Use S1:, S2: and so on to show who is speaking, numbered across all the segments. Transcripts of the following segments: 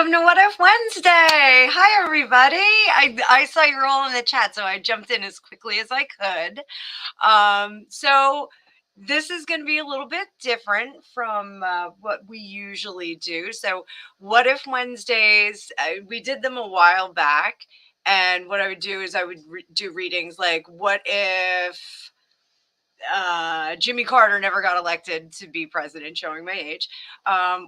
S1: Welcome to What If Wednesday. Hi, everybody. I saw you were all in the chat, so I jumped in as quickly as I could. So this is going to be a little bit different from what we usually do. So What If Wednesdays, we did them a while back. And what I would do is I would do readings like, what if Jimmy Carter never got elected to be president, showing my age.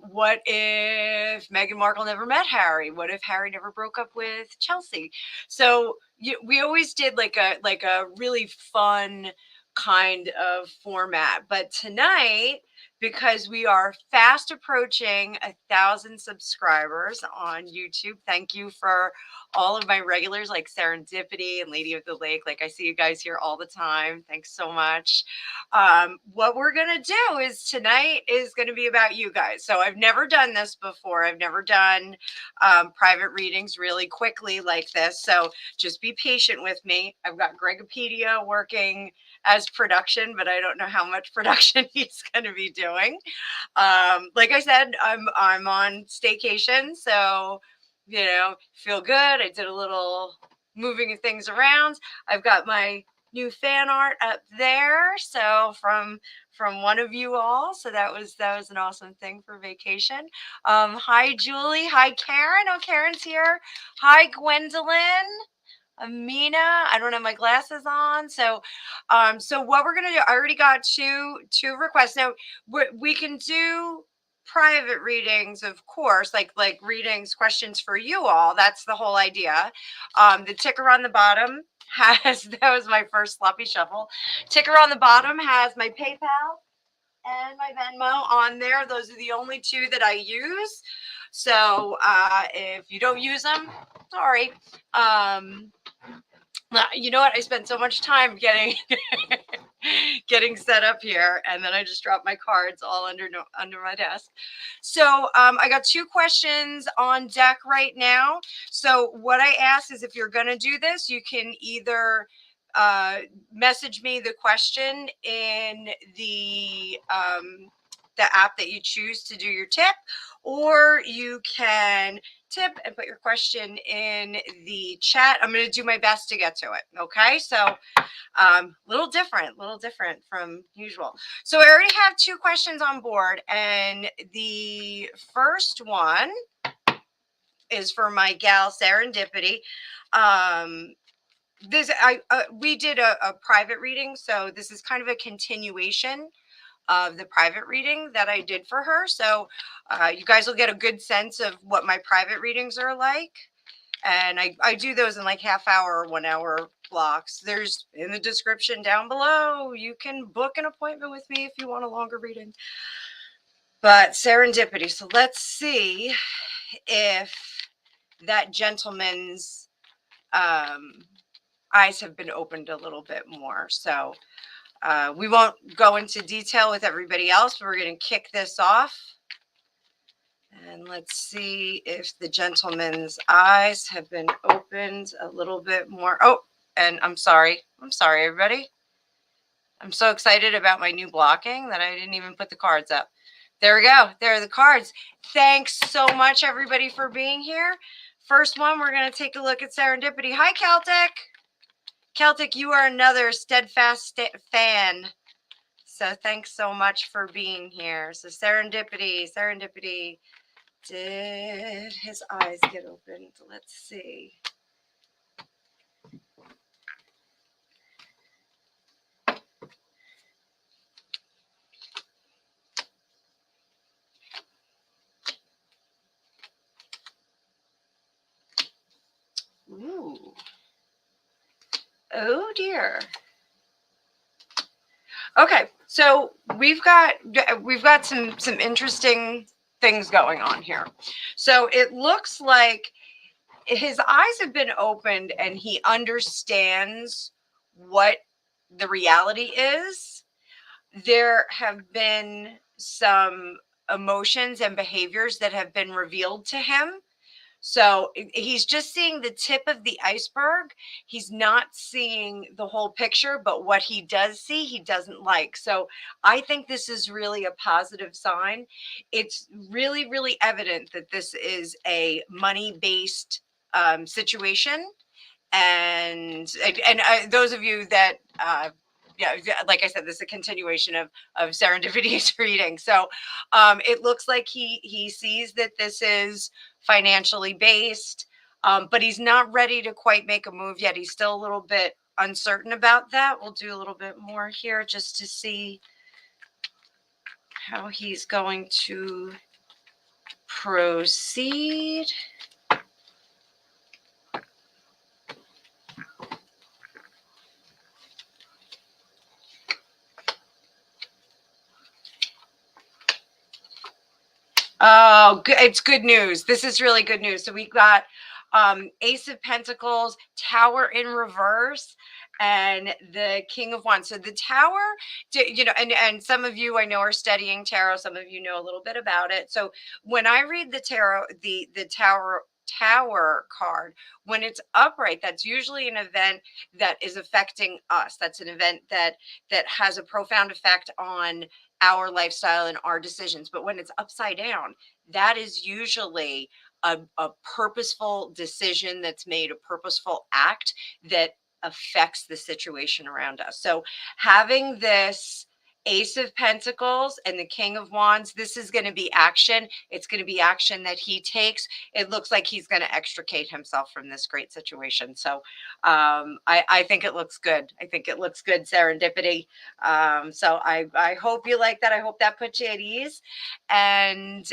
S1: What if Meghan Markle never met Harry? What if Harry never broke up with Chelsea? So we always did like a really fun kind of format. But tonight, because we are fast approaching 1,000 subscribers on YouTube, thank you for all of my regulars like Serendipity and Lady of the Lake. Like, I see you guys here all the time. Thanks so much. What we're going to do is tonight is going to be about you guys. So I've never done this before. I've never done private readings really quickly like this. So just be patient with me. I've got Gregopedia working as production, but I don't know how much production he's going to be doing. Like I said, I'm on staycation, so feel good. I did a little moving of things around. I've got my new fan art up there, so from one of you all, so that was an awesome thing for vacation. Hi Julie, hi Karen. Oh, Karen's here. Hi Gwendolyn, Amina. I don't have my glasses on. So what we're gonna do, I already got two requests. Now we can do private readings, of course, like readings, questions for you all. That's the whole idea. The ticker on the bottom has, that was my first sloppy shuffle. Ticker on the bottom has my PayPal and my Venmo on there. Those are the only two that I use. So if you don't use them, sorry. You know what? I spent so much time getting getting set up here, and then I just dropped my cards all under my desk. So I got two questions on deck right now. So what I ask is, if you're going to do this, you can either message me the question in the app that you choose to do your tip, or you can tip and put your question in the chat. I'm going to do my best to get to it. Okay, so little different from usual. So I already have two questions on board, and the first one is for my gal Serendipity. We did a private reading, so this is kind of a continuation of the private reading that I did for her. So you guys will get a good sense of what my private readings are like. And I do those in like half-hour or 1 hour blocks. There's in the description down below. You can book an appointment with me if you want a longer reading. But Serendipity. So let's see if that gentleman's eyes have been opened a little bit more. So we won't go into detail with everybody else, but we're going to kick this off. And let's see if the gentleman's eyes have been opened a little bit more. Oh, and I'm sorry, everybody. I'm so excited about my new blocking that I didn't even put the cards up. There we go. There are the cards. Thanks so much, everybody, for being here. First one, we're going to take a look at Serendipity. Hi, Celtic. Celtic, you are another steadfast fan. So thanks so much for being here. So Serendipity, did his eyes get opened? Let's see. Ooh. Oh dear. Okay, so we've got some interesting things going on here. So it looks like his eyes have been opened and he understands what the reality is. There have been some emotions and behaviors that have been revealed to him. So he's just seeing the tip of the iceberg. He's not seeing the whole picture, but what he does see, he doesn't like. So I think this is really a positive sign. It's really, really evident that this is a money-based situation. And those of you that yeah, like I said, this is a continuation of Serendipity's reading. So it looks like he sees that this is financially based, but he's not ready to quite make a move yet. He's still a little bit uncertain about that. We'll do a little bit more here just to see how he's going to proceed. Oh, good. It's good news. This is really good news. So we got Ace of Pentacles, Tower in reverse, and the King of Wands. So the Tower, you know, and some of you I know are studying tarot. Some of you know a little bit about it. So when I read the tarot, the Tower card, when it's upright, that's usually an event that is affecting us. That's an event that has a profound effect on our lifestyle and our decisions. But when it's upside down, that is usually a purposeful decision that's made, a purposeful act that affects the situation around us. So having this Ace of Pentacles and the King of Wands, this is going to be action. It's going to be action that he takes. It looks like he's going to extricate himself from this great situation. So I think it looks good. I think it looks good, Serendipity. So I hope you like that. I hope that puts you at ease. And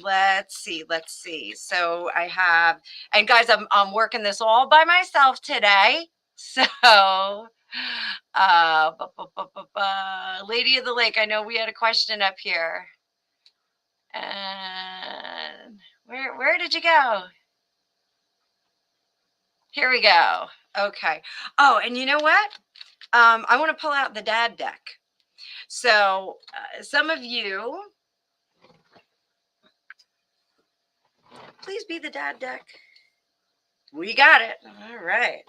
S1: let's see. So I have, and guys, I'm working this all by myself today. So Lady of the Lake, I know we had a question up here. And where did you go? Here we go. Okay. Oh, and you know what? I want to pull out the dad deck. So some of you, please be the dad deck. We got it. All right.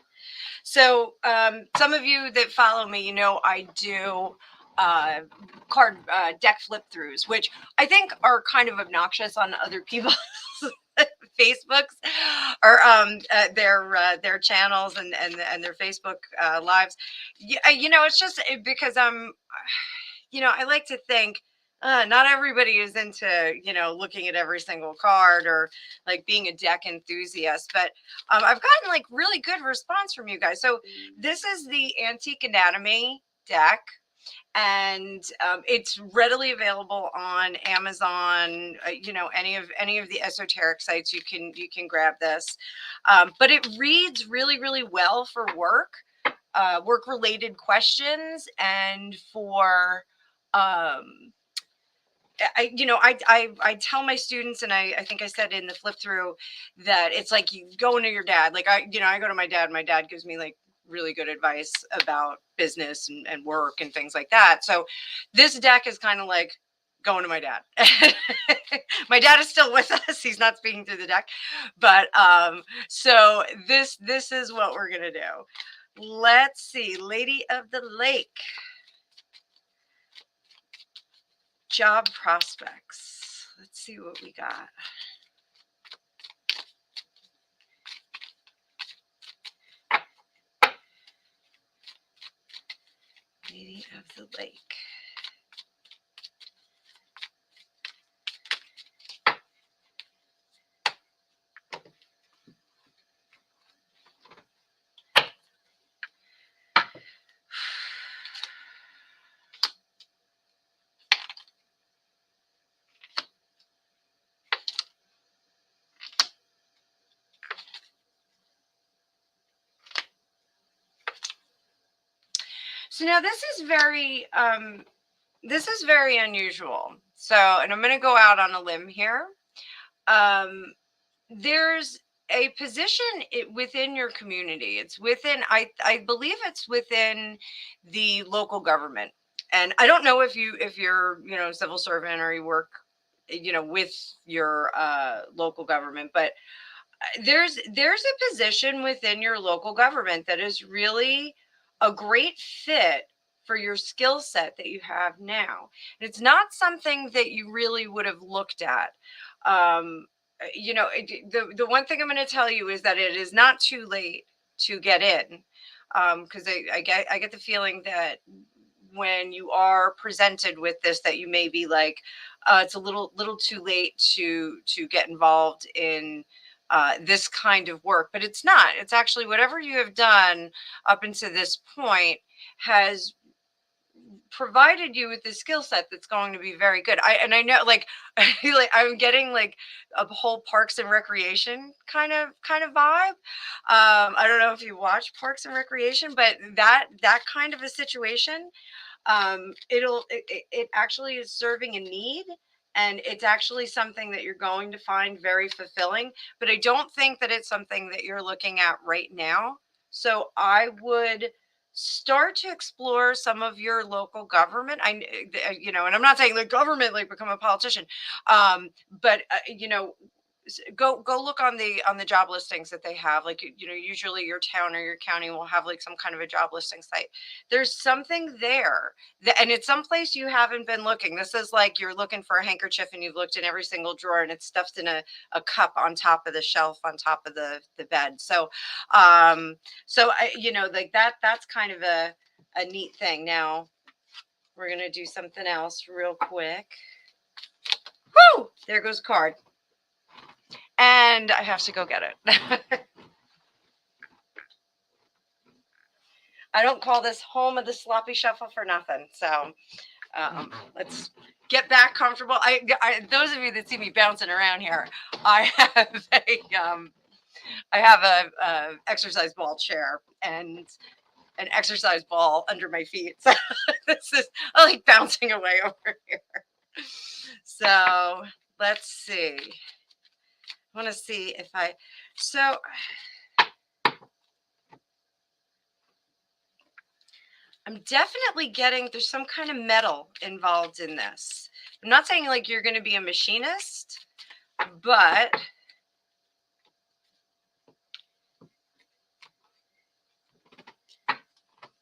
S1: So some of you that follow me, you know, I do card deck flip throughs, which I think are kind of obnoxious on other people's Facebooks or their channels and their Facebook lives. You know, it's just because you know, I like to think not everybody is into, you know, looking at every single card or like being a deck enthusiast, but I've gotten like really good response from you guys. So this is the Antique Anatomy deck, and it's readily available on Amazon. You know, any of the esoteric sites, you can grab this, but it reads really, really well for work related questions and for I tell my students, and I think I said in the flip through that it's like you going to your dad. Like I go to my dad. My dad gives me like really good advice about business and work and things like that. So this deck is kind of like going to my dad. My dad is still with us. He's not speaking through the deck, but so this is what we're gonna do. Let's see, Lady of the Lake. Job prospects. Let's see what we got. Lady of the Lake. So now this is very unusual. So, and I'm going to go out on a limb here. There's a position within your community. It's within, I believe it's within the local government. And I don't know if you're, you know, civil servant or you work with your local government. But there's a position within your local government that is really a great fit for your skill set that you have now. And it's not something that you really would have looked at. The one thing I'm going to tell you is that it is not too late to get in, because I get the feeling that when you are presented with this, that you may be like, it's a little too late to get involved in this kind of work. But it's not. It's actually whatever you have done up until this point has provided you with the skill set that's going to be very good. I know, like, like I'm getting like a whole Parks and Recreation kind of vibe. I don't know if you watch Parks and Recreation, but that kind of a situation, it actually is serving a need, and it's actually something that you're going to find very fulfilling. But I don't think that it's something that you're looking at right now. So I would start to explore some of your local government. And I'm not saying the government like become a politician, but go look on the job listings that they have. Like, usually your town or your county will have like some kind of a job listing site. There's something there and it's someplace you haven't been looking. This is like you're looking for a handkerchief and you've looked in every single drawer and it's stuffed in a cup on top of the shelf on top of the bed. So like that's kind of a neat thing. Now we're gonna do something else real quick. Woo! There goes card. And I have to go get it. I don't call this home of the sloppy shuffle for nothing. So let's get back comfortable. Those of you that see me bouncing around here, I have a exercise ball chair and an exercise ball under my feet. So I like bouncing away over here. So let's see. I want to see if I'm definitely getting, there's some kind of metal involved in this. I'm not saying like you're going to be a machinist, but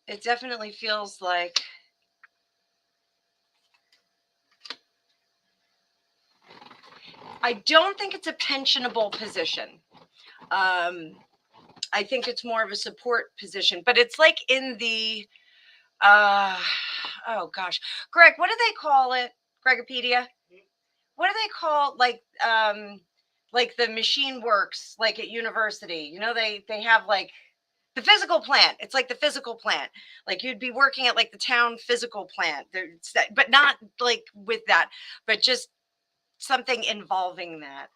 S1: it definitely feels like I don't think it's a pensionable position. I think it's more of a support position, but it's like in the oh gosh, Greg, what do they call it? Gregopedia. What do they call like the machine works like at university? They have like the physical plant. It's like the physical plant. Like you'd be working at like the town physical plant. But not like with that, but just something involving that.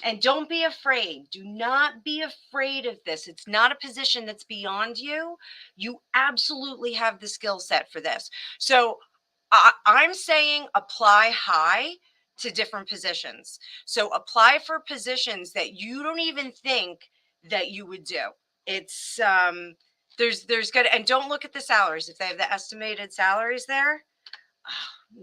S1: And don't be afraid. Do not be afraid of this. It's not a position that's beyond you. You absolutely have the skill set for this. So I'm saying apply high to different positions. So apply for positions that you don't even think that you would do. It's there's good, and don't look at the salaries. If they have the estimated salaries there,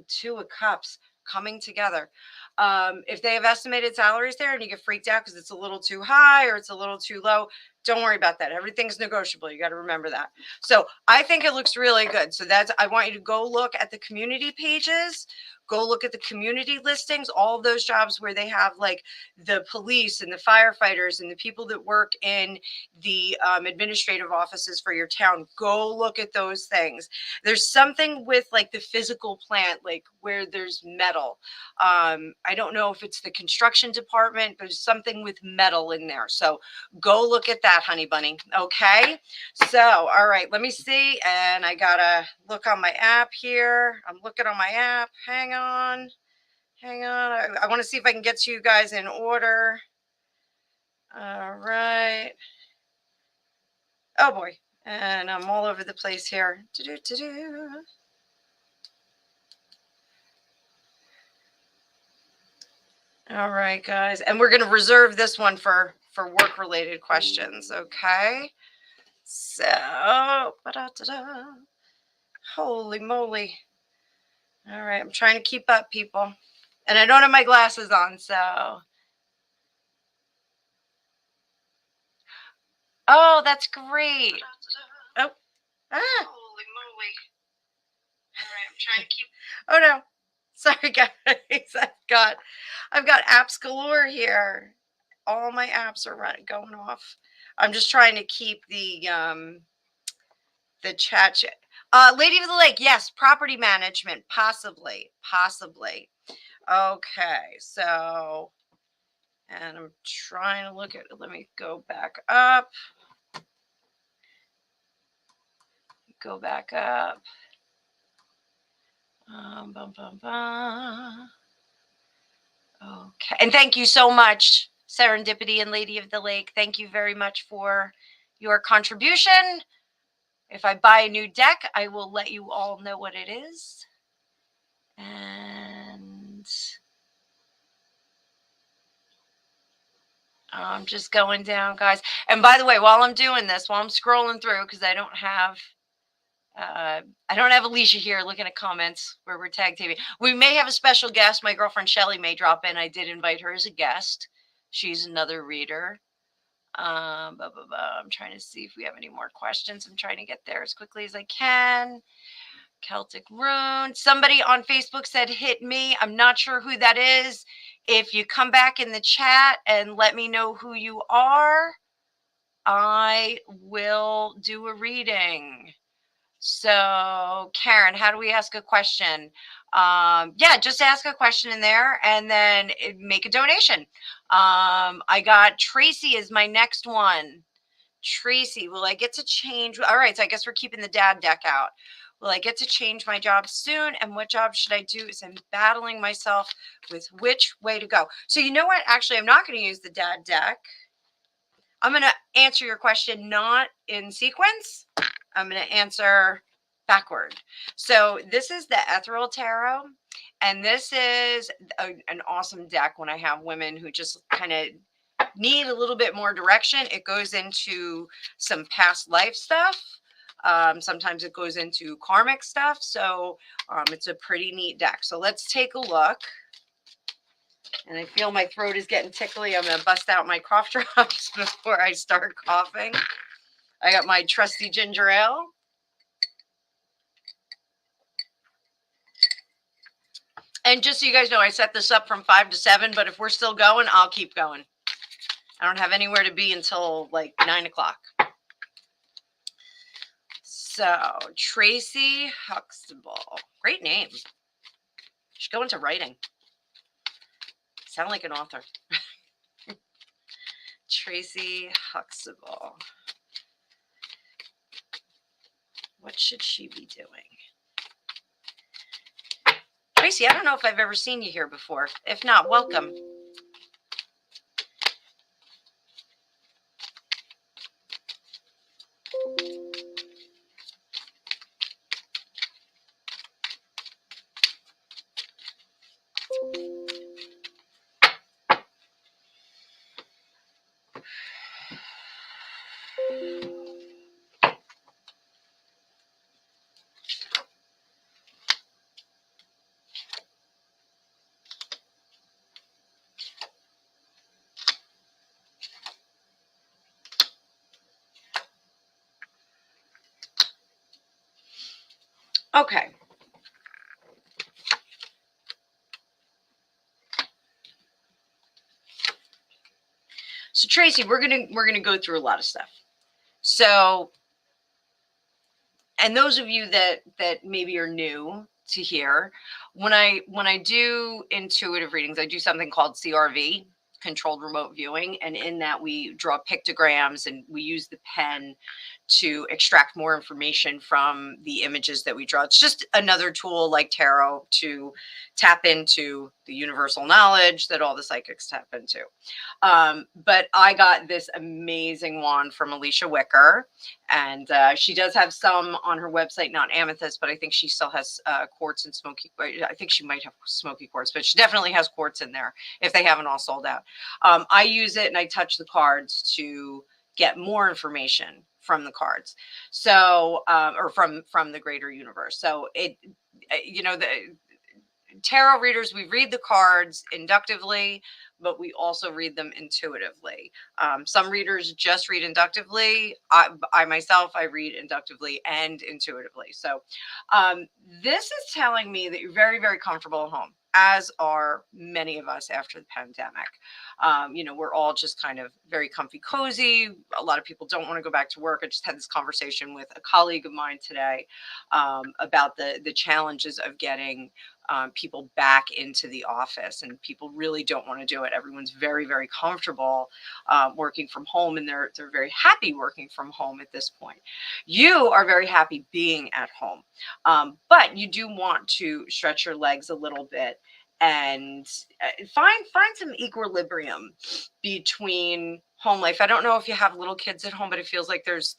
S1: two of cups coming together. If they have estimated salaries there and you get freaked out because it's a little too high or it's a little too low, don't worry about that. Everything's negotiable. You got to remember that. So I think it looks really good. So I want you to go look at the community pages, go look at the community listings, all of those jobs where they have like the police and the firefighters and the people that work in the administrative offices for your town. Go look at those things. There's something with like the physical plant, like where there's metal. I don't know if it's the construction department, but there's something with metal in there. So go look at that, honey bunny. Okay. So, all right, let me see. And I gotta look on my app here. I'm looking on my app. Hang on. I want to see if I can get to you guys in order. All right. Oh boy. And I'm all over the place here. All right, guys. And we're going to reserve this one for work-related questions, okay? So, holy moly. All right, I'm trying to keep up, people. And I don't have my glasses on, so. Oh, that's great. Oh, ah. Holy moly. All right, I'm trying to keep. Oh no, sorry guys. I've got apps galore here. All my apps are going off. I'm just trying to keep the chat. Lady of the Lake, yes, property management, possibly. Okay, so, and I'm trying to look at. Let me go back up. Go back up. Bum, bum, bum. Okay. And thank you so much, Serendipity and Lady of the Lake. Thank you very much for your contribution. If I buy a new deck, I will let you all know what it is. And I'm just going down, guys. And by the way, while I'm doing this, while I'm scrolling through, because I don't have Alicia here looking at comments where we're tag teaming. We may have a special guest. My girlfriend Shelly may drop in. I did invite her as a guest. She's another reader. I'm trying to see if we have any more questions. I'm trying to get there as quickly as I can. Celtic Rune. Somebody on Facebook said hit me. I'm not sure who that is. If you come back in the chat and let me know who you are, I will do a reading. So, Karen, how do we ask a question? Yeah, just ask a question in there and then make a donation. I got Tracy as my next one. Tracy, will I get to change? All right, so I guess we're keeping the dad deck out. Will I get to change my job soon? And what job should I do? Is I'm battling myself with which way to go. So you know what? Actually, I'm not going to use the dad deck. I'm going to answer your question not in sequence. I'm going to answer backward. So this is the Ethereal Tarot. And this is an awesome deck when I have women who just kind of need a little bit more direction. It goes into some past life stuff. Sometimes it goes into karmic stuff. So it's a pretty neat deck. So let's take a look. And I feel my throat is getting tickly. I'm going to bust out my cough drops before I start coughing. I got my trusty ginger ale. And just so you guys know, I set this up from 5 to 7, but if we're still going, I'll keep going. I don't have anywhere to be until like 9 o'clock. So, Tracy Huxtable. Great name. Should go into writing. Sound like an author. Tracy Huxtable. What should she be doing? Tracy, I don't know if I've ever seen you here before. If not, welcome. Okay. So Tracy, we're gonna go through a lot of stuff. So, and those of you that maybe are new to here, when I do intuitive readings, I do something called CRV, controlled remote viewing, and in that we draw pictograms and we use the pen to extract more information from the images that we draw. It's just another tool like tarot to tap into the universal knowledge that all the psychics tap into. But I got this amazing wand from Alicia Wicker, and she does have some on her website, not amethyst, but I think she still has quartz and smoky. I think she might have smoky quartz, but she definitely has quartz in there if they haven't all sold out. I use it and I touch the cards to get more information from the cards. So, or from the greater universe. So it, you know, tarot readers, we read the cards inductively, but we also read them intuitively. Some readers just read inductively. I myself, I read inductively and intuitively. So this is telling me that you're very, very comfortable at home, as are many of us after the pandemic. We're all just kind of very comfy, cozy. A lot of people don't want to go back to work. I just had this conversation with a colleague of mine today about the challenges of getting people back into the office, and people really don't want to do it. Everyone's very, very comfortable working from home, and they're very happy working from home at this point. You are very happy being at home, but you do want to stretch your legs a little bit and find some equilibrium between home life. I don't know if you have little kids at home, but it feels like there's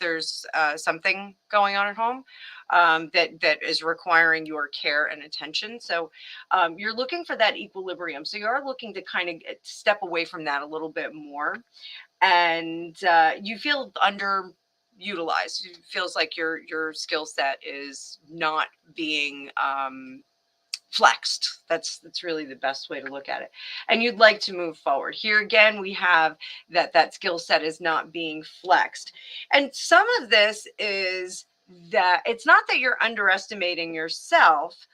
S1: something going on at home that is requiring your care and attention. So you're looking for that equilibrium. So you are looking to kind of step away from that a little bit more, and you feel underutilized. It feels like your skill set is not being flexed. That's really the best way to look at it. And you'd like to move forward. Here again, we have that skill set is not being flexed. And some of this is that it's not that you're underestimating yourself,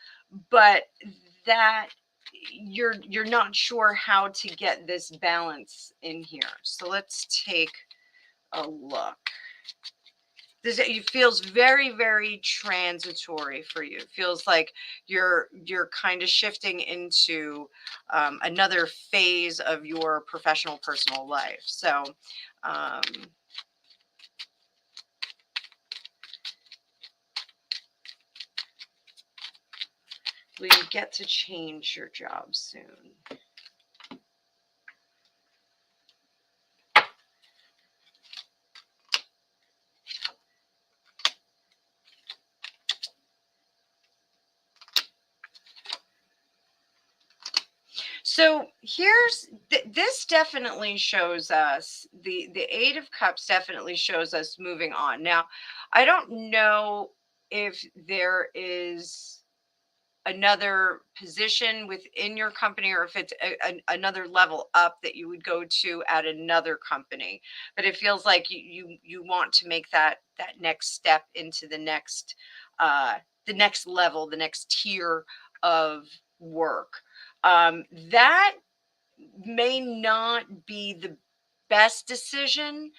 S1: but that you're not sure how to get this balance in here. So let's take a look. It feels very, very transitory for you. It feels like you're kind of shifting into another phase of your professional personal life. So will you get to change your job soon? So here's this definitely shows us the Eight of Cups definitely shows us moving on. Now, I don't know if there is another position within your company, or if it's another level up that you would go to at another company, but it feels like you want to make that next step into the next level, the next tier of work. That may not be the best decision.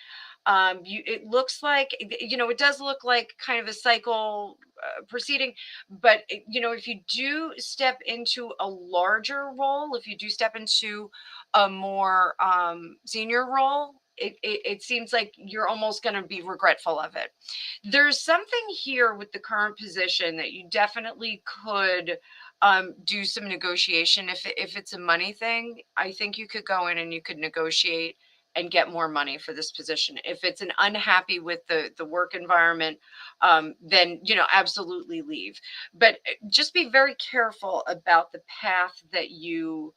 S1: It looks like, it does look like kind of a cycle proceeding, but if you do step into a larger role, if you do step into a more senior role, it seems like you're almost going to be regretful of it. There's something here with the current position that you definitely could do some negotiation. If it's a money thing, I think you could go in and you could negotiate and get more money for this position. If it's an unhappy with the work environment, then absolutely leave. But just be very careful about the path that you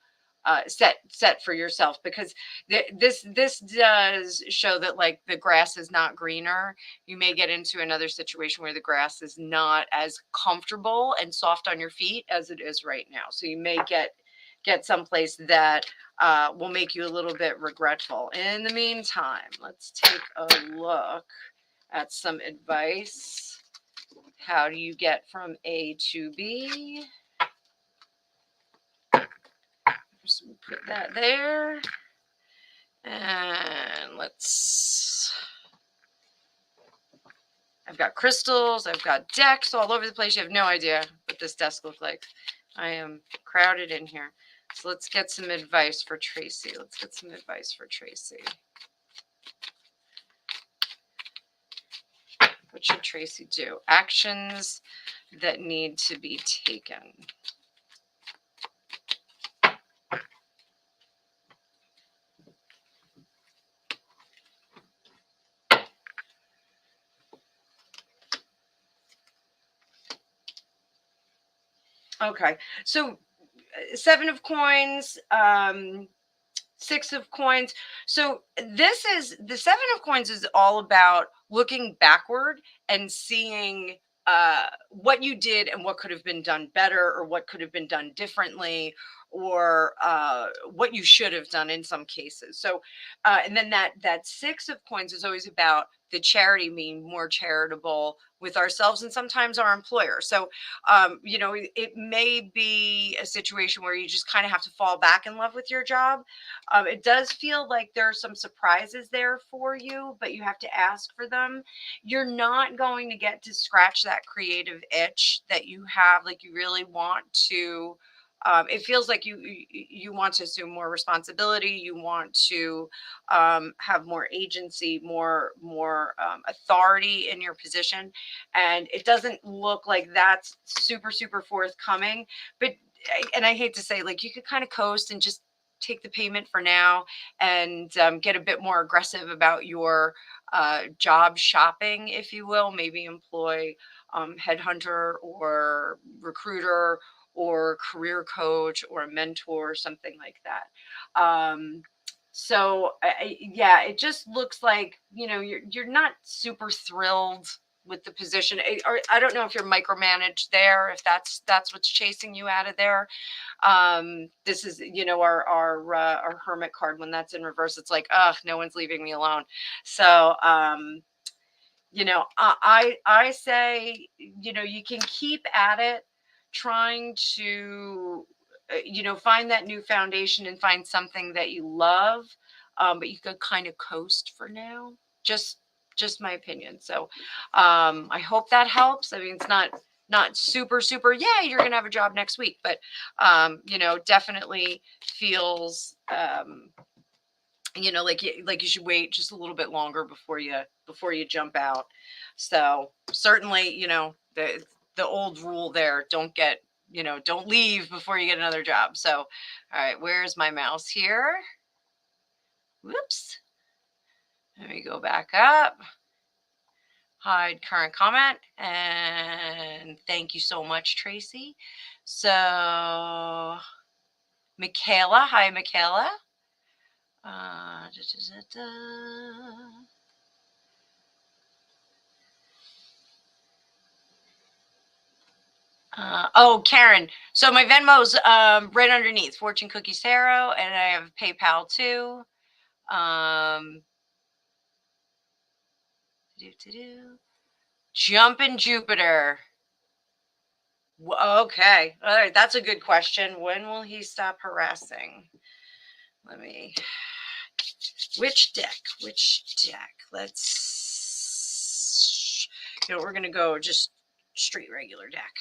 S1: set for yourself, because this does show that, like, the grass is not greener. You may get into another situation where the grass is not as comfortable and soft on your feet as it is right now. So you may get someplace that will make you a little bit regretful. In the meantime, let's take a look at some advice. How do you get from A to B? Just put that there. And I've got crystals, I've got decks all over the place. You have no idea what this desk looks like. I am crowded in here. So let's get some advice for Tracy. What should Tracy do? Actions that need to be taken. Okay, so Seven of Coins, Six of Coins. So this is the Seven of Coins is all about looking backward and seeing what you did and what could have been done better, or what could have been done differently, or what you should have done in some cases. So, and then that six of coins is always about the charity, being more charitable with ourselves and sometimes our employer. So, it may be a situation where you just kind of have to fall back in love with your job. It does feel like there are some surprises there for you, but you have to ask for them. You're not going to get to scratch that creative itch that you have. Like, you really want to. It feels like you want to assume more responsibility. You want to have more agency, more authority in your position, and it doesn't look like that's super forthcoming. But and I hate to say, like, you could kind of coast and just take the payment for now, and get a bit more aggressive about your job shopping, if you will. Maybe employ headhunter or recruiter or career coach or a mentor, something like that. So yeah, it just looks like, you're not super thrilled with the position. Or I don't know if you're micromanaged there, if that's what's chasing you out of there. This is, our hermit card. When that's in reverse, it's like, oh, no one's leaving me alone. So I say, you can keep at it, trying to find that new foundation and find something that you love. But you could kind of coast for now. Just my opinion. So I hope that helps. I mean, it's not super, yeah, you're gonna have a job next week, but definitely feels like you should wait just a little bit longer before you jump out. So certainly, the old rule there, don't leave before you get another job. So, all right, where's my mouse here? Whoops. Let me go back up. Hide current comment. And thank you so much, Tracy. So, Michaela. Hi, Michaela. Da, da, da, Karen. So my Venmo's right underneath Fortune Cookies Tarot, and I have PayPal too. Jumpin' Jupiter. Okay. All right. That's a good question. When will he stop harassing? Let me. Which deck? Let's. We're going to go just straight regular deck.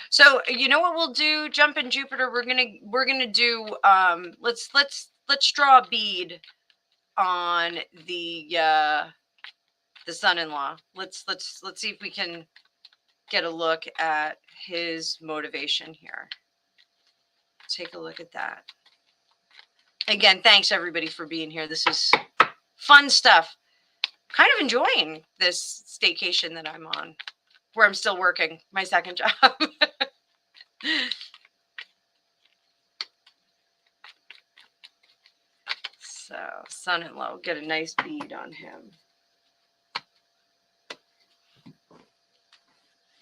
S1: So you know what we'll do, Jumpin' Jupiter? We're gonna do let's draw a bead on the son-in-law. Let's see if we can get a look at his motivation here. Take a look at that. Again, thanks everybody for being here. This is fun stuff. Kind of enjoying this staycation that I'm on, where I'm still working my second job. So, son-in-law, get a nice bead on him.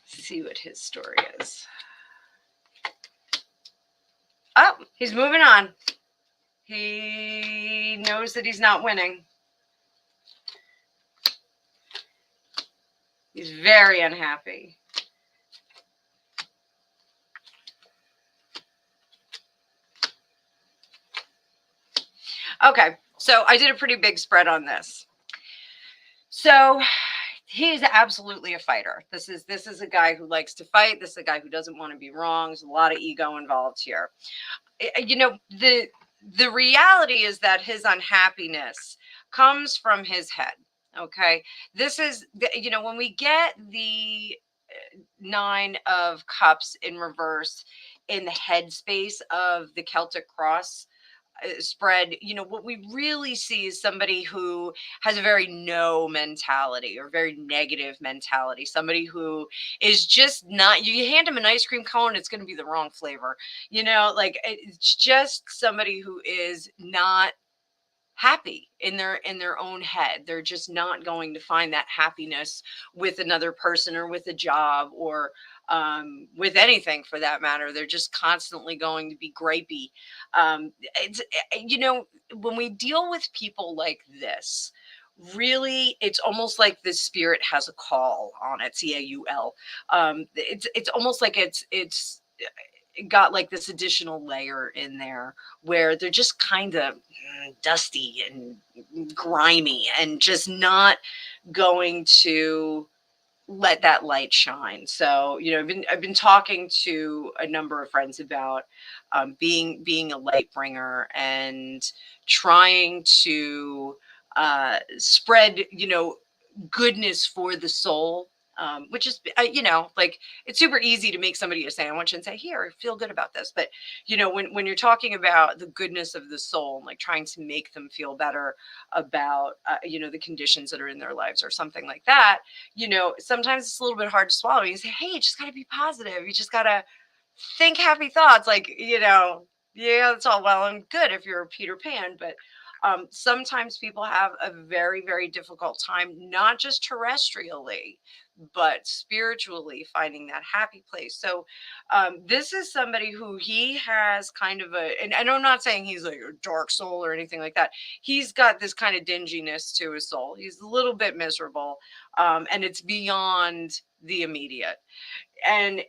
S1: See what his story is. Oh, he's moving on. He knows that he's not winning. He's very unhappy. Okay, so I did a pretty big spread on this. So he's absolutely a fighter. This is a guy who likes to fight. This is a guy who doesn't want to be wrong. There's a lot of ego involved here. The reality is that his unhappiness comes from his head. Okay, this is when we get the Nine of Cups in reverse in the headspace of the Celtic cross. spread, what we really see is somebody who has a very no mentality or very negative mentality. Somebody who is just not, you hand them an ice cream cone, it's going to be the wrong flavor. Like it's just somebody who is not happy in their own head. They're just not going to find that happiness with another person or with a job or with anything for that matter. They're just constantly going to be gripey. It's when we deal with people like this, really it's almost like the spirit has a call on it, caul. It's almost like it's got like this additional layer in there where they're just kind of dusty and grimy and just not going to let that light shine. So, I've been talking to a number of friends about being a light bringer and trying to spread, goodness for the soul. Which is, like it's super easy to make somebody a sandwich and say, "Here, feel good about this." But when you're talking about the goodness of the soul, and like trying to make them feel better about, the conditions that are in their lives or something like that, sometimes it's a little bit hard to swallow. You say, "Hey, you just got to be positive. You just got to think happy thoughts." Like, yeah, that's all well and good if you're a Peter Pan, but sometimes people have a very, very difficult time, not just terrestrially, but spiritually finding that happy place. So, this is somebody who he has kind of and I'm not saying he's like a dark soul or anything like that. He's got this kind of dinginess to his soul. He's a little bit miserable, and it's beyond the immediate. And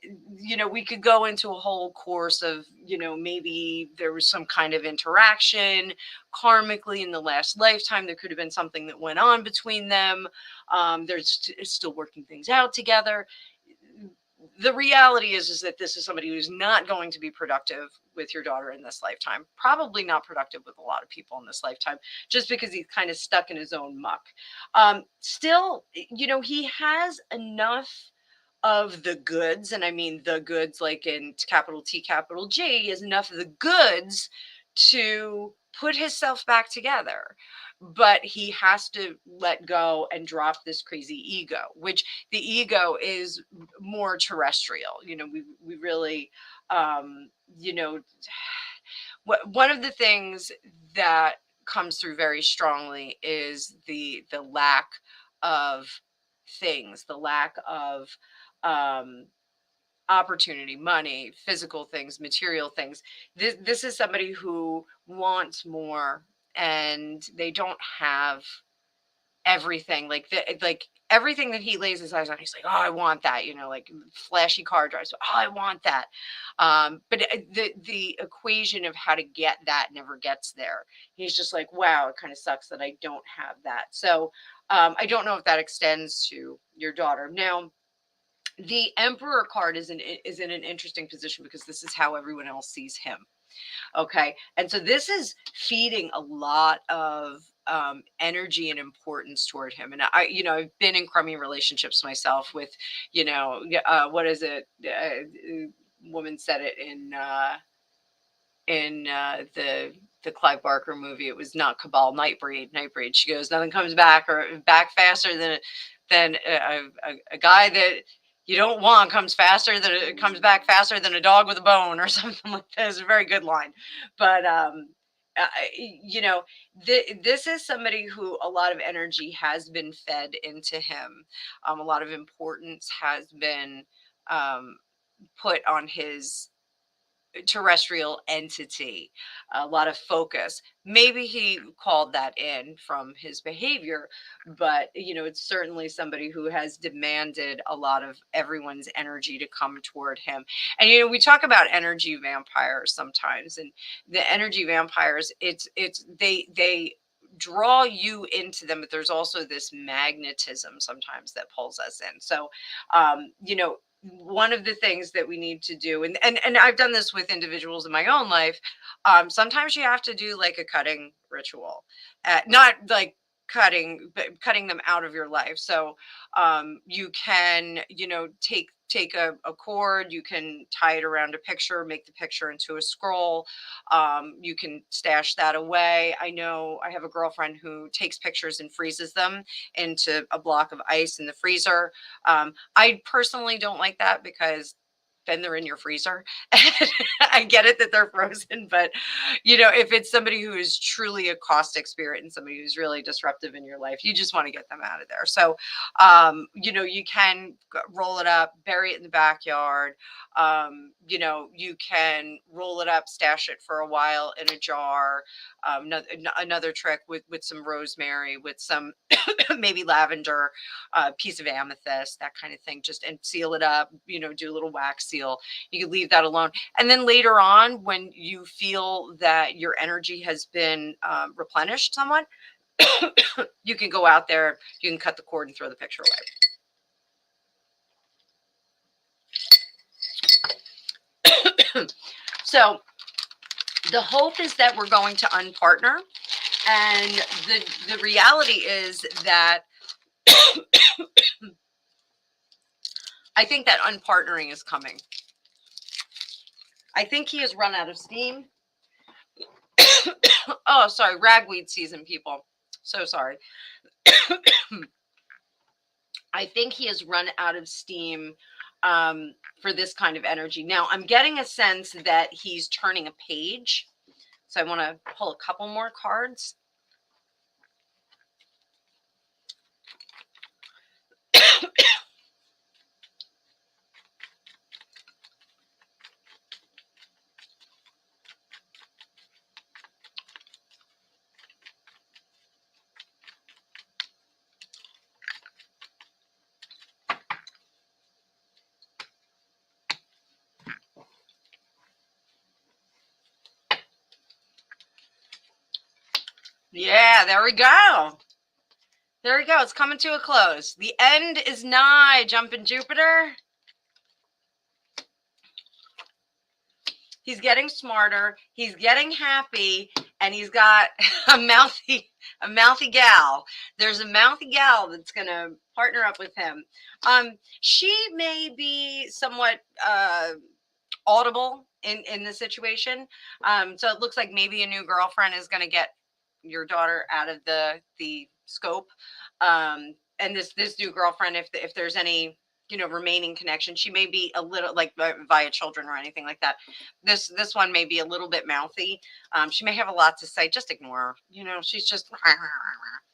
S1: we could go into a whole course of, maybe there was some kind of interaction karmically in the last lifetime. There could have been something that went on between them. Still working things out together. The reality is that this is somebody who's not going to be productive with your daughter in this lifetime, probably not productive with a lot of people in this lifetime, just because he's kind of stuck in his own muck. Still, he has enough of the goods, and I mean the goods like in capital T, capital G, is enough of the goods to put himself back together. But he has to let go and drop this crazy ego, which the ego is more terrestrial. We really, you know, one of the things that comes through very strongly is the lack of things, the lack of um, opportunity, money, physical things, material things. This is somebody who wants more, and they don't have everything. Like everything that he lays his eyes on, he's like, "Oh, I want that," like flashy car drives. "Oh, I want that." But the equation of how to get that never gets there. He's just like, "Wow, it kind of sucks that I don't have that." So I don't know if that extends to your daughter. Now, the emperor card is in an interesting position because this is how everyone else sees him. Okay, and so this is feeding a lot of energy and importance toward him. And I've been in crummy relationships myself with, what is it, woman said it in the Clive Barker movie. It was not Cabal, Nightbreed. Nightbreed. She goes, "Nothing comes back faster than a guy that you don't want comes back faster than a dog with a bone," or something like that. It's a very good line. But uh, you know, this is somebody who a lot of energy has been fed into him. A lot of importance has been um, put on his terrestrial entity, a lot of focus. Maybe he called that in from his behavior, but it's certainly somebody who has demanded a lot of everyone's energy to come toward him. And we talk about energy vampires sometimes, and the energy vampires, they draw you into them, but there's also this magnetism sometimes that pulls us in. So one of the things that we need to do, and I've done this with individuals in my own life, sometimes you have to do like a cutting ritual, not like cutting, but cutting them out of your life. So you can take take a cord, you can tie it around a picture, make the picture into a scroll. You can stash that away. I know I have a girlfriend who takes pictures and freezes them into a block of ice in the freezer. I personally don't like that because then they're in your freezer. I get it that they're frozen, but if it's somebody who is truly a caustic spirit and somebody who's really disruptive in your life, you just want to get them out of there. So, you can roll it up, bury it in the backyard. You can roll it up, stash it for a while in a jar. Another trick with some rosemary, with some maybe lavender, piece of amethyst, that kind of thing, just and seal it up, do a little wax seal. You could leave that alone. And then later on, when you feel that your energy has been replenished somewhat, you can go out there, you can cut the cord and throw the picture away. So the hope is that we're going to unpartner. And the reality is that I think that unpartnering is coming. I think he has run out of steam. Oh, sorry, ragweed season, people. So sorry. I think he has run out of steam for this kind of energy. Now, I'm getting a sense that he's turning a page. So I want to pull a couple more cards. Yeah, there we go. There we go. It's coming to a close. The end is nigh, Jumping Jupiter. He's getting smarter. He's getting happy, and he's got a mouthy gal. There's a mouthy gal that's gonna partner up with him. She may be somewhat audible in the situation. So it looks like maybe a new girlfriend is gonna get your daughter out of the scope. And this new girlfriend, if there's any remaining connection, she may be a little like via children or anything like that. This one may be a little bit mouthy. She may have a lot to say. Just ignore her. She's just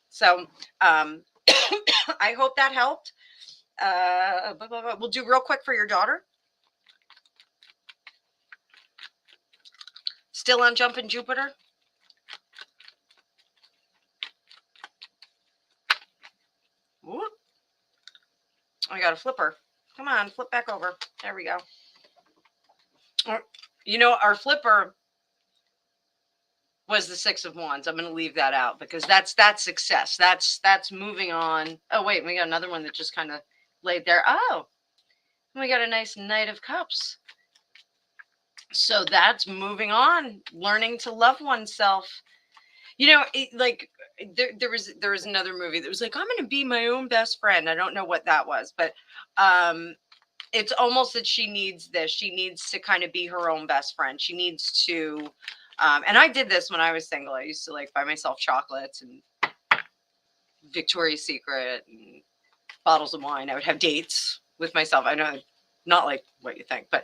S1: so. I hope that helped. We'll do real quick for your daughter. Still on Jumping Jupiter. Ooh. I got a flipper. Come on, flip back over. There we go. Our flipper was the Six of Wands. I'm going to leave that out because that's success. That's moving on. Oh, wait, we got another one that just kind of laid there. Oh, we got a nice Knight of Cups. So that's moving on, learning to love oneself. There was another movie that was like, I'm going to be my own best friend. I don't know what that was, but it's almost that she needs this. She needs to kind of be her own best friend. She needs to, and I did this when I was single. I used to buy myself chocolates and Victoria's Secret and bottles of wine. I would have dates with myself. I know, not like what you think, but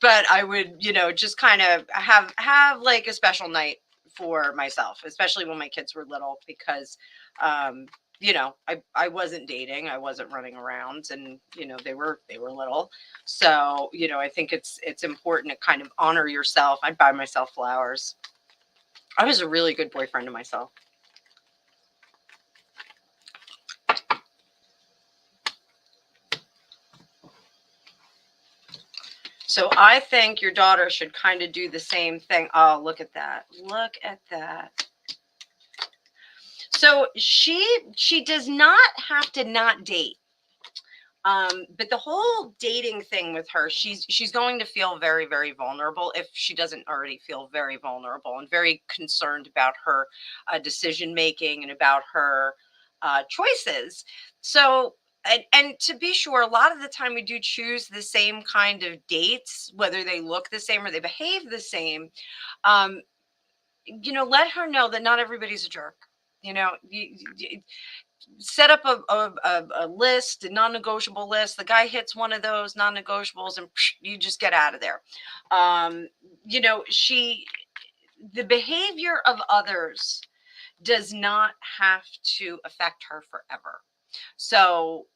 S1: but I would, just kind of have a special night for myself, especially when my kids were little, because I wasn't dating, I wasn't running around, and they were little. So I think it's important to kind of honor yourself. I'd buy myself flowers. I was a really good boyfriend to myself. So I think your daughter should kind of do the same thing. Oh, look at that. Look at that. So she does not have to not date. But the whole dating thing with her, she's going to feel very, very vulnerable if she doesn't already feel very vulnerable and very concerned about her decision making and about her choices. So and to be sure, a lot of the time we do choose the same kind of dates, whether they look the same or they behave the same. Um, let her know that not everybody's a jerk. You set up a list, a non-negotiable list. The guy hits one of those non-negotiables, and you just get out of there. Um, she the behavior of others does not have to affect her forever. So,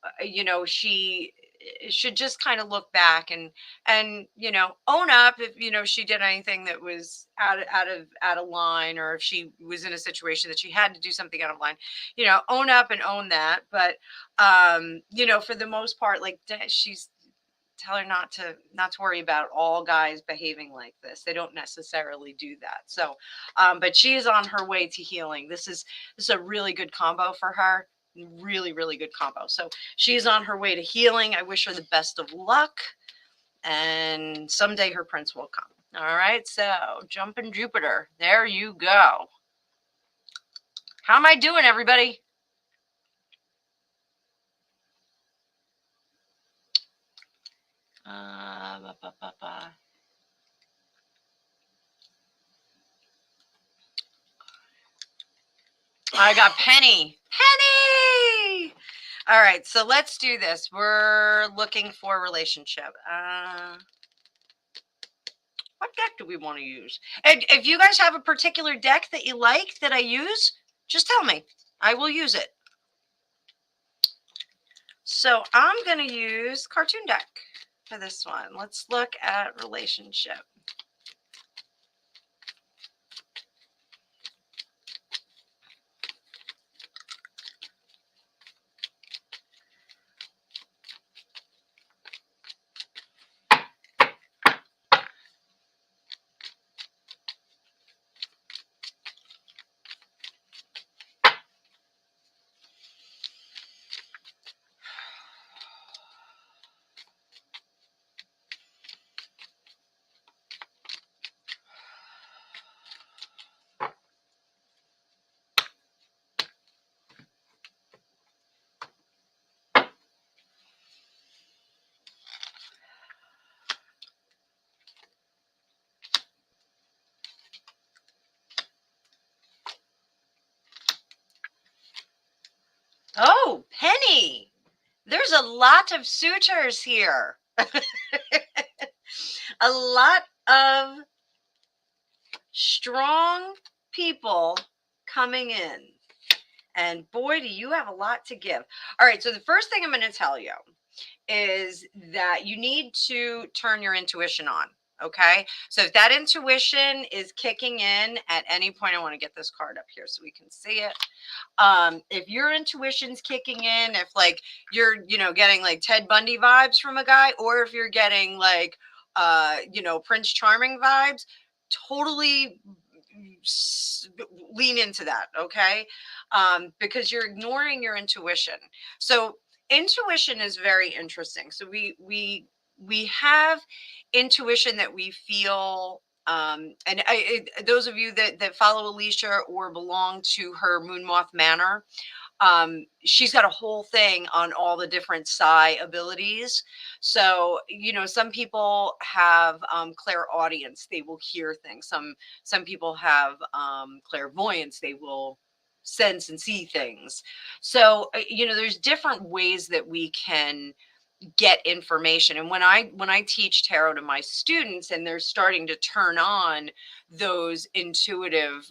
S1: she should just kind of look back and own up if she did anything that was out of line, or if she was in a situation that she had to do something out of line. Own up and own that. But for the most part, like, she's tell her not to worry about all guys behaving like this. They don't necessarily do that. So but she is on her way to healing. This is a really good combo for her. Really, really good combo. So she's on her way to healing. I wish her the best of luck, and someday her prince will come. All right, so jumping Jupiter, there you go. How am I doing, everybody? I got Penny. Penny! All right, so let's do this. We're looking for a relationship. What deck do we want to use? And if you guys have a particular deck that you like that I use, just tell me. I will use it. So I'm going to use Cartoon Deck for this one. Let's look at relationship. Oh, Penny. There's a lot of suitors here. A lot of strong people coming in. And boy, do you have a lot to give. All right, so the first thing I'm going to tell you is that you need to turn your intuition on. Okay, so if that intuition is kicking in at any point, I want to get this card up here so we can see it. If your intuition's kicking in, if like you're getting like Ted Bundy vibes from a guy, or if you're getting like Prince Charming vibes, totally lean into that. Okay, because you're ignoring your intuition. So intuition is very interesting. So we have intuition that we feel, and those of you that follow Alicia or belong to her Moon Moth Manor, she's got a whole thing on all the different psi abilities. So some people have clairaudience, they will hear things. Some people have clairvoyance, they will sense and see things. So there's different ways that we can get information. And when I teach tarot to my students and they're starting to turn on those intuitive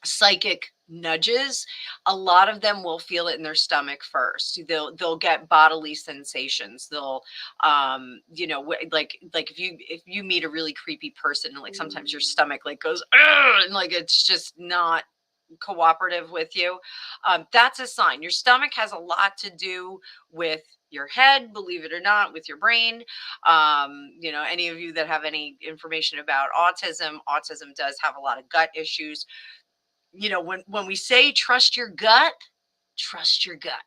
S1: psychic nudges, a lot of them will feel it in their stomach first. They'll get bodily sensations. They'll like if you meet a really creepy person, like sometimes your stomach like goes and like it's just not cooperative with you. That's a sign. Your stomach has a lot to do with your head, believe it or not, with your brain. Any of you that have any information about autism does have a lot of gut issues. When we say trust your gut, trust your gut.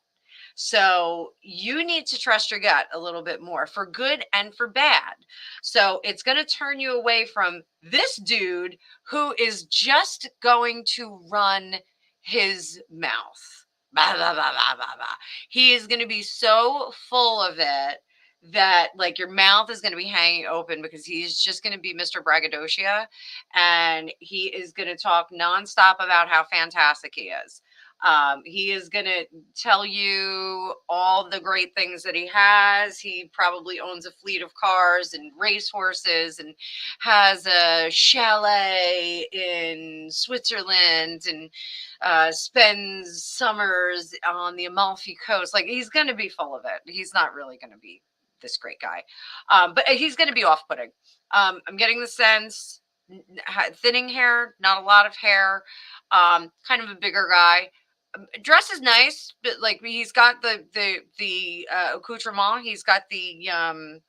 S1: So you need to trust your gut a little bit more, for good and for bad. So it's going to turn you away from this dude who is just going to run his mouth. blah, blah, blah, blah, blah, blah. He is going to be so full of it that like your mouth is going to be hanging open because he's just going to be Mr. Braggadocio, and he is going to talk nonstop about how fantastic he is. He is going to tell you all the great things that he has. He probably owns a fleet of cars and racehorses and has a chalet in Switzerland and spends summers on the Amalfi Coast. Like he's going to be full of it. He's not really going to be this great guy, but he's going to be off-putting. I'm getting the sense, thinning hair, not a lot of hair, kind of a bigger guy. Dress is nice, but like he's got the accoutrement. He's got the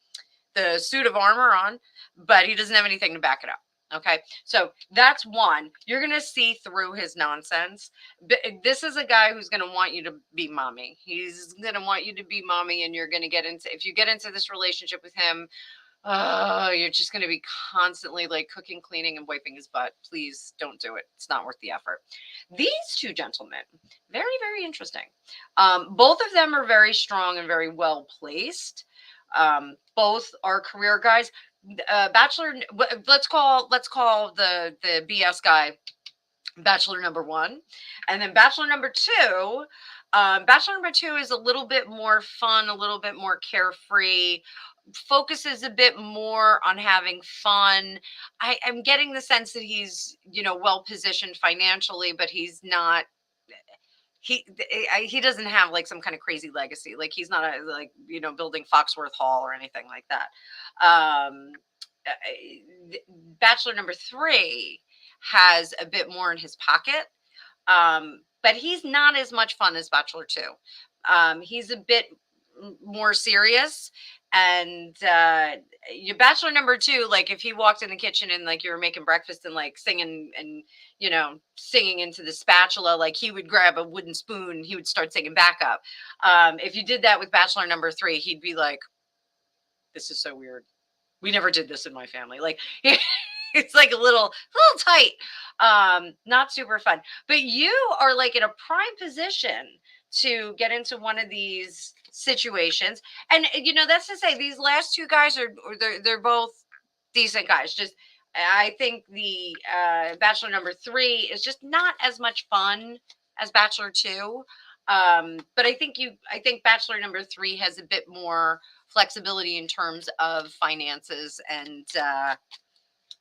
S1: suit of armor on, but he doesn't have anything to back it up. Okay, so that's one. You're going to see through his nonsense. This is a guy who's going to want you to be mommy. He's going to want you to be mommy, and you're going to get into, if you get into this relationship with him, you're just going to be constantly like cooking, cleaning, and wiping his butt. Please don't do it. It's not worth the effort. These two gentlemen, very, very interesting. Both of them are very strong and very well placed. Both are career guys. Bachelor, let's call the BS guy Bachelor number one, and then Bachelor number two. Bachelor number two is a little bit more fun, a little bit more carefree, focuses a bit more on having fun. I'm getting the sense that he's, well positioned financially, but he's not. He doesn't have like some kind of crazy legacy. Like he's not building Foxworth Hall or anything like that. Bachelor number three has a bit more in his pocket, but he's not as much fun as Bachelor two. He's a bit more serious, and your Bachelor number two, like if he walked in the kitchen and like you were making breakfast and like singing and singing into the spatula, like he would grab a wooden spoon and he would start singing backup. If you did that with Bachelor number three, he'd be like, this is so weird, we never did this in my family. Like it's like a little tight, not super fun. But you are like in a prime position to get into one of these situations. And that's to say these last two guys they're both decent guys. Just I think the Bachelor number three is just not as much fun as Bachelor two. But I think Bachelor number three has a bit more flexibility in terms of finances and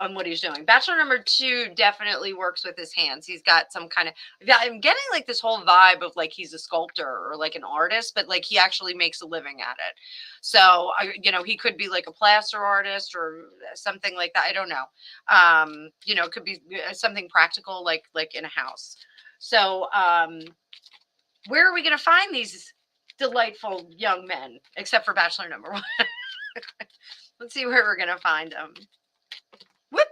S1: on what he's doing. Bachelor number two definitely works with his hands. He's got some kind of, I'm getting like this whole vibe of like he's a sculptor or like an artist, but like he actually makes a living at it. So, he could be like a plaster artist or something like that. I don't know. It could be something practical like in a house. So, where are we going to find these delightful young men, except for Bachelor number one? Let's see where we're going to find them. Whoop!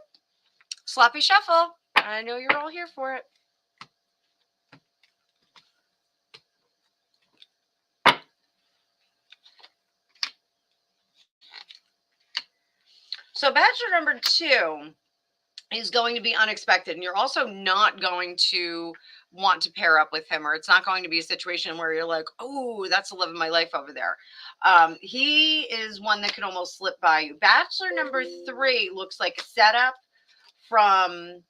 S1: Sloppy shuffle. I know you're all here for it. So Bachelor number two is going to be unexpected, and you're also not going to want to pair up with him, or it's not going to be a situation where you're like, oh, that's the love of my life over there. He is one that could almost slip by you. Bachelor number three looks like a setup from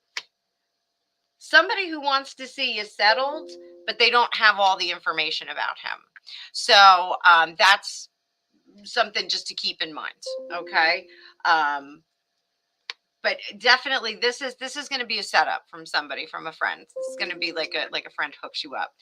S1: somebody who wants to see you settled, but they don't have all the information about him. So that's something just to keep in mind. Okay. But definitely this is going to be a setup from somebody, from a friend. It's going to be like a friend hooks you up.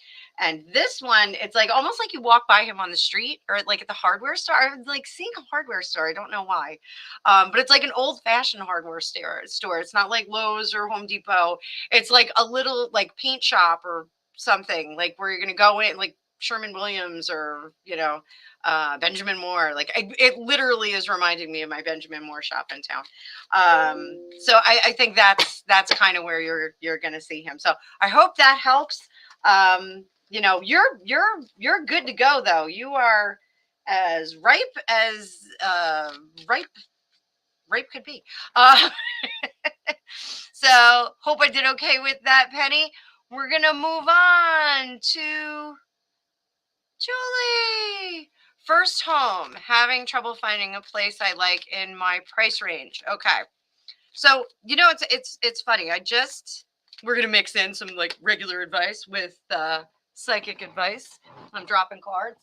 S1: And this one, it's like almost like you walk by him on the street or like at the hardware store. I'm like seeing a hardware store. I don't know why. But it's like an old fashioned hardware store. It's not like Lowe's or Home Depot. It's like a little like paint shop or something, like where you're going to go in, like Sherman-Williams or, Benjamin Moore. Like it literally is reminding me of my Benjamin Moore shop in town. So I think that's kind of where you're going to see him. So I hope that helps. You're good to go though. You are as ripe as ripe could be. So hope I did okay with that, Penny. We're going to move on to Julie. First home, having trouble finding a place I like in my price range. Okay. So, it's funny. We're going to mix in some like regular advice with psychic advice. I'm dropping cards.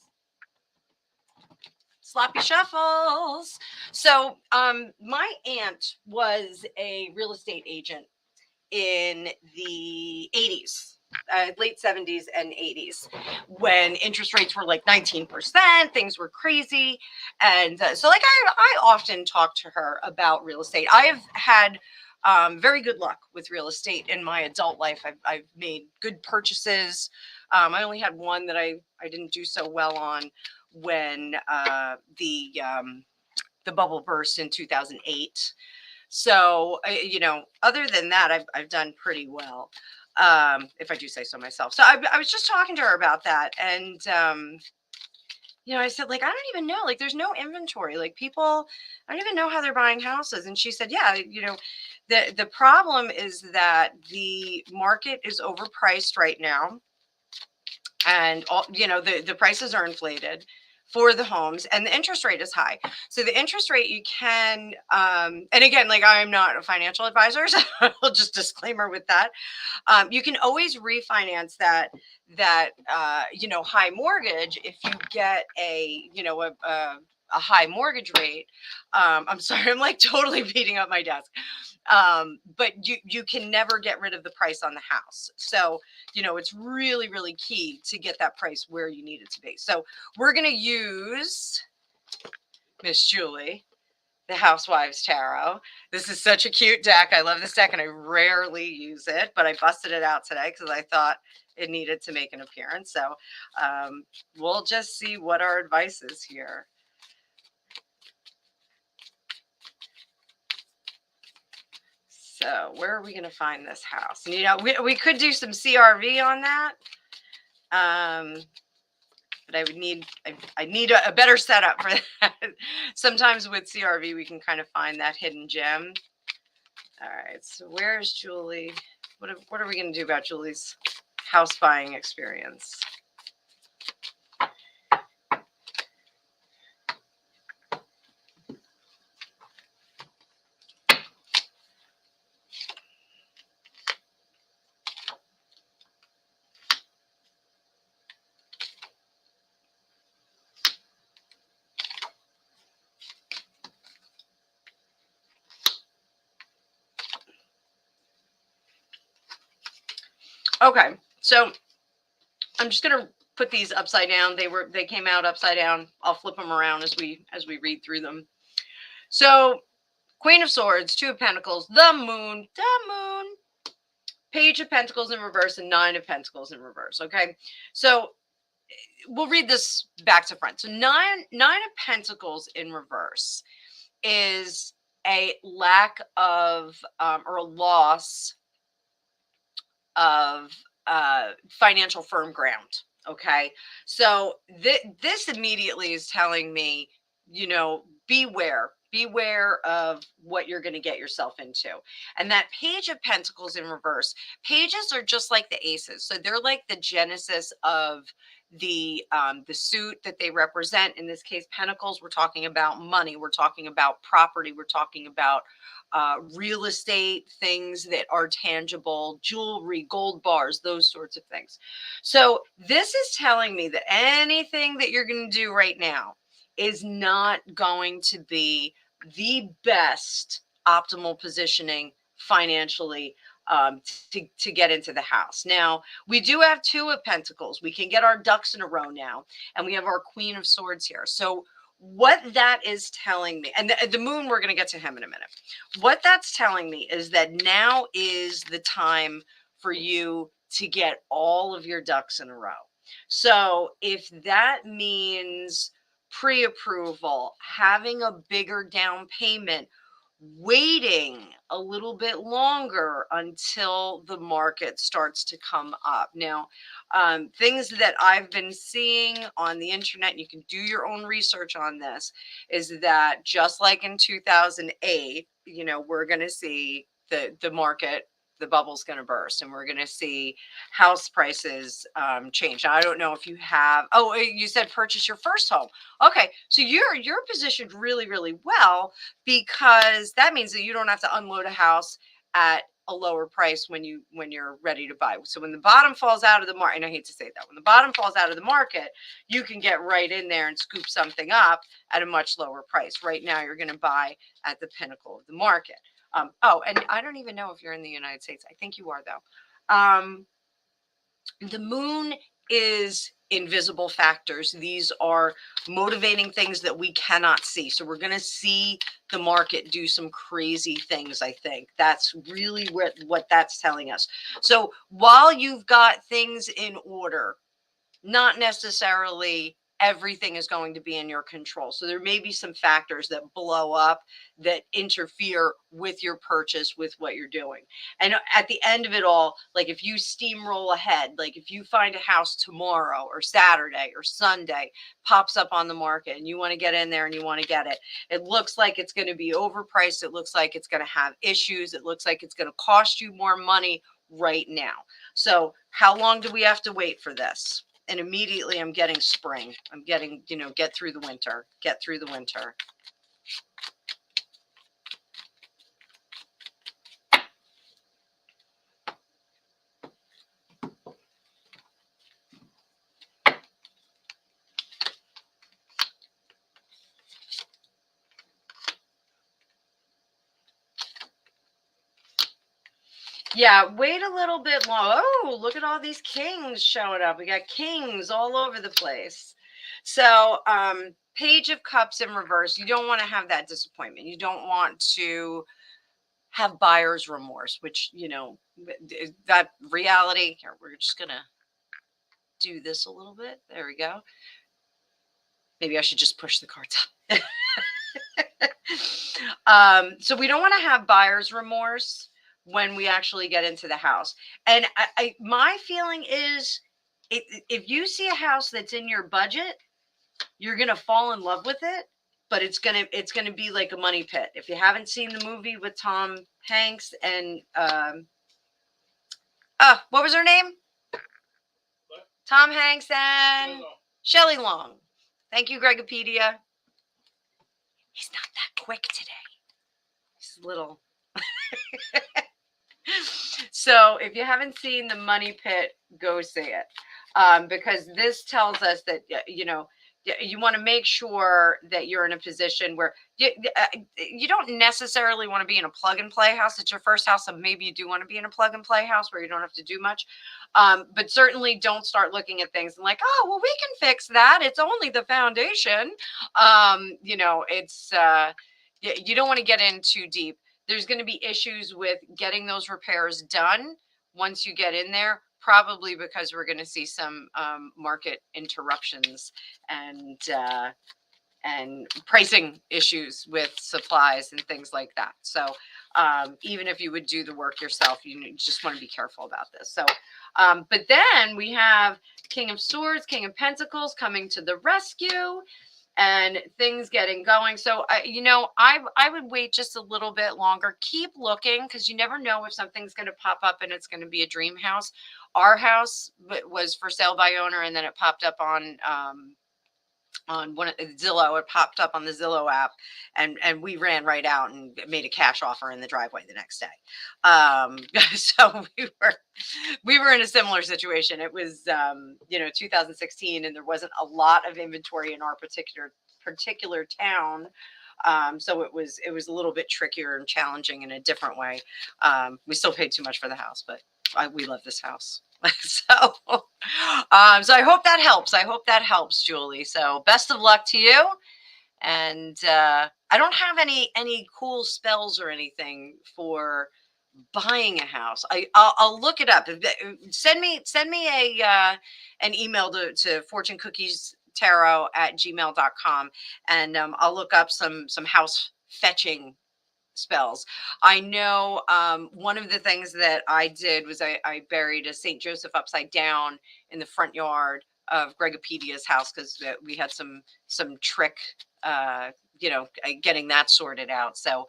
S1: Sloppy shuffles. So, my aunt was a real estate agent in the 80s, late 70s and 80s, when interest rates were like 19%, things were crazy. And so, like, I often talk to her about real estate. I have had very good luck with real estate in my adult life. I've made good purchases. I only had one that I didn't do so well on when the bubble burst in 2008. So, other than that, I've done pretty well, if I do say so myself. So I was just talking to her about that, and I said, like, I don't even know, like, there's no inventory, like, people, I don't even know how they're buying houses. And she said, yeah, the problem is that the market is overpriced right now, and all, the prices are inflated for the homes, and the interest rate is high. So the interest rate, you can and again, like, I'm not a financial advisor, so I'll just disclaimer with that. You can always refinance that high mortgage if you get a high mortgage rate. I'm sorry, I'm like totally beating up my desk. But you can never get rid of the price on the house. So, it's really, really key to get that price where you need it to be. So we're going to use Miss Julie, the Housewives Tarot. This is such a cute deck. I love this deck, and I rarely use it, but I busted it out today because I thought it needed to make an appearance. So we'll just see what our advice is here. So where are we going to find this house? And, we could do some CRV on that. But I need a better setup for that. Sometimes with CRV, we can kind of find that hidden gem. All right. So where's Julie? What are we going to do about Julie's house buying experience? Okay, so I'm just gonna put these upside down. They came out upside down. I'll flip them around as we read through them. So, Queen of Swords, Two of Pentacles, the Moon, Page of Pentacles in reverse, and Nine of Pentacles in reverse. Okay, so we'll read this back to front. So nine of Pentacles in reverse is a lack of or a loss of financial firm ground. Okay, so this immediately is telling me, beware of what you're going to get yourself into. And that Page of Pentacles in reverse, pages are just like the aces, so they're like the genesis of the suit that they represent. In this case, Pentacles, we're talking about money, we're talking about property, we're talking about real estate, things that are tangible, jewelry, gold bars, those sorts of things. So this is telling me that anything that you're going to do right now is not going to be the best optimal positioning financially to get into the house. Now, we do have Two of Pentacles. We can get our ducks in a row now, and we have our Queen of Swords here. So what that is telling me, and the Moon, we're going to get to him in a minute. What that's telling me is that now is the time for you to get all of your ducks in a row. So if that means pre-approval, having a bigger down payment, waiting a little bit longer until the market starts to come up. Now, things that I've been seeing on the internet, and you can do your own research on this, is that just like in 2008, we're going to see the market, the bubble's going to burst and we're going to see house prices change. Now, I don't know if you have, oh, you said purchase your first home. Okay, so you're positioned really, really well, because that means that you don't have to unload a house at a lower price when you're ready to buy. So when the bottom falls out of the market, and I hate to say that, when the bottom falls out of the market, you can get right in there and scoop something up at a much lower price. Right now, you're going to buy at the pinnacle of the market. Oh, and I don't even know if you're in the United States. I think you are, though. The moon is invisible factors. These are motivating things that we cannot see. So we're going to see the market do some crazy things, I think. That's really what that's telling us. So while you've got things in order, not necessarily everything is going to be in your control. So there may be some factors that blow up that interfere with your purchase, with what you're doing. And at the end of it all, like if you steamroll ahead, like if you find a house tomorrow or Saturday or Sunday pops up on the market and you want to get in there and you want to get it, it looks like it's going to be overpriced. It looks like it's going to have issues. It looks like it's going to cost you more money right now. So how long do we have to wait for this? And immediately I'm getting spring. I'm getting, get through the winter, get through the winter. Yeah, wait a little bit long. Oh, look at all these kings showing up. We got kings all over the place. So, Page of Cups in reverse. You don't want to have that disappointment. You don't want to have buyer's remorse, which, that reality. Here, we're just going to do this a little bit. There we go. Maybe I should just push the cards up. So we don't want to have buyer's remorse when we actually get into the house. And my feeling is, if you see a house that's in your budget, you're gonna fall in love with it, but it's gonna be like a money pit. If you haven't seen the movie with Tom Hanks and what was her name? What? Tom Hanks and Shelley Long. Thank you, Gregopedia. He's not that quick today. He's a little. So if you haven't seen The Money Pit, go see it, because this tells us that, you want to make sure that you're in a position where you don't necessarily want to be in a plug and play house. It's your first house, so maybe you do want to be in a plug and play house where you don't have to do much. But certainly don't start looking at things and like, oh, well, we can fix that. It's only the foundation. It's you don't want to get in too deep. There's going to be issues with getting those repairs done once you get in there, probably because we're going to see some market interruptions and pricing issues with supplies and things like that. So even if you would do the work yourself, you just want to be careful about this. So, but then we have King of Swords, King of Pentacles coming to the rescue, and things getting going. So, I would wait just a little bit longer. Keep looking, because you never know if something's going to pop up and it's going to be a dream house. Our house was for sale by owner, and then it popped up on one of Zillow. It popped up on the Zillow app, and we ran right out and made a cash offer in the driveway the next day. So we were in a similar situation. It was 2016, and there wasn't a lot of inventory in our particular town. So it was a little bit trickier and challenging in a different way. We still paid too much for the house, but we love this house. So I hope that helps. I hope that helps, Julie. So best of luck to you. And I don't have any cool spells or anything for buying a house. I'll look it up. Send me an email to fortunecookiestarot@gmail.com, and I'll look up some house fetching spells. I know one of the things that I did was I buried a St. Joseph upside down in the front yard of Gregopedia's house, because we had some trick getting that sorted out. So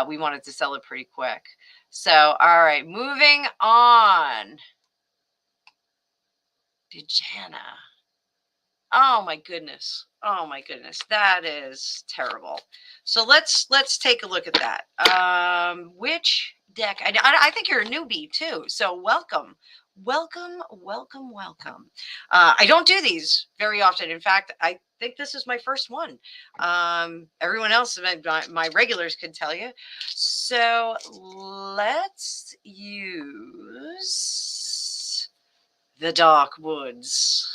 S1: we wanted to sell it pretty quick. So, all right, moving on. Dejana. Oh my goodness. Oh my goodness. That is terrible. So let's take a look at that. Which deck? I think you're a newbie too. So welcome. Welcome, welcome, welcome. I don't do these very often. In fact, I think this is my first one. Everyone else, my regulars could tell you. So let's use the Dark Woods.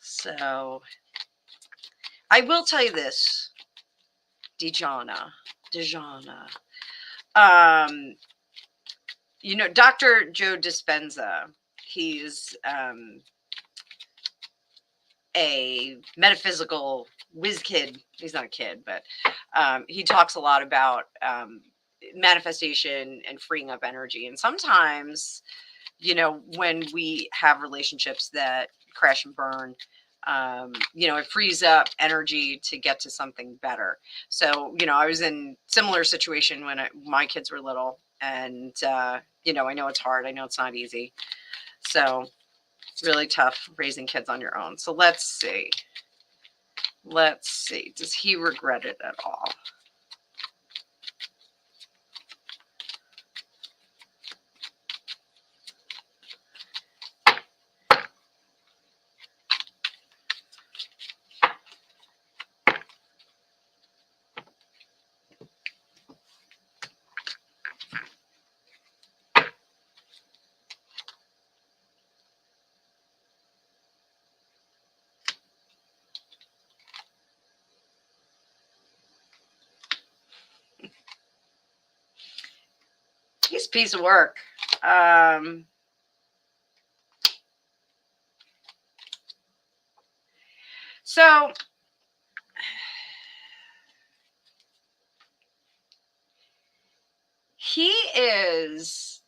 S1: So I will tell you this, Dejana. You know, Dr. Joe Dispenza, he's a metaphysical whiz kid. He's not a kid, but he talks a lot about manifestation and freeing up energy. And sometimes, you know, when we have relationships that crash and burn, you know, it frees up energy to get to something better. So, you know, I was in similar situation when my kids were little, and you know, I know it's hard. I know it's not easy. So, really tough raising kids on your own. So let's see. Let's see. Does he regret it at all? He's a piece of work. So he is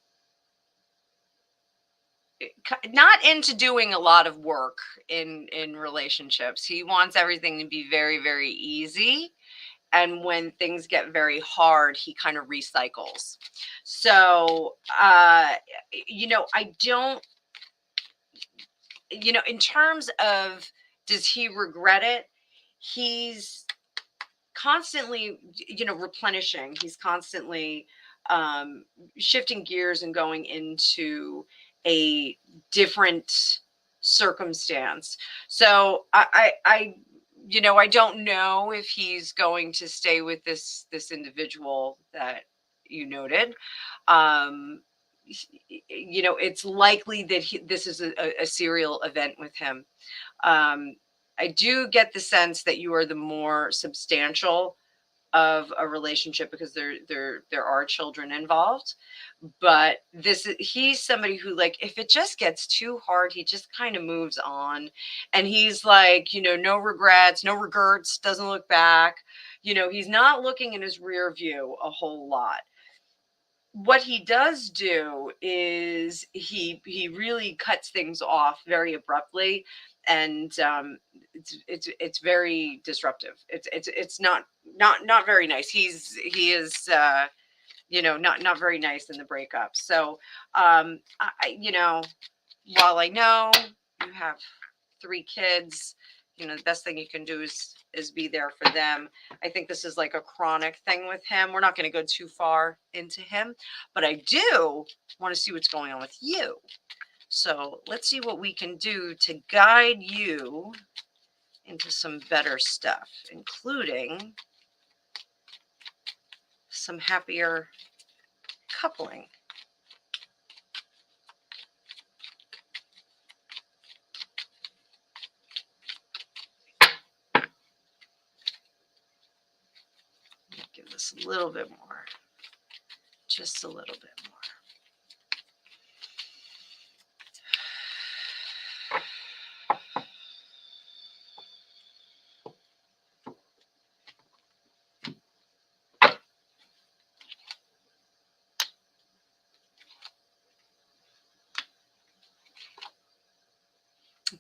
S1: not into doing a lot of work in relationships. He wants everything to be very, very easy. And when things get very hard, he kind of recycles. So, you know, I don't, you know, in terms of does he regret it? He's constantly, you know, replenishing. He's constantly shifting gears and going into a different circumstance. So you know, I don't know if he's going to stay with this individual that you noted. Um, you know, it's likely that this is a serial event with him. Um, I do get the sense that you are the more substantial of a relationship because there are children involved. But he's somebody who, like, if it just gets too hard, he just kind of moves on. And he's like, you know, no regrets, no regrets, doesn't look back. You know, he's not looking in his rear view a whole lot. What he does do is he really cuts things off very abruptly, and it's very disruptive. It's not very nice. He is you know, not very nice in the breakup. So you know, while I know you have 3 kids, you know, the best thing you can do is be there for them. I think this is like a chronic thing with him. We're not going to go too far into him, but I do want to see what's going on with you. So let's see what we can do to guide you into some better stuff, including some happier coupling. Give this a little bit more, just a little bit more.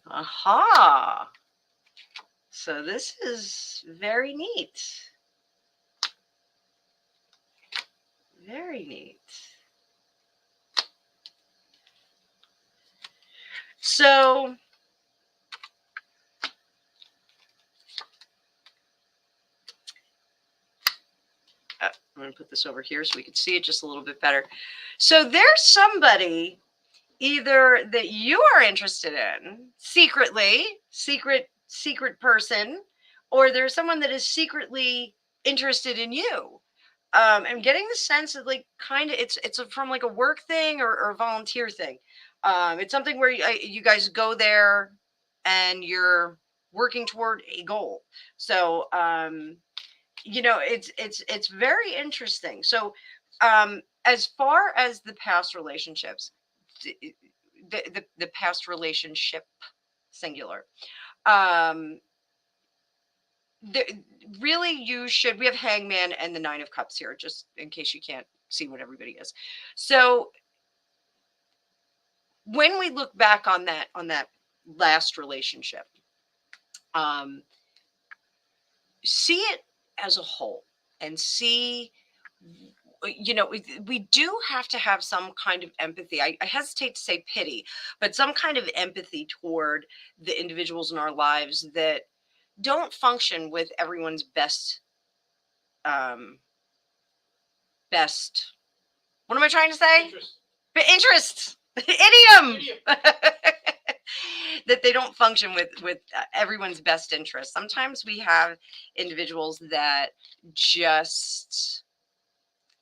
S1: Aha! So this is very neat. Very neat. So I'm going to put this over here so we can see it just a little bit better. So there's somebody either that you are interested in secretly, secret person, or there's someone that is secretly interested in you. I'm getting the sense that like kind of it's from like a work thing or a volunteer thing. It's something where you guys go there and you're working toward a goal. So it's very interesting. So as far as the past relationships, the past relationship singular, um the, really you should, we have hangman and the 9 of cups here just in case you can't see what everybody is. So when we look back on that last relationship, um see it as a whole and see, we do have to have some kind of empathy. I hesitate to say pity, but some kind of empathy toward the individuals in our lives that don't function with everyone's um best, what am I trying to say? Interest. Idiom. That they don't function with everyone's best interest. Sometimes we have individuals that just,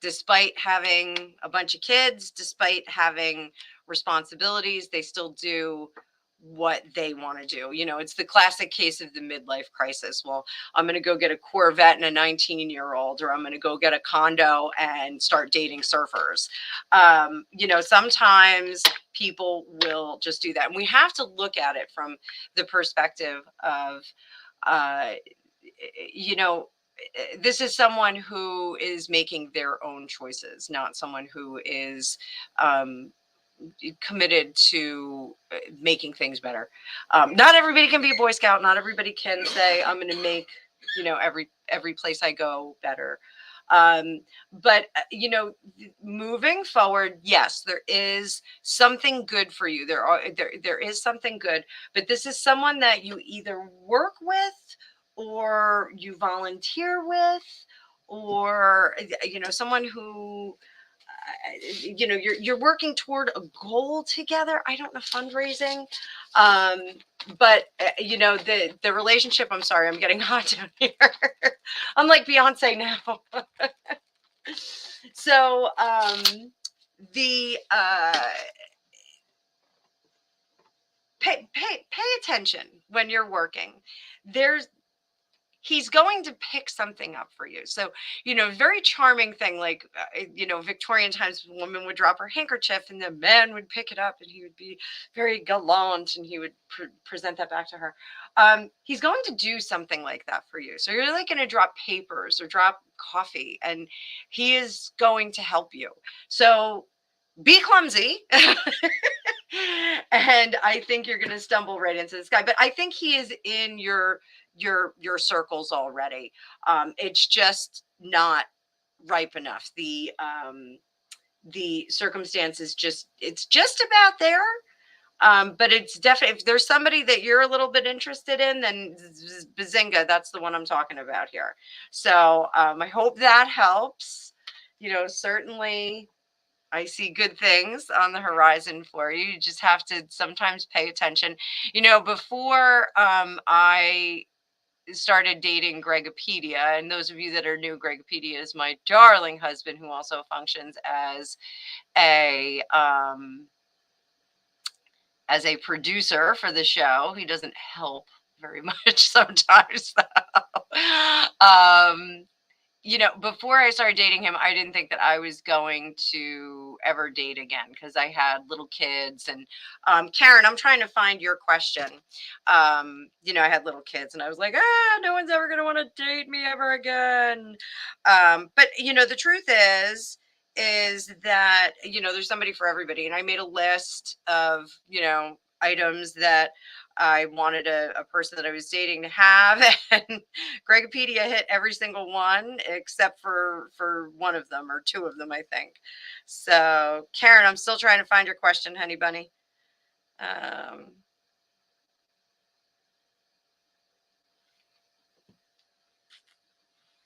S1: despite having a bunch of kids, despite having responsibilities, they still do what they want to do. It's the classic case of the midlife crisis. Well, I'm going to go get a Corvette and a 19-year-old, or I'm going to go get a condo and start dating surfers. Sometimes people will just do that. And we have to look at it from the perspective of, uh, you know, this is someone who is making their own choices, not someone who is um, committed to making things better. Not everybody can be a Boy Scout. Not everybody can say, I'm going to make, every place I go better. But moving forward, yes, there is something good for you. There is something good, but this is someone that you either work with or you volunteer with, or someone who you're working toward a goal together. I don't know, fundraising. But the relationship, I'm sorry, I'm getting hot down here. I'm like Beyonce now. So the pay attention when you're working. He's going to pick something up for you. So, very charming thing, like, Victorian times, woman would drop her handkerchief and the man would pick it up and he would be very gallant and he would present that back to her. He's going to do something like that for you. So you're like going to drop papers or drop coffee and he is going to help you. So be clumsy. And I think you're going to stumble right into this guy, but I think he is in your circles already. It's just not ripe enough. The circumstances it's just about there. But it's definitely, if there's somebody that you're a little bit interested in, then bazinga, that's the one I'm talking about here. So I hope that helps. Certainly I see good things on the horizon for you. You just have to sometimes pay attention. Before I started dating Gregopedia, and those of you that are new, Gregopedia is my darling husband who also functions as a producer for the show. He doesn't help very much sometimes though. Before I started dating him, I didn't think that I was going to ever date again because I had little kids. And Karen, I'm trying to find your question. I had little kids and I was like, no one's ever going to want to date me ever again. But the truth is that, there's somebody for everybody. And I made a list of, items that I wanted a person that I was dating to have, and Gregopedia hit every single one except for one of them or two of them, I think. So, Karen, I'm still trying to find your question, honey bunny.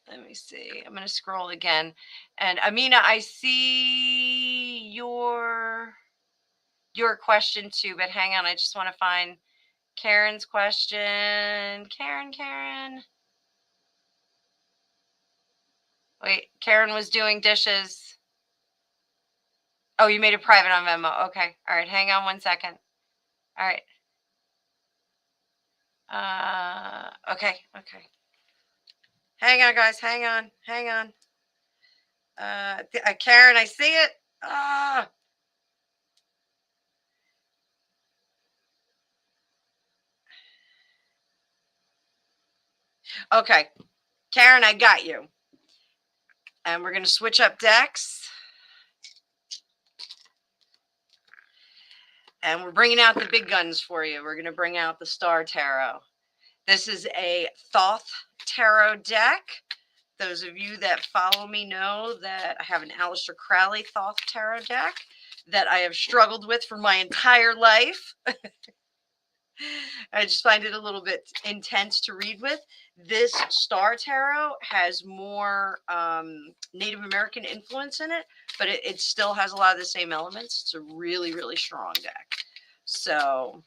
S1: Let me see. I'm going to scroll again. And Amina, I see your question too, but hang on. I just want to find Karen's question. Karen. Wait, Karen was doing dishes. Oh, you made it private on Venmo. Okay. All right. Hang on one second. All right. Okay. Hang on, guys. Hang on. Karen, I see it. Okay. Karen, I got you. And we're going to switch up decks. And we're bringing out the big guns for you. We're going to bring out the Star Tarot. This is a Thoth Tarot deck. Those of you that follow me know that I have an Aleister Crowley Thoth Tarot deck that I have struggled with for my entire life. I just find it a little bit intense to read with. This Star Tarot has more Native American influence in it, but it still has a lot of the same elements. It's a really, really strong deck. So,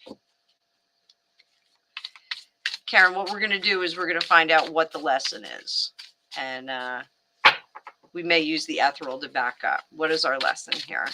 S1: Karen, what we're going to do is we're going to find out what the lesson is. And we may use the ethereal to back up. What is our lesson here?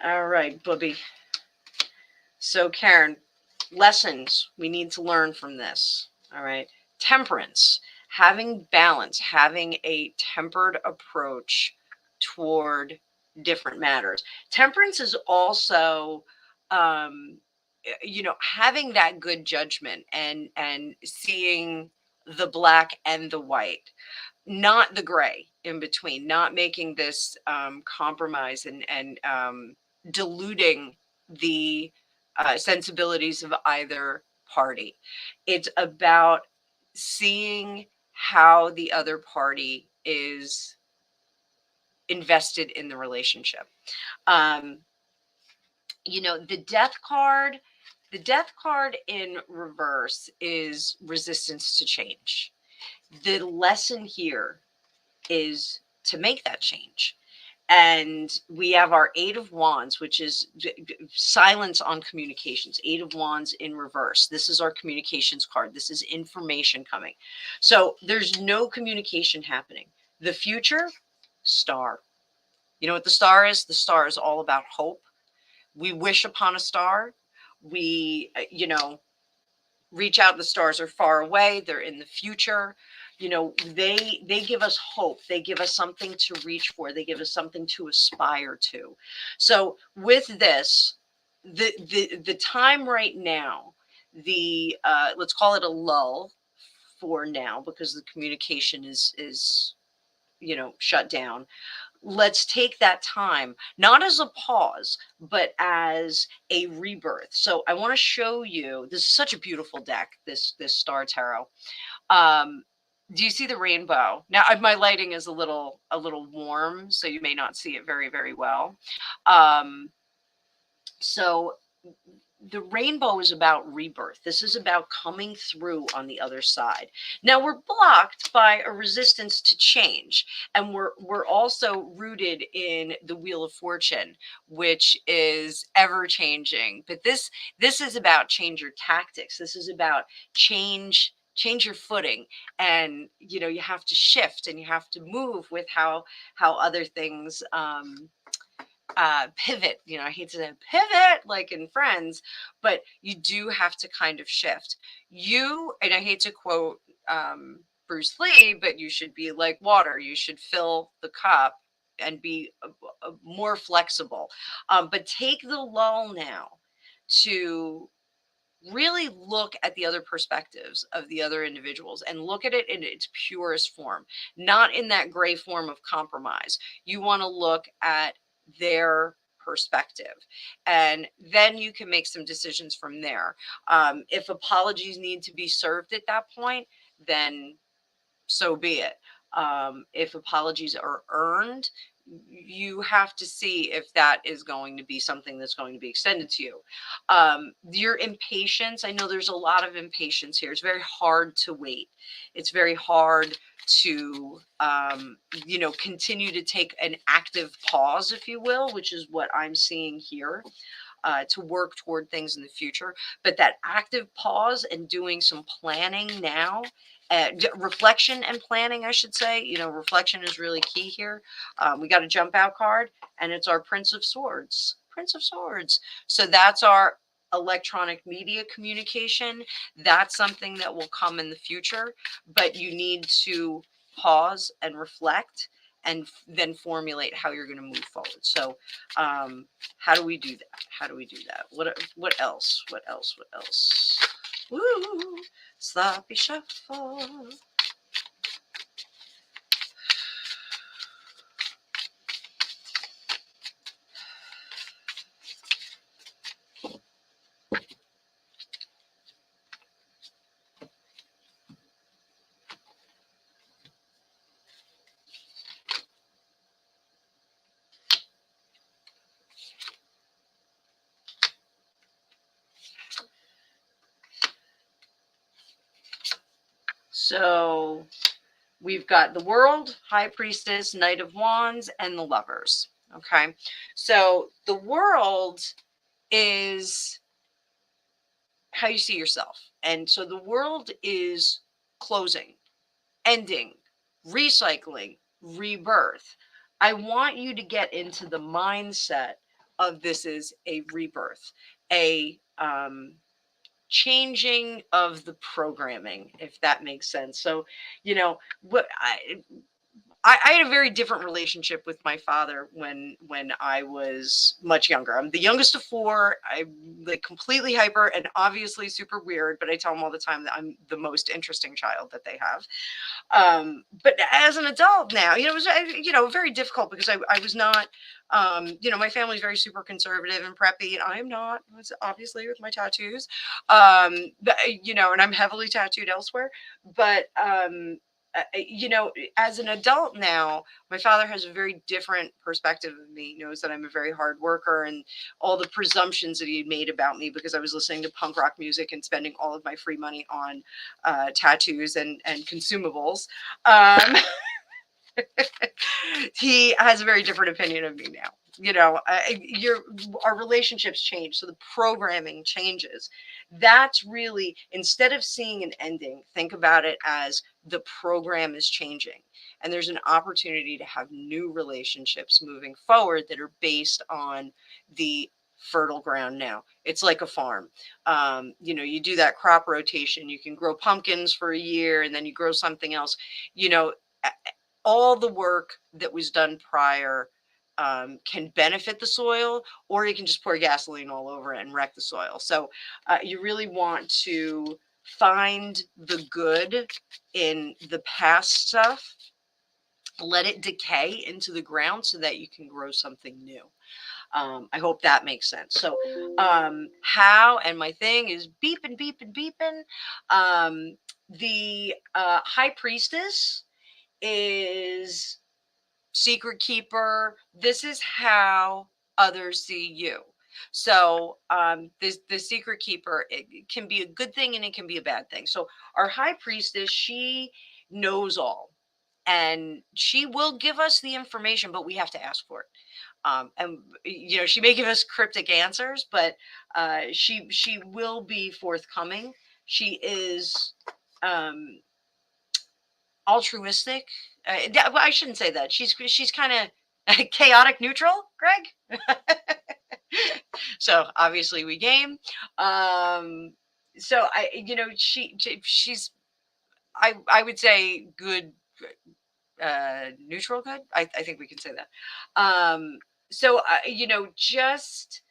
S1: All right, Booby. So, Karen, lessons we need to learn from this. All right. Temperance, having balance, having a tempered approach toward different matters. Temperance is also, having that good judgment and seeing the black and the white, not the gray in between, not making this compromise and diluting the sensibilities of either party. It's about seeing how the other party is invested in the relationship. The death card in reverse is resistance to change. The lesson here is to make that change. And we have our Eight of Wands, which is silence on communications. Eight of Wands in reverse. This is our communications card. This is information coming. So there's no communication happening. The future, star. You know what the star is? The star is all about hope. We wish upon a star. We, reach out. The stars are far away. They're in the future. They give us hope. They give us something to reach for. They give us something to aspire to. So with this, the time right now, let's call it a lull for now, because the communication is shut down. Let's take that time, not as a pause, but as a rebirth. So I want to show you, this is such a beautiful deck, this Star Tarot. Do you see the rainbow? Now, my lighting is a little warm, so you may not see it very, very well. So the rainbow is about rebirth. This is about coming through on the other side. Now, we're blocked by a resistance to change, and we're also rooted in the Wheel of Fortune, which is ever changing. But this is about change your tactics. This is about change your footing, and you have to shift and you have to move with how other things pivot. I hate to say pivot like in Friends, but you do have to kind of shift. And I hate to quote Bruce Lee, but you should be like water. You should fill the cup and be more flexible. But take the lull now to really look at the other perspectives of the other individuals and look at it in its purest form, not in that gray form of compromise. You want to look at their perspective, and then you can make some decisions from there. If apologies need to be served at that point, then so be it. If apologies are earned, you have to see if that is going to be something that's going to be extended to you. Your impatience, I know there's a lot of impatience here. It's very hard to wait. It's very hard to, continue to take an active pause, if you will, which is what I'm seeing here. To work toward things in the future. But that active pause and doing some planning now, reflection and planning, I should say. Reflection is really key here. We got a jump out card, and it's our Prince of Swords. Prince of Swords. So that's our electronic media communication. That's something that will come in the future, but you need to pause and reflect and then formulate how you're going to move forward. So how do we do that? How do we do that? What else? What else? What else? Woo! Sloppy shuffle. So we've got the World, High Priestess, Knight of Wands, and the Lovers. Okay. So the World is how you see yourself. And so the World is closing, ending, recycling, rebirth. I want you to get into the mindset of this is a rebirth, a changing of the programming, if that makes sense. So, what I had a very different relationship with my father when I was much younger. I'm the youngest of four. I'm like completely hyper and obviously super weird, but I tell them all the time that I'm the most interesting child that they have. But as an adult now, it was very difficult because I was not, my family's very super conservative and preppy, and I'm not. It's obviously with my tattoos, and I'm heavily tattooed elsewhere. But as an adult now, my father has a very different perspective of me. He knows that I'm a very hard worker, and all the presumptions that he had made about me because I was listening to punk rock music and spending all of my free money on tattoos and consumables. Um, he has a very different opinion of me now. Our relationships change, so the programming changes. That's really, instead of seeing an ending, think about it as the program is changing, and there's an opportunity to have new relationships moving forward that are based on the fertile ground now. It's like a farm. You do that crop rotation. You can grow pumpkins for a year, and then you grow something else. All the work that was done prior can benefit the soil, or you can just pour gasoline all over it and wreck the soil. So you really want to find the good in the past stuff, let it decay into the ground so that you can grow something new. I hope that makes sense. So how, and my thing is beeping, beeping, beeping. The High Priestess is secret keeper. This is how others see you. So the secret keeper, it can be a good thing and it can be a bad thing. So our High Priestess, she knows all, and she will give us the information, but we have to ask for it. And she may give us cryptic answers, but she will be forthcoming. She is altruistic. I shouldn't say that. She's kind of Chaotic neutral, Greg. So obviously we game. So she's I would say good, neutral good. I think we can say that. So just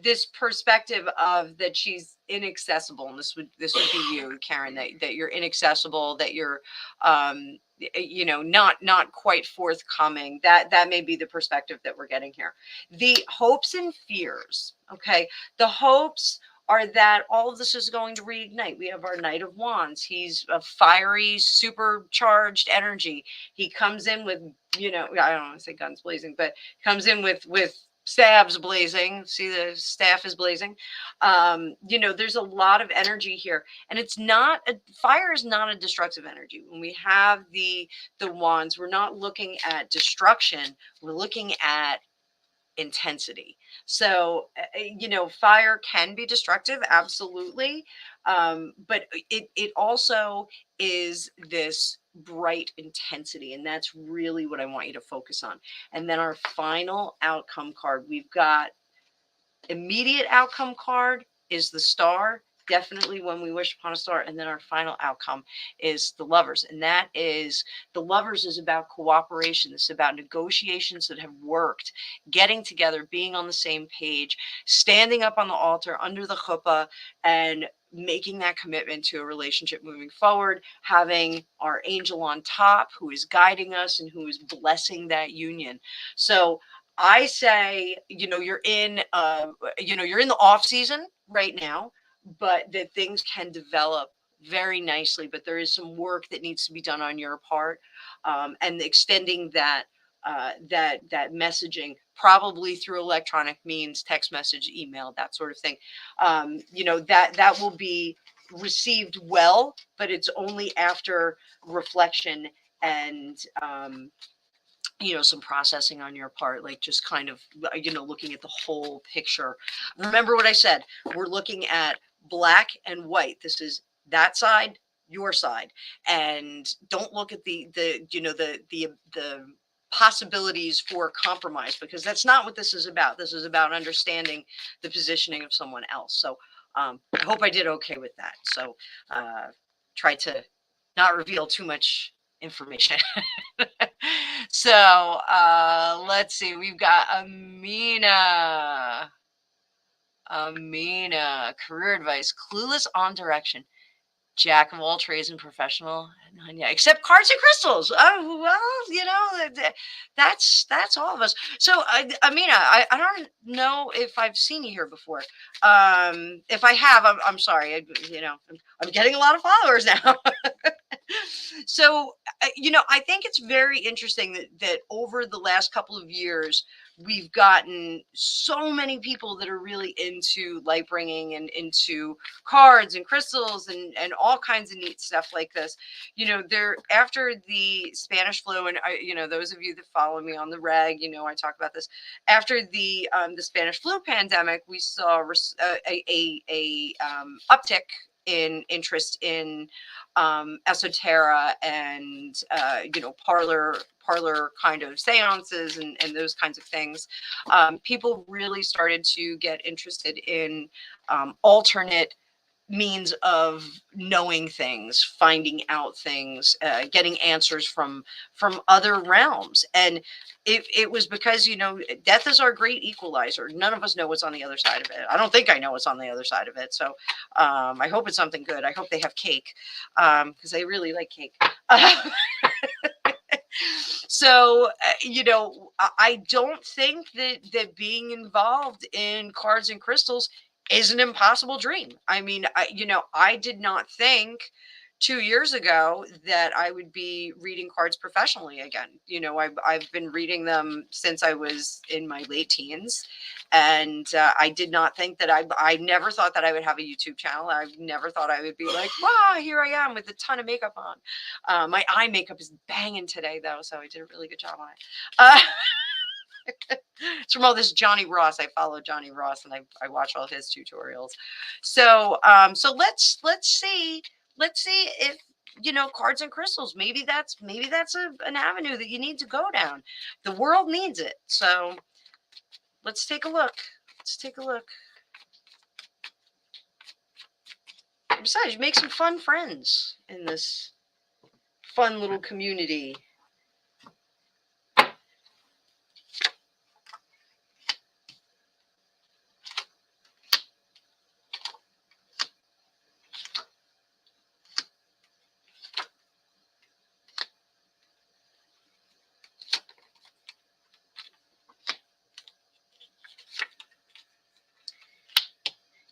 S1: this perspective of that she's inaccessible, and this would be you, Karen, that you're inaccessible, that you're not quite forthcoming. That may be the perspective that we're getting here. The hopes and fears, okay, the hopes are that all of this is going to reignite. We have our Knight of Wands. He's a fiery, supercharged energy. He comes in with, I don't want to say guns blazing, but comes in with staves blazing. See, the staff is blazing. There's a lot of energy here, and fire is not a destructive energy. When we have the wands, we're not looking at destruction. We're looking at intensity. So, fire can be destructive, absolutely. But it also is this bright intensity. And that's really what I want you to focus on. And then our final outcome card, we've got immediate outcome card is the star. Definitely when we wish upon a star. And then our final outcome is the lovers. And that is, the lovers is about cooperation. This is about negotiations that have worked, getting together, being on the same page, standing up on the altar under the chuppah and making that commitment to a relationship moving forward, having our angel on top who is guiding us and who is blessing that union. So I say, you're in the off season right now, but that things can develop very nicely. But there is some work that needs to be done on your part, and extending that messaging, probably through electronic means, text message, email, that sort of thing. That will be received well, but it's only after reflection and some processing on your part, like just kind of, looking at the whole picture. Remember what I said, we're looking at black and white. This is that side, your side, and don't look at the possibilities for compromise, because that's not what this is about. This is about understanding the positioning of someone else. So I hope I did okay with that. So try to not reveal too much information. So let's see. We've got Amina. Career advice: clueless on direction. Jack of all trades and professional. Yeah, except cards and crystals. Oh well, that's all of us. So Amina, I don't know if I've seen you here before. If I have, I'm sorry. I'm getting a lot of followers now. So I think it's very interesting that over the last couple of years, we've gotten so many people that are really into light bringing and into cards and crystals and all kinds of neat stuff like this. They're after the Spanish flu, and those of you that follow me on the reg, I talk about this. After the Spanish flu pandemic, we saw a uptick in interest in esoterica and parlor kind of seances and those kinds of things. People really started to get interested in alternate means of knowing things, finding out things, getting answers from other realms. And it was because death is our great equalizer. None of us know what's on the other side of it. I don't think I know what's on the other side of it. So I hope it's something good. I hope they have cake, because I really like cake. So I don't think that being involved in cards and crystals is an impossible dream. I mean, I did not think 2 years ago that I would be reading cards professionally again. I've been reading them since I was in my late teens, and I did not think that I never thought that I would have a YouTube channel. I never thought I would be like, wow, here I am with a ton of makeup on. My eye makeup is banging today though, so I did a really good job on it. It's from all this Johnny Ross. I follow Johnny Ross and I watch all his tutorials. So so let's see if cards and crystals. Maybe that's an avenue that you need to go down. The world needs it. So let's take a look. Let's take a look. Besides, you make some fun friends in this fun little community.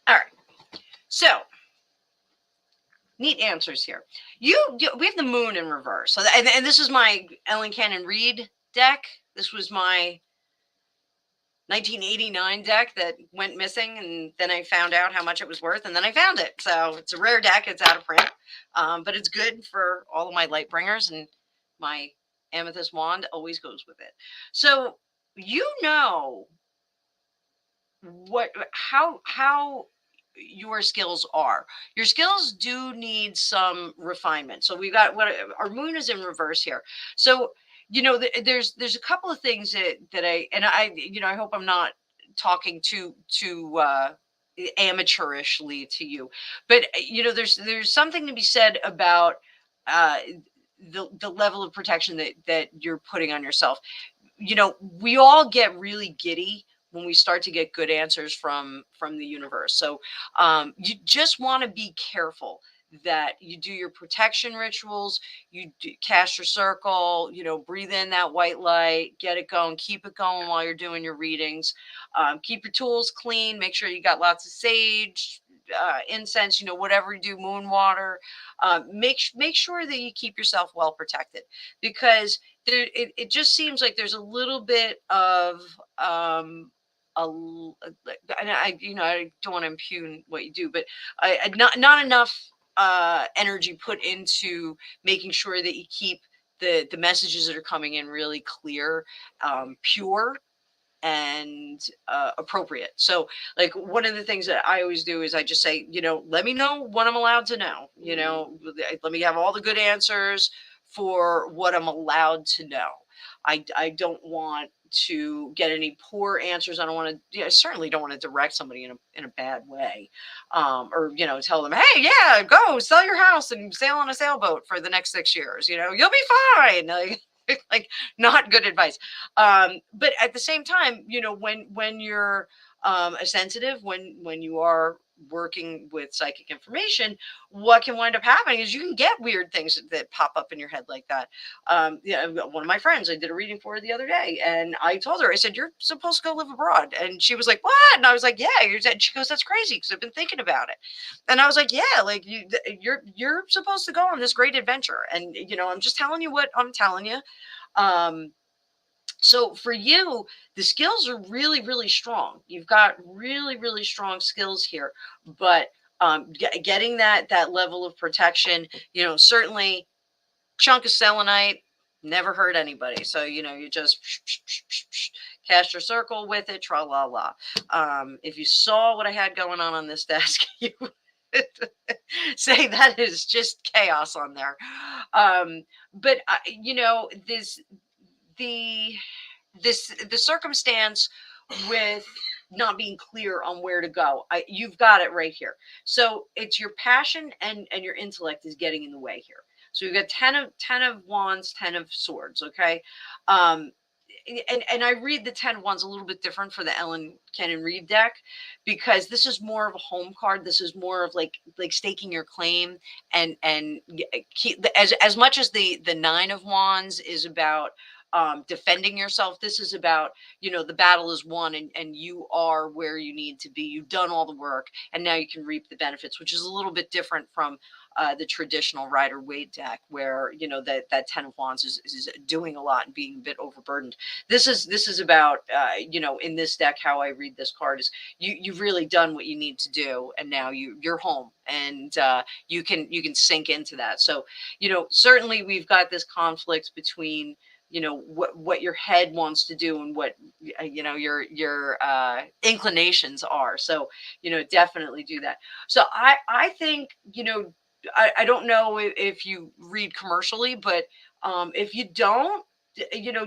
S1: All right. So, neat answers here. We have the moon in reverse. So, and this is my Ellen Cannon Reed deck. This was my 1989 deck that went missing, and then I found out how much it was worth, and then I found it. So it's a rare deck. It's out of print, but it's good for all of my light bringers, and my amethyst wand always goes with it. So how your skills are. Your skills do need some refinement. So we've got our moon is in reverse here. So there's a couple of things that I hope I'm not talking too amateurishly to you, but there's something to be said about uh, the level of protection that you're putting on yourself. We all get really giddy when we start to get good answers from the universe. So you just want to be careful that you do your protection rituals, cast your circle, breathe in that white light, get it going, keep it going while you're doing your readings. Keep your tools clean, make sure you got lots of sage, incense, whatever you do, moon water. Make sure that you keep yourself well protected, because it just seems like there's a little bit of and I don't want to impugn what you do, but not enough energy put into making sure that you keep the messages that are coming in really clear, pure, and appropriate. So, like, one of the things that I always do is I just say, let me know what I'm allowed to know. Let me have all the good answers for what I'm allowed to know. I don't want to get any poor answers. I don't want to. I certainly don't want to direct somebody in a bad way, or tell them, hey, yeah, go sell your house and sail on a sailboat for the next 6 years. You'll be fine. Like not good advice. But at the same time, when you're a sensitive, when you are working with psychic information, what can wind up happening is you can get weird things that pop up in your head like that. One of my friends, I did a reading for her the other day, and I told her, I said, you're supposed to go live abroad. And she was like, what? And I was like, yeah. She goes, that's crazy, because I've been thinking about it. And I was like, yeah, like you're supposed to go on this great adventure. And I'm just telling you what I'm telling you. So for you, the skills are really, really strong. You've got really, really strong skills here, but getting that level of protection, certainly chunk of selenite never hurt anybody. So you just cast your circle with it, tra la la. If you saw what I had going on this desk, you would say that is just chaos on there. But the the circumstance with not being clear on where to go, you've got it right here. So it's your passion and your intellect is getting in the way here. So you've got 10 of wands, 10 of swords. Okay. And I read the 10 of wands a little bit different for the Ellen Cannon Reed deck, because this is more of a home card. This is more of like staking your claim, and keep, as much as the 9 of wands is about defending yourself. This is about, the battle is won, and you are where you need to be. You've done all the work, and now you can reap the benefits, which is a little bit different from the traditional Rider Waite deck, where that 10 of wands is doing a lot and being a bit overburdened. This is about in this deck, how I read this card is you've really done what you need to do, and now you're home, and you can sink into that. So certainly we've got this conflict between what your head wants to do and what your inclinations are. So definitely do that. So I think I don't know if you read commercially, but if you don't,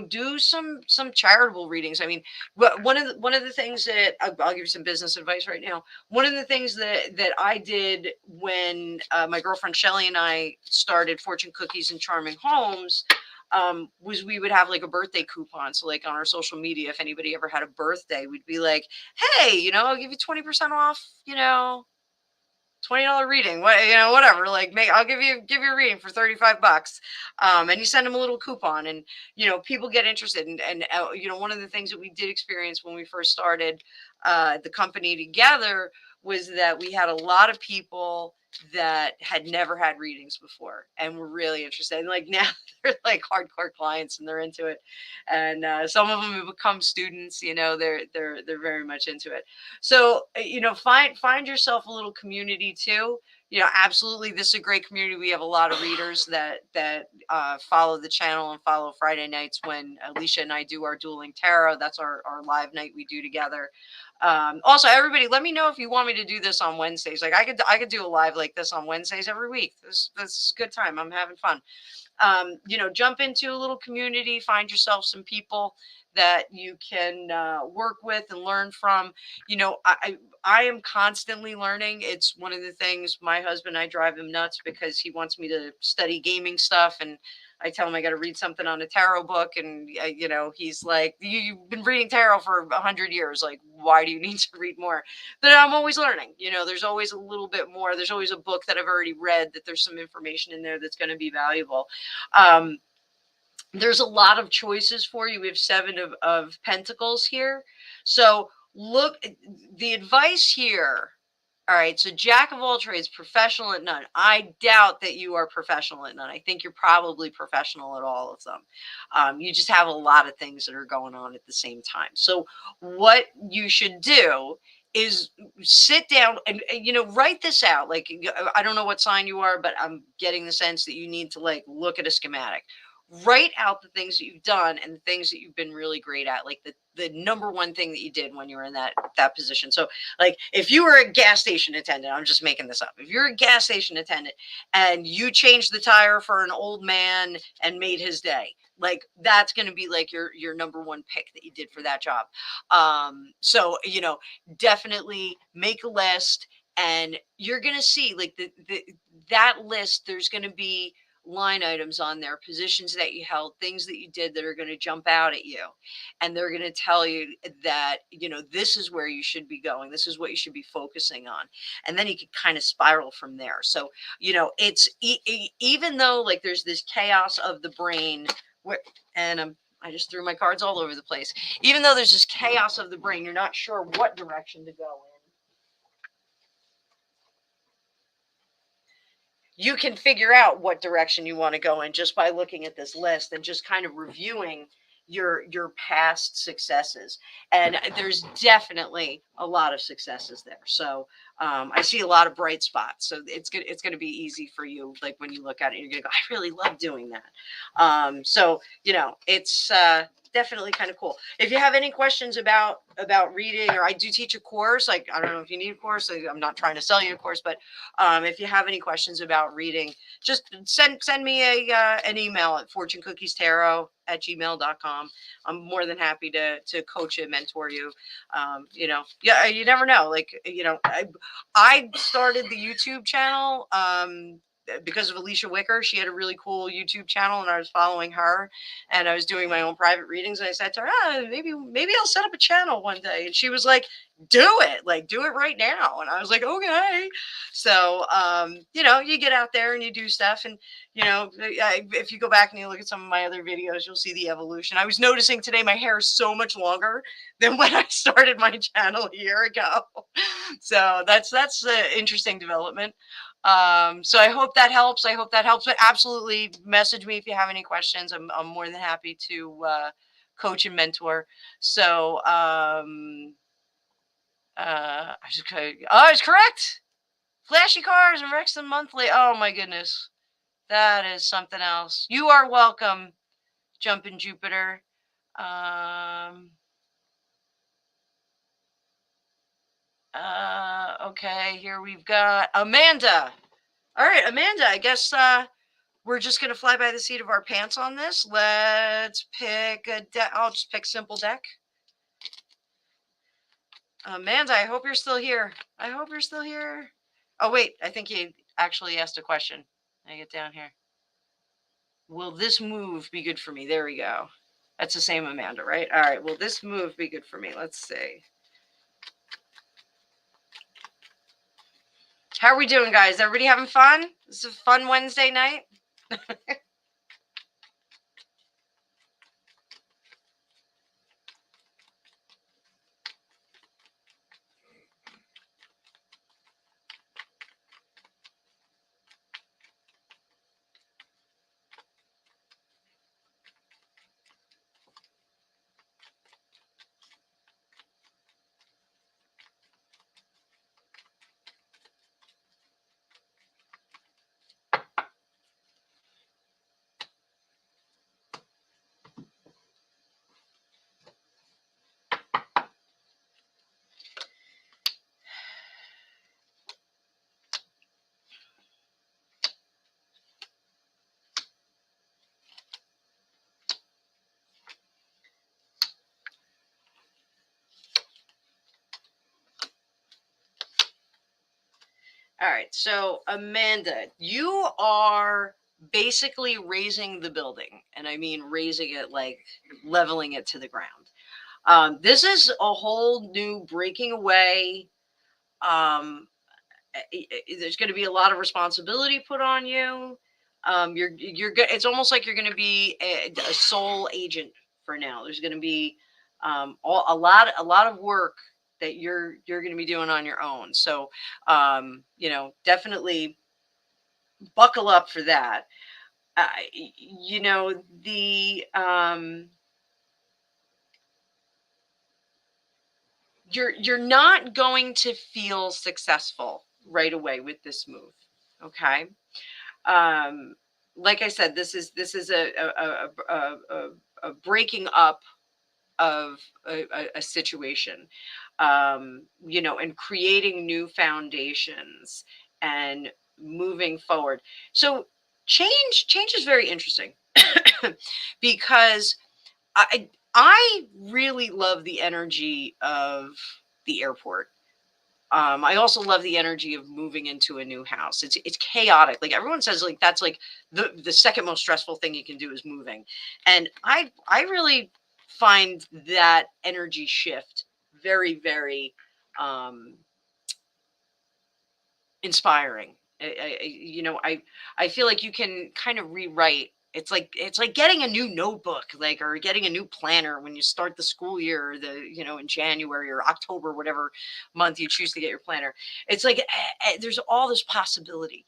S1: do some charitable readings. I mean, one of the things that I'll give you some business advice right now. One of the things that I did when my girlfriend Shelly and I started Fortune Cookies and Charming Homes, was we would have like a birthday coupon. So like on our social media, if anybody ever had a birthday, we'd be like, hey, I'll give you 20% off, $20 reading, whatever. Like, I'll give you a reading for $35. And you send them a little coupon, and people get interested. And one of the things that we did experience when we first started the company together was that we had a lot of people that had never had readings before and were really interested. And like now they're like hardcore clients and they're into it. And some of them have become students. They're very much into it. So, find yourself a little community too. Absolutely, this is a great community. We have a lot of readers that follow the channel and follow Friday nights when Alicia and I do our dueling tarot. That's our live night we do together. Also, everybody, let me know if you want me to do this on Wednesdays. Like I could do a live like this on Wednesdays every week. This is a good time. I'm having fun. Jump into a little community, find yourself some people that you can work with and learn from. I am constantly learning. It's one of the things my husband, I drive him nuts because he wants me to study gaming stuff. And I tell him I got to read something on a tarot book. And, he's like, you've been reading tarot for 100 years. Like, why do you need to read more? But I'm always learning. There's always a little bit more. There's always a book that I've already read that there's some information in there that's going to be valuable. There's a lot of choices for you. We have seven of pentacles here. So look, the advice here. All right. So jack of all trades, professional at none. I doubt that you are professional at none. I think you're probably professional at all of them. You just have a lot of things that are going on at the same time. So what you should do is sit down and write this out. Like, I don't know what sign you are, but I'm getting the sense that you need to like look at a schematic. Write out the things that you've done and the things that you've been really great at, like the number one thing that you did when you were in that position. So like if you were a gas station attendant, I'm just making this up. If you're a gas station attendant and you changed the tire for an old man and made his day, like that's going to be like your number one pick that you did for that job. So definitely make a list, and you're going to see like that list. There's going to be line items on there, positions that you held, things that you did that are going to jump out at you. And they're going to tell you that, this is where you should be going. This is what you should be focusing on. And then you can kind of spiral from there. So, it's even though like there's this chaos of the brain and I just threw my cards all over the place. Even though there's this chaos of the brain, you're not sure what direction to go in. You can figure out what direction you want to go in just by looking at this list and just kind of reviewing your past successes. And there's definitely a lot of successes there. So I see a lot of bright spots. So it's gonna be easy for you. Like when you look at it, you're gonna go, I really love doing that. So it's definitely kind of cool. If you have any questions about reading, or I do teach a course. Like I don't know if you need a course. I'm not trying to sell you a course, but if you have any questions about reading, just send me an email at fortunecookiestarot@gmail.com. I'm more than happy to coach you, mentor you. Yeah, you never know. Like I started the YouTube channel because of Alicia Wicker. She had a really cool YouTube channel and I was following her and I was doing my own private readings. And I said to her, maybe I'll set up a channel one day. And she was like, do it right now. And I was like, okay. So, you get out there and you do stuff. And, if you go back and you look at some of my other videos, you'll see the evolution. I was noticing today my hair is so much longer than when I started my channel a year ago. So that's an interesting development. So I hope that helps. But absolutely message me if you have any questions. I'm more than happy to coach and mentor. So it's correct. Flashy cars and Rexton Monthly. Oh my goodness. That is something else. You are welcome, Jumpin' Jupiter. Okay, here we've got Amanda. All right, Amanda, I guess we're just going to fly by the seat of our pants on this. Let's pick a deck. I'll just pick simple deck. Amanda, I hope you're still here. I hope you're still here. Oh, wait, I think he actually asked a question. I get down here. Will this move be good for me? There we go. That's the same Amanda, right? All right. Will this move be good for me? Let's see. How are we doing, guys? Everybody having fun? This is a fun Wednesday night. All right. So, Amanda, you are basically raising the building. And I mean raising it like leveling it to the ground. This is a whole new breaking away. Um, there's going to be a lot of responsibility put on you. It's almost like you're going to be a sole agent for now. There's going to be a lot of work that you're going to be doing on your own. So definitely buckle up for that. The you're not going to feel successful right away with this move. Okay. um like I said, this is a breaking up of a situation, and creating new foundations and moving forward. So change is very interesting because I really love the energy of the airport. I also love the energy of moving into a new house. It's chaotic. Like everyone says, like that's like the second most stressful thing you can do is moving, and I really find that energy shift very um, inspiring. I feel like you can kind of rewrite. It's like getting a new notebook, like, or getting a new planner when you start the school year, or in January or October, whatever month you choose to get your planner. It's like there's all this possibility.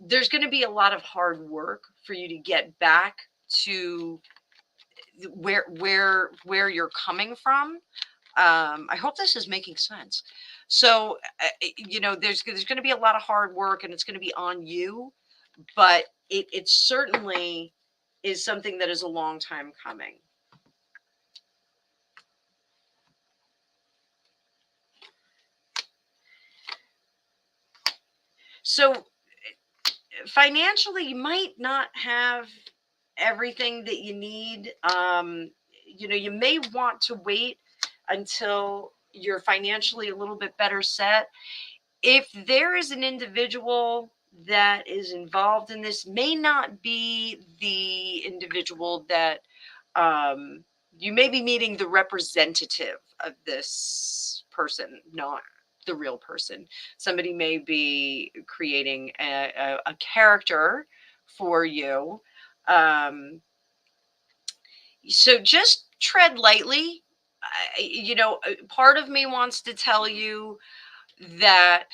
S1: There's going to be a lot of hard work for you to get back to where you're coming from. I hope this is making sense. So, there's going to be a lot of hard work, and it's going to be on you, but it certainly is something that is a long time coming. So, financially, you might not have everything that you need. You may want to wait until you're financially a little bit better set. If there is an individual that is involved in this, may not be the individual that you may be meeting the representative of this person, not the real person. Somebody may be creating a character for you. So just tread lightly. Part of me wants to tell you that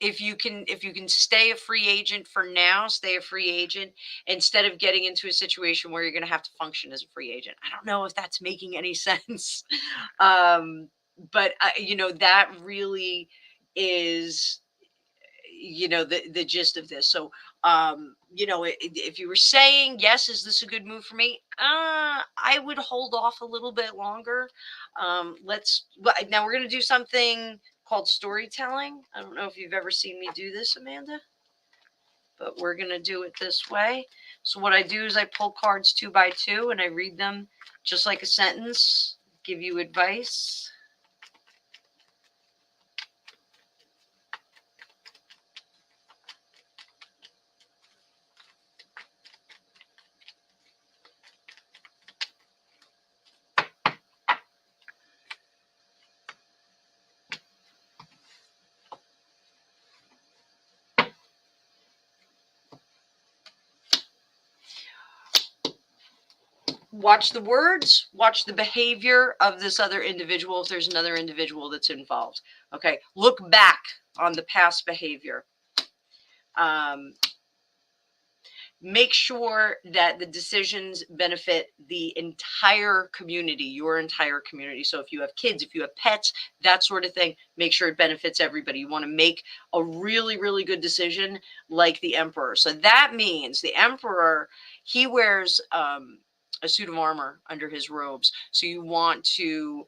S1: if you can stay a free agent for now, stay a free agent instead of getting into a situation where you're going to have to function as a free agent. I don't know if that's making any sense. But that really is the gist of this. So if you were saying, yes, is this a good move for me, I would hold off a little bit longer. Now we're going to do something called storytelling. I don't know if you've ever seen me do this, Amanda, but we're going to do it this way. So what I do is I pull cards 2 by 2 and I read them just like a sentence, give you advice. Watch the words, watch the behavior of this other individual if there's another individual that's involved. Okay, look back on the past behavior. Make sure that the decisions benefit the entire community, your entire community. So if you have kids, if you have pets, that sort of thing, make sure it benefits everybody. You want to make a really, really good decision like the emperor. So that means the emperor, he wears a suit of armor under his robes. So you want to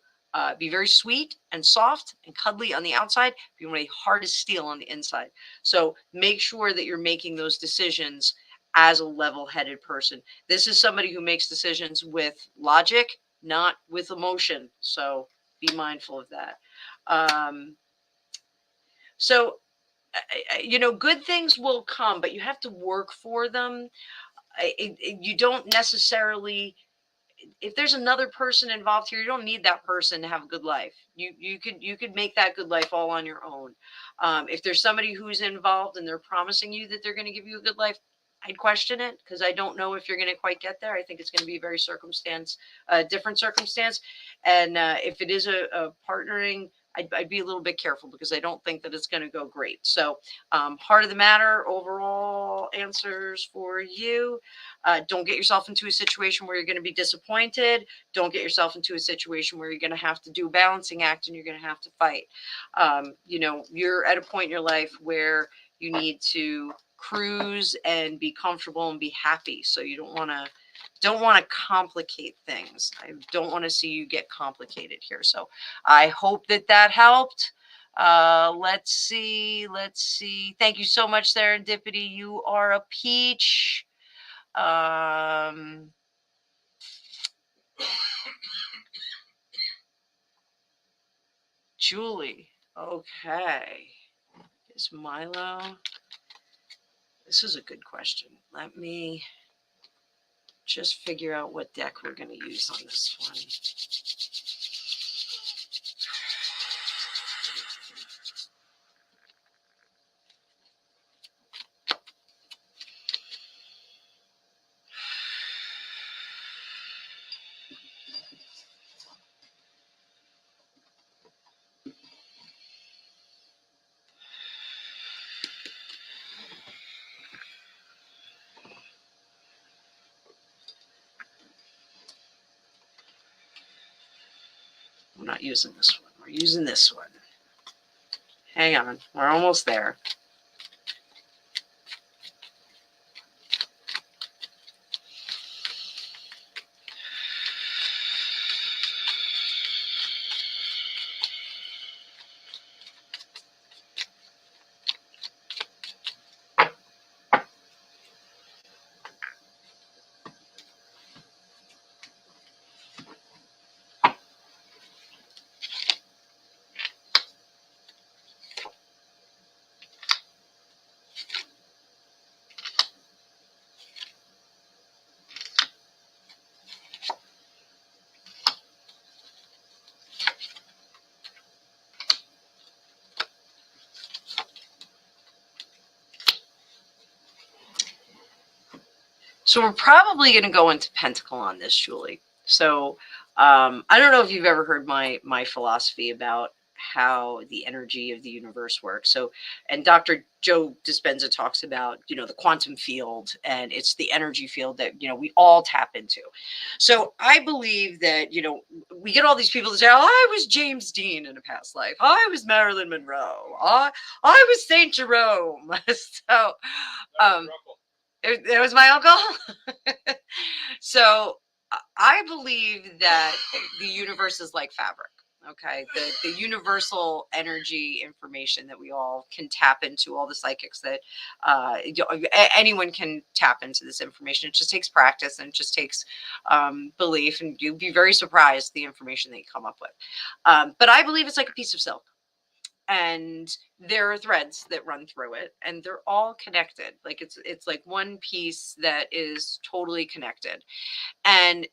S1: be very sweet and soft and cuddly on the outside. You want to be hard as steel on the inside. So make sure that you're making those decisions as a level-headed person. This is somebody who makes decisions with logic, not with emotion. So be mindful of that. So, you know, good things will come, but you have to work for them. You don't necessarily, if there's another person involved here, you don't need that person to have a good life. You could make that good life all on your own. If there's somebody who's involved and they're promising you that they're going to give you a good life, I'd question it because I don't know if you're going to quite get there. I think it's going to be a very different circumstance. And if it is a partnering, I'd be a little bit careful because I don't think that it's going to go great. So heart of the matter, overall answers for you. Don't get yourself into a situation where you're going to be disappointed. Don't get yourself into a situation where you're going to have to do a balancing act and you're going to have to fight. You know, you're at a point in your life where you need to cruise and be comfortable and be happy. So you don't want to complicate things. I don't want to see you get complicated here. So I hope that helped. Let's see. Thank you so much, Serendipity. You are a peach. Julie. Okay. Is Milo? This is a good question. Let me just figure out what deck we're going to use on this one. I'm not using this one. We're using this one. Hang on. We're almost there. So we're probably going to go into Pentacle on this, Julie. So I don't know if you've ever heard my philosophy about how the energy of the universe works. So, and Dr. Joe Dispenza talks about, you know, the quantum field, and it's the energy field that, you know, we all tap into. So I believe that, you know, we get all these people that say, oh, I was James Dean in a past life. I was Marilyn Monroe. I was Saint Jerome. So, it was my uncle. So I believe that the universe is like fabric. Okay, the universal energy information that we all can tap into, all the psychics that anyone can tap into this information. It just takes practice, and it just takes belief, and you'd be very surprised the information that you come up with. But I believe it's like a piece of silk, and there are threads that run through it, and they're all connected. Like it's like one piece that is totally connected. And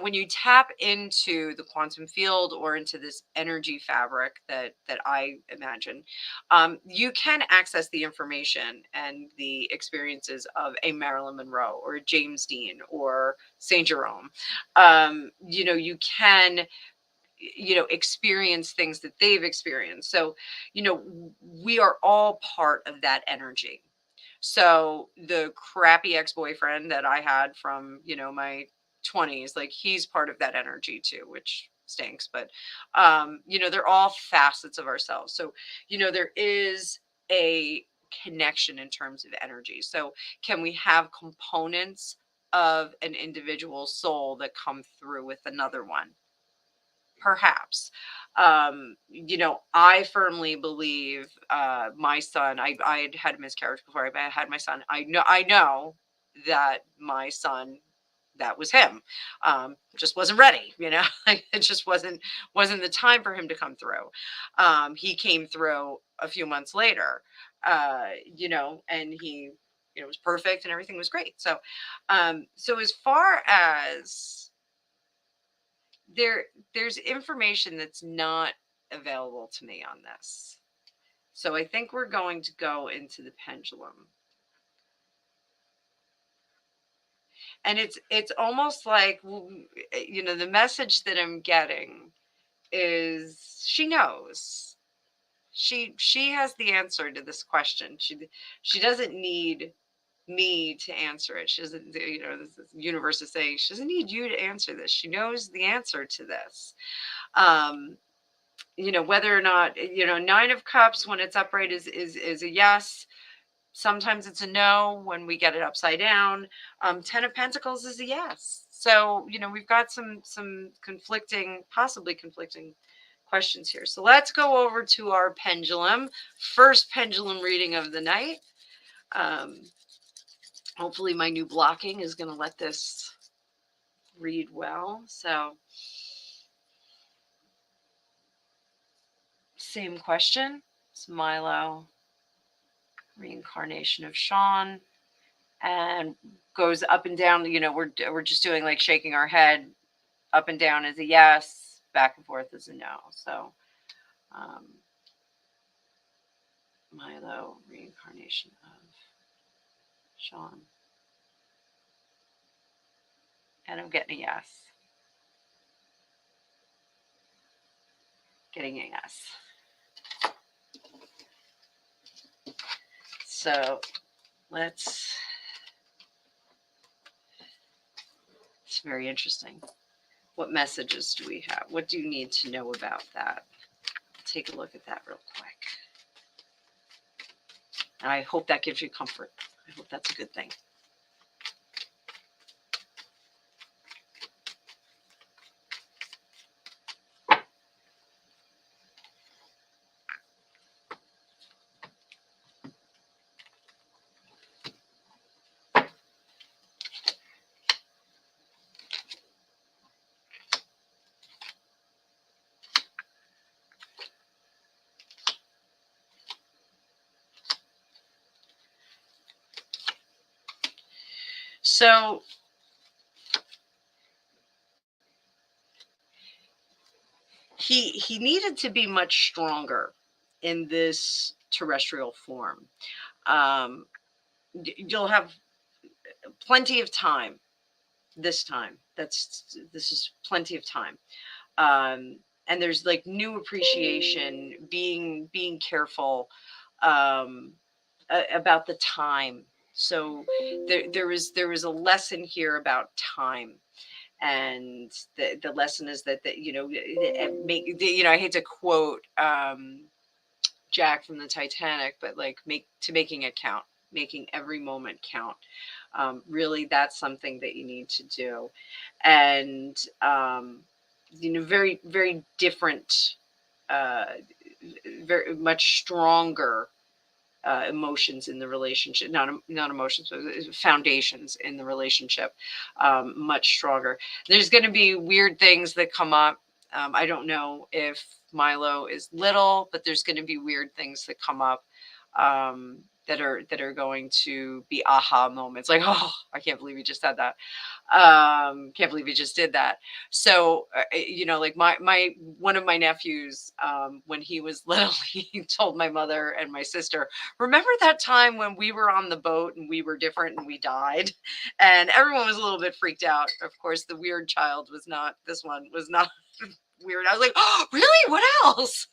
S1: when you tap into the quantum field or into this energy fabric that I imagine, you can access the information and the experiences of a Marilyn Monroe or a James Dean or Saint Jerome. You can experience things that they've experienced. So we are all part of that energy. So the crappy ex-boyfriend that I had from my 20s, like, he's part of that energy too, which stinks. But they're all facets of ourselves. So there is a connection in terms of energy. So can we have components of an individual soul that come through with another one? Perhaps. I firmly believe my son, I had a miscarriage before I had my son. I know that my son, that was him. Just wasn't ready, like, it just wasn't the time for him to come through. He came through a few months later, and he was perfect, and everything was great. So as far as there's information that's not available to me on this. So I think we're going to go into the pendulum. And it's almost like, the message that I'm getting is she knows. She has the answer to this question. She doesn't need me to answer it. She doesn't, the universe is saying she doesn't need you to answer this. She knows the answer to this. Whether or not, Nine of Cups when it's upright is a yes. Sometimes it's a no when we get it upside down. Ten of Pentacles is a yes. So we've got some possibly conflicting questions here. So let's go over to our pendulum. First pendulum reading of the night. Hopefully my new blocking is going to let this read well. So same question. It's Milo, reincarnation of Sean, and goes up and down. We're just doing like shaking our head. Up and down is a yes, back and forth is a no. So Milo, reincarnation of Sean, and I'm getting a yes. Getting a yes. So it's very interesting. What messages do we have? What do you need to know about that? Take a look at that real quick. And I hope that gives you comfort. I hope that's a good thing. So he needed to be much stronger in this terrestrial form. You'll have plenty of time this time. This is plenty of time. And there's like new appreciation, being careful about the time. So there was a lesson here about time. And the lesson is that I hate to quote Jack from the Titanic, but like making it count, making every moment count. Really, that's something that you need to do. And very, very different, uh, very much stronger emotions in the relationship, not emotions, but foundations in the relationship, much stronger. There's going to be weird things that come up. I don't know if Milo is little, but there's going to be weird things that come up, that are going to be aha moments. Like, oh, I can't believe you just said that. Can't believe you just did that. So like my one of my nephews, when he was little, he told my mother and my sister, remember that time when we were on the boat and we were different and we died? And everyone was a little bit freaked out. Of course, the weird child was not, this one was not weird. I was like, oh, really? What else?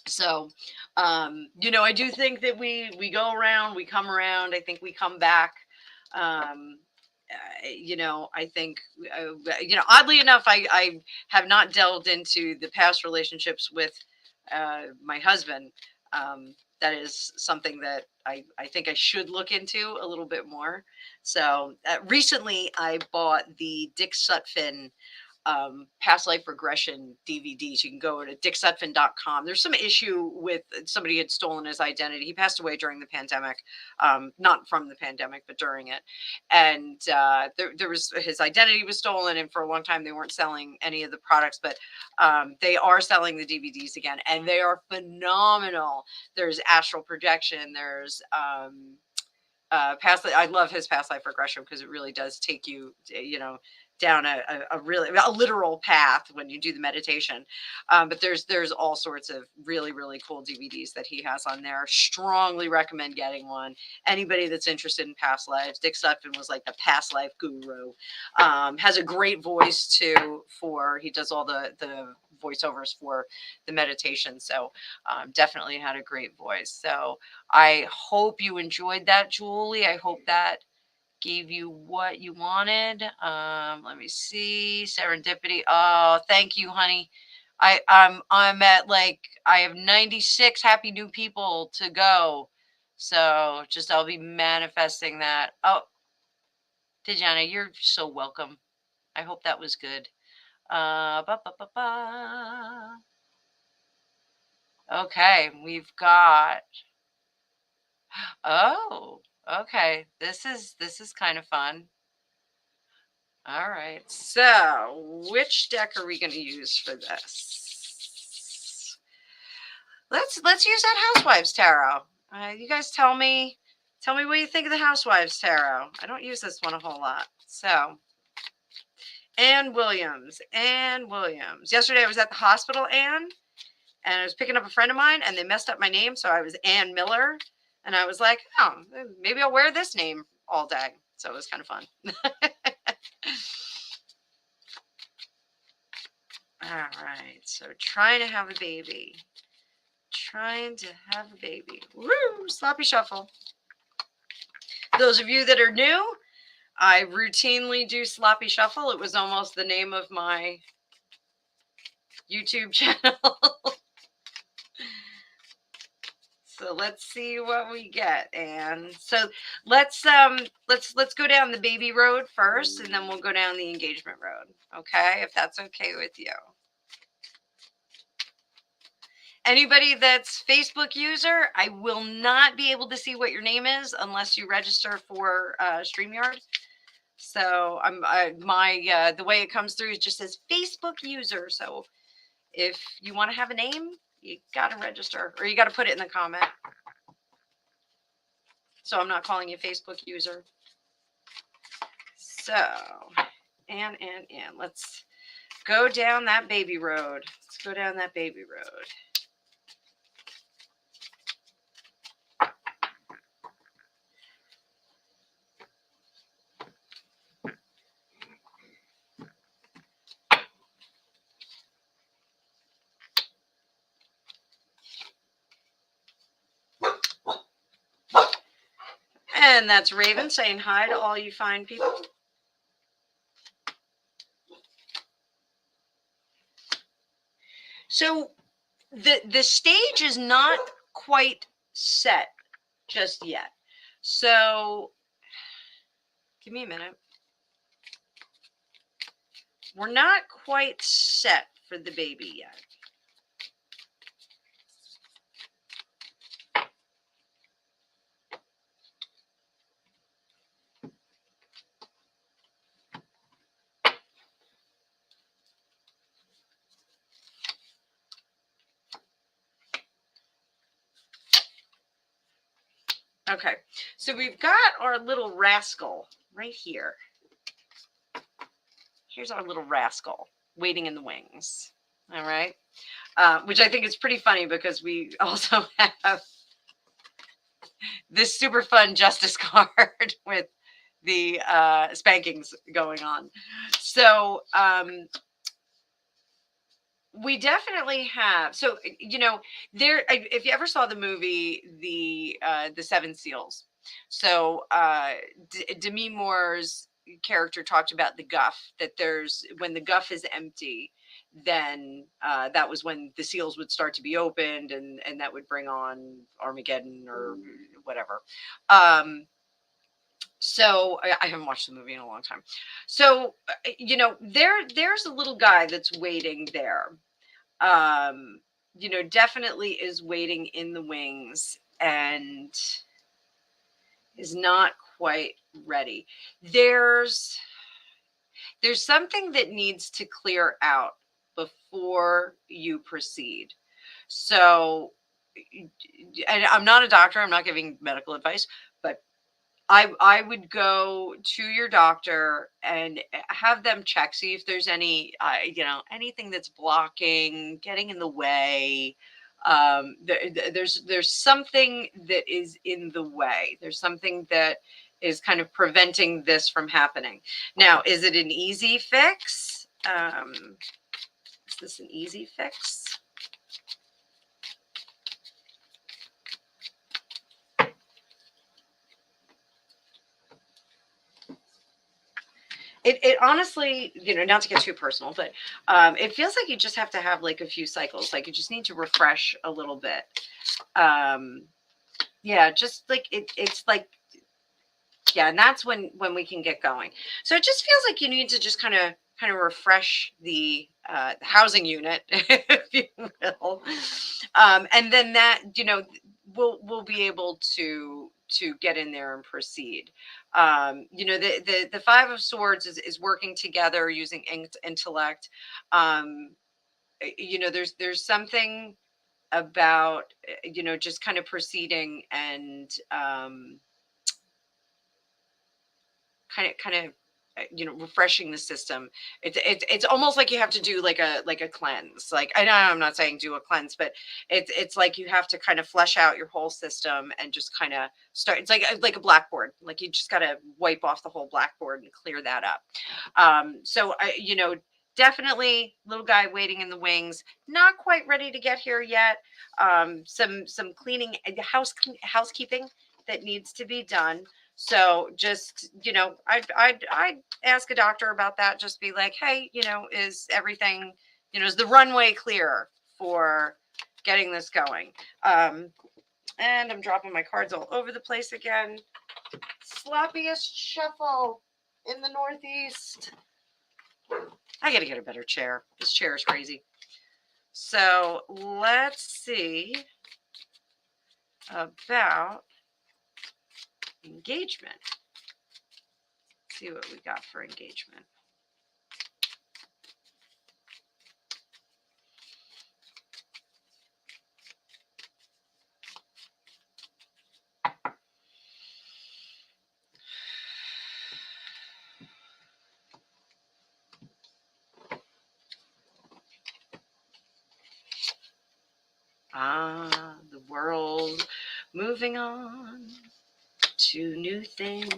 S1: So, I do think that we go around, we come around. I think we come back. Um, I think, oddly enough, I have not delved into the past relationships with my husband. That is something that I think I should look into a little bit more. So recently, I bought the Dick Sutphin past life regression DVDs. You can go to dicksutphin.com. There's some issue with somebody had stolen his identity. He passed away during the pandemic, not from the pandemic, but during it. And there was, his identity was stolen, and for a long time they weren't selling any of the products, but they are selling the DVDs again, and they are phenomenal. There's astral projection. There's I love his past life regression because it really does take you, down a really a literal path when you do the meditation. But there's all sorts of really, really cool DVDs that he has on there. Strongly recommend getting one. Anybody that's interested in past lives, Dick Sutphin was like the past life guru. Has a great voice too. He does all the voiceovers for the meditation. So definitely had a great voice. So I hope you enjoyed that, Julie. I hope that gave you what you wanted. Let me see. Serendipity. Oh, thank you, honey. I'm at, like, I have 96 happy new people to go. So just I'll be manifesting that. Oh, Dejana, you're so welcome. I hope that was good. Ba, ba, ba, ba. Okay, we've got. Oh, okay. This is kind of fun. All right. So, which deck are we going to use for this? Let's use that Housewives Tarot. You guys tell me what you think of the Housewives Tarot. I don't use this one a whole lot. So, Ann Williams. Yesterday I was at the hospital, and I was picking up a friend of mine, and they messed up my name, so I was Ann Miller, and I was like, oh, maybe I'll wear this name all day. So it was kind of fun. All right, so trying to have a baby. Woo! Sloppy shuffle. Those of you that are new, I routinely do sloppy shuffle. It was almost the name of my YouTube channel. So let's see what we get. And so let's go down the baby road first, and then we'll go down the engagement road. Okay, if that's okay with you. Anybody that's Facebook user, I will not be able to see what your name is unless you register for StreamYard. So the way it comes through, it just says Facebook user. So if you want to have a name, you got to register, or you got to put it in the comment. So I'm not calling you Facebook user. So, and let's go down that baby road. And that's Raven saying hi to all you fine people. So the stage is not quite set just yet. So give me a minute. we're not quite set for the baby yet. Okay, so we've got our little rascal right here. Here's our little rascal waiting in the wings. All right, which I think is pretty funny because we also have this super fun justice card with the spankings going on. So we definitely have. So there. If you ever saw the movie the Seven Seals, so Demi Moore's character talked about the guff. That there's when the guff is empty, then that was when the seals would start to be opened, and that would bring on Armageddon or whatever. So I haven't watched the movie in a long time. So there's a little guy that's waiting there. Definitely is waiting in the wings and is not quite ready. There's something that needs to clear out before you proceed. So, and I'm not a doctor, I'm not giving medical advice, but I would go to your doctor and have them check, see if there's any, anything that's blocking, getting in the way. There's something that is in the way. There's something that is kind of preventing this from happening. Now, is it an easy fix? Is this an easy fix? It honestly, not to get too personal, but it feels like you just have to have like a few cycles. Like you just need to refresh a little bit. Yeah, just like it's like, yeah, and that's when we can get going. So it just feels like you need to just kind of refresh the housing unit, if you will, and then that we'll be able to get in there and proceed. The Five of Swords is working together using intellect. There's something about just kind of proceeding and kind of refreshing the system. It's almost like you have to do like a cleanse. Like, I know I'm not saying do a cleanse, but it's like you have to kind of flesh out your whole system and just kind of start. It's like a blackboard. Like you just got to wipe off the whole blackboard and clear that up. So definitely little guy waiting in the wings, not quite ready to get here yet. Some cleaning, housekeeping that needs to be done. So just, I'd ask a doctor about that. Just be like, hey, is everything, is the runway clear for getting this going? And I'm dropping my cards all over the place again. Sloppiest shuffle in the Northeast. I got to get a better chair. This chair is crazy. So let's see about engagement. See what we got for engagement. The world moving on to new things.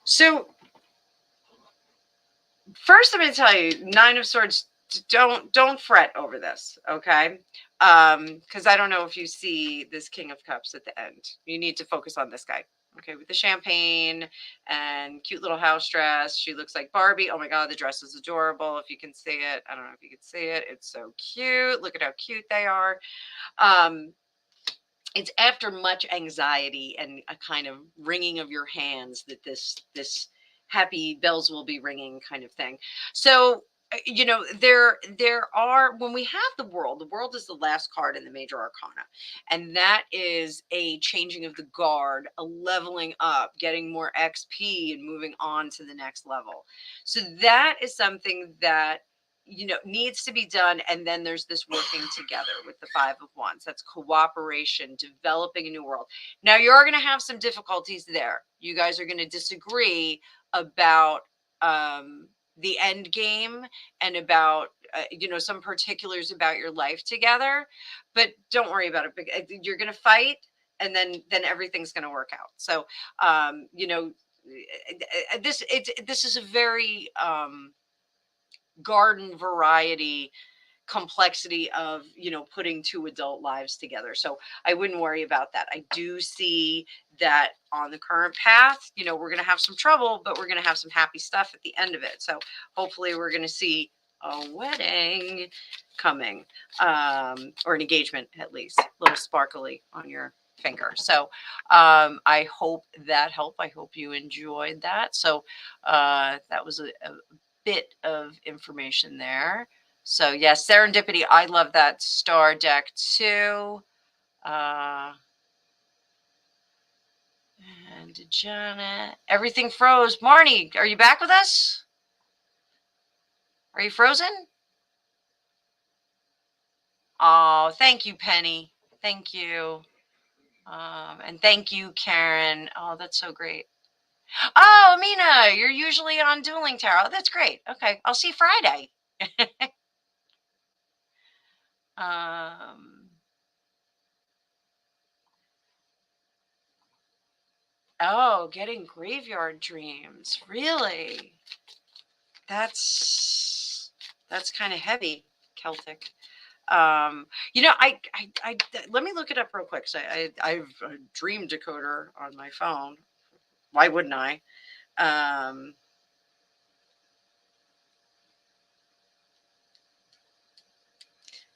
S1: So first, I'm going to tell you, Nine of Swords, don't fret over this, okay? Because I don't know if you see this King of Cups at the end. You need to focus on this guy. Okay, with the champagne and cute little house dress. She looks like Barbie. Oh my God, the dress is adorable. If you can see it, I don't know if you can see it. It's so cute. Look at how cute they are. Um, it's after much anxiety and a kind of wringing of your hands that this happy bells will be ringing kind of thing. So there are, when we have the world is the last card in the major arcana, and that is a changing of the guard, a leveling up, getting more XP and moving on to the next level. So that is something that needs to be done. And then there's this working together with the Five of Wands. That's cooperation, developing a new world. Now you're going to have some difficulties there. You guys are going to disagree about the end game and about some particulars about your life together, but don't worry about it. You're going to fight, and then everything's going to work out. So this is a very garden variety complexity of putting two adult lives together. So I wouldn't worry about that. I do see that on the current path, we're going to have some trouble, but we're going to have some happy stuff at the end of it. So hopefully we're going to see a wedding coming, or an engagement, at least a little sparkly on your finger. So I hope that helped. I hope you enjoyed that. So that was a bit of information there. So yes, serendipity. I love that star deck too. And Janet, everything froze. Marnie, are you back with us? Are you frozen? Oh, thank you, Penny. Thank you. And thank you, Karen. Oh, that's so great. Oh, Amina, you're usually on Dueling Tarot. That's great. Okay, I'll see you Friday. Oh, getting graveyard dreams. Really? That's kind of heavy, Celtic. Let me look it up real quick. So I've a dream decoder on my phone. Why wouldn't I?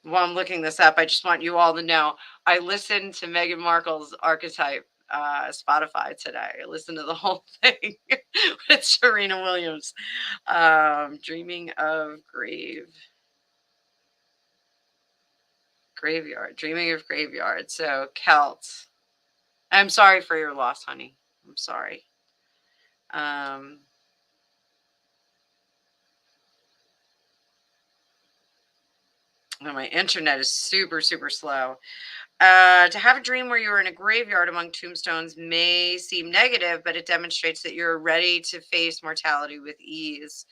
S1: While I'm looking this up, I just want you all to know I listened to Meghan Markle's Archetype Spotify today. I listened to the whole thing with Serena Williams. Dreaming of graveyard. Dreaming of graveyard. So Celt. I'm sorry for your loss, honey. I'm sorry. Oh, my internet is super, super slow. To have a dream where you're in a graveyard among tombstones may seem negative, but it demonstrates that you're ready to face mortality with ease.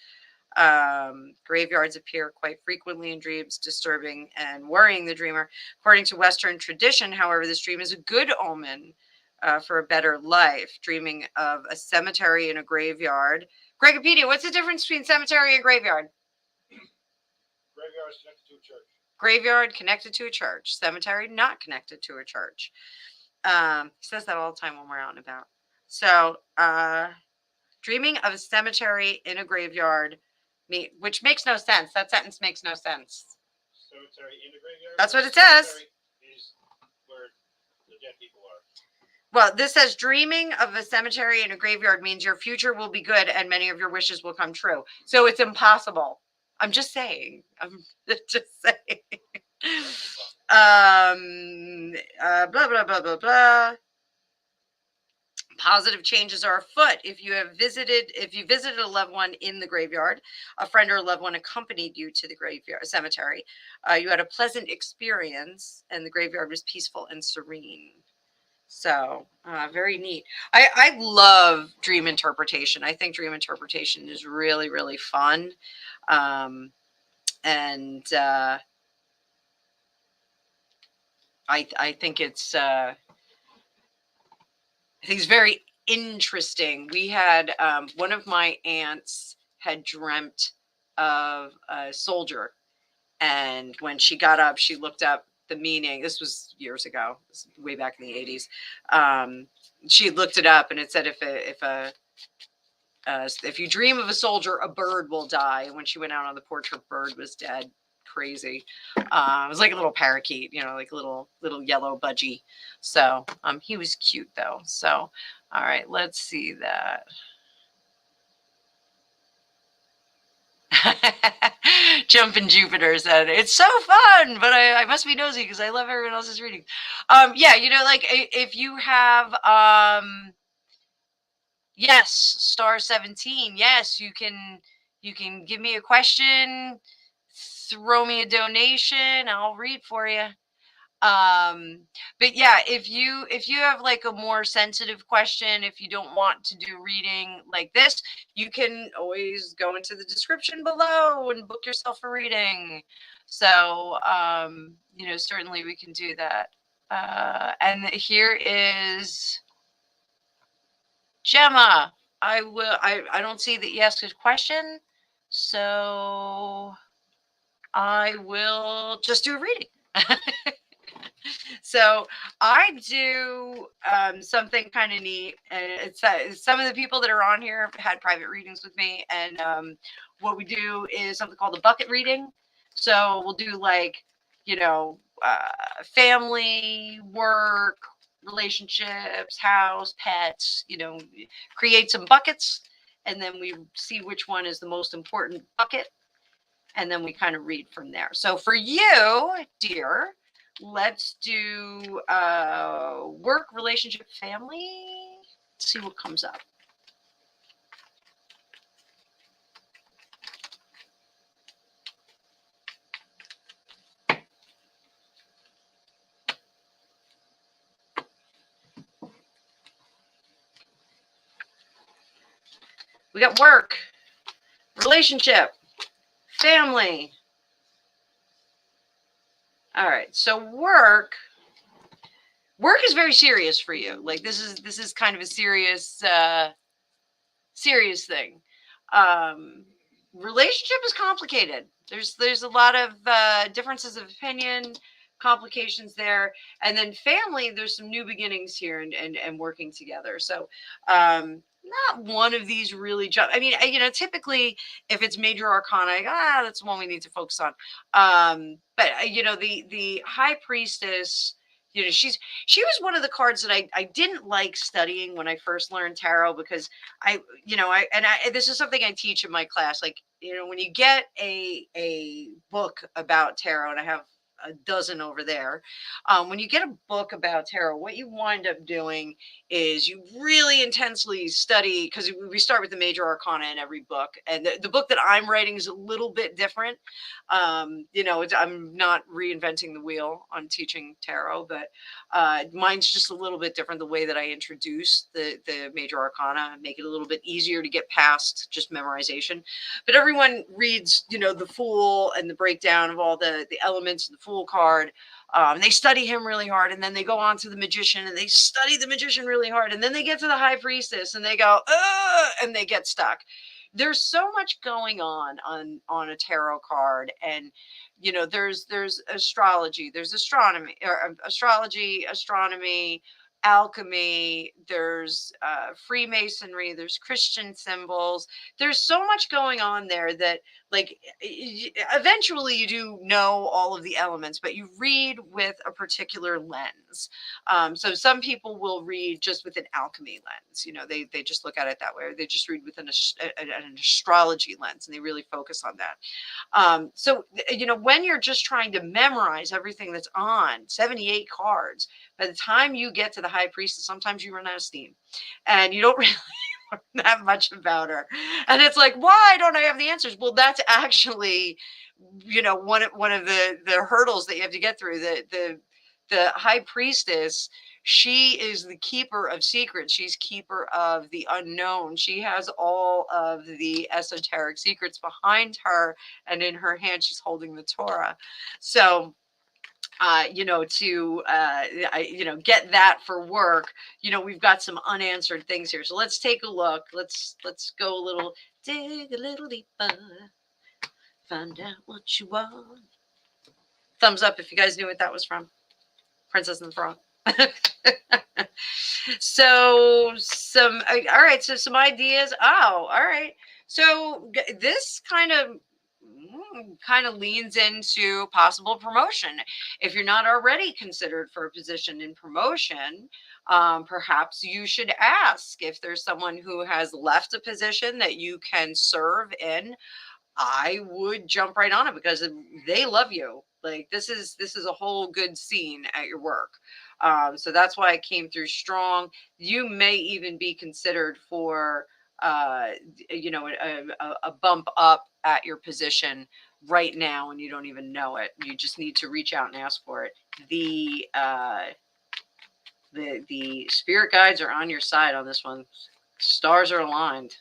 S1: Graveyards appear quite frequently in dreams, disturbing and worrying the dreamer. According to Western tradition, however, this dream is a good omen for a better life. Dreaming of a cemetery and a graveyard. Gregopedia, what's the difference between cemetery and graveyard?
S2: Graveyard is connected to a church.
S1: Graveyard connected to a church. Cemetery not connected to a church. He says that all the time when we're out and about. So, dreaming of a cemetery in a graveyard, which makes no sense. That sentence makes no sense.
S2: Cemetery in a graveyard?
S1: That's what it says.
S2: Is where the dead people are.
S1: Well, this says dreaming of a cemetery in a graveyard means your future will be good and many of your wishes will come true. So it's impossible. I'm just saying. I'm just saying. Blah, blah, blah, blah, blah. Positive changes are afoot if you visited a loved one in the graveyard, a friend or a loved one accompanied you to the graveyard cemetery. You had a pleasant experience, and the graveyard was peaceful and serene. So very neat. I love dream interpretation. I think dream interpretation is really, really fun. And I think it's very interesting. We had one of my aunts had dreamt of a soldier, and when she got up, she looked up the meaning. This was years ago, way back in the 80s. She looked it up, and it said if you dream of a soldier, a bird will die. And when she went out on the porch, her bird was dead. Crazy. It was like a little parakeet, like a little yellow budgie. So he was cute though. So all right, let's see that. Jumpin' Jupiter said it's so fun, but I must be nosy because I love everyone else's reading. Yeah, like if you have yes, star 17. Yes, you can give me a question, throw me a donation, I'll read for you. But yeah, if you have like a more sensitive question, if you don't want to do reading like this, you can always go into the description below and book yourself a reading. So certainly we can do that. And here is Gemma. I don't see that you asked a question, so I will just do a reading. So I do something kind of neat, and it's some of the people that are on here have had private readings with me, and what we do is something called a bucket reading. So we'll do like family, work, relationships, house, pets, create some buckets, and then we see which one is the most important bucket, and then we kind of read from there. So for you, dear, let's do work, relationship, family. Let's see what comes up. We got work, relationship, family. All right, so work is very serious for you. Like this is kind of a serious thing. Relationship is complicated. There's a lot of differences of opinion, complications there, and then family. There's some new beginnings here and working together. So not one of these really jump. I mean, typically if it's major arcana, that's the one we need to focus on. But the high priestess. She was one of the cards that I didn't like studying when I first learned tarot, because this is something I teach in my class. Like, when you get a book about tarot, and I have a dozen over there. When you get a book about tarot, what you wind up doing is you really intensely study, because we start with the major arcana in every book. And the book that I'm writing is a little bit different. I'm not reinventing the wheel on teaching tarot, but mine's just a little bit different. The way that I introduce the major arcana, make it a little bit easier to get past just memorization. But everyone reads, the Fool and the breakdown of all the elements of the Fool card. They study him really hard, and then they go on to the Magician, and they study the Magician really hard, and then they get to the High Priestess, and they go, and they get stuck. There's so much going on a tarot card, and there's astrology, there's astronomy, or astrology, astronomy, alchemy, there's Freemasonry, there's Christian symbols. There's so much going on there that, like, eventually you do know all of the elements, but you read with a particular lens. So some people will read just with an alchemy lens. They just look at it that way, or they just read with an astrology lens, and they really focus on that. So when you're just trying to memorize everything that's on 78 cards, by the time you get to the High Priestess, sometimes you run out of steam, and you don't really that much about her. And it's like, why don't I have the answers? Well, that's actually, one of the hurdles that you have to get through. The High Priestess, she is the keeper of secrets. She's keeper of the unknown. She has all of the esoteric secrets behind her, and in her hand, she's holding the Torah. So get that for work. We've got some unanswered things here. So let's take a look. Let's go dig a little deeper, find out what you want. Thumbs up if you guys knew what that was from. Princess and the Frog. So all right, so some ideas. Oh, all right. So this kind of leans into possible promotion. If you're not already considered for a position in promotion, perhaps you should ask if there's someone who has left a position that you can serve in. I would jump right on it because they love you. Like this is a whole good scene at your work. So that's why I came through strong. You may even be considered for a bump up at your position right now, and you don't even know it. You just need to reach out and ask for it. The spirit guides are on your side on this one. Stars are aligned.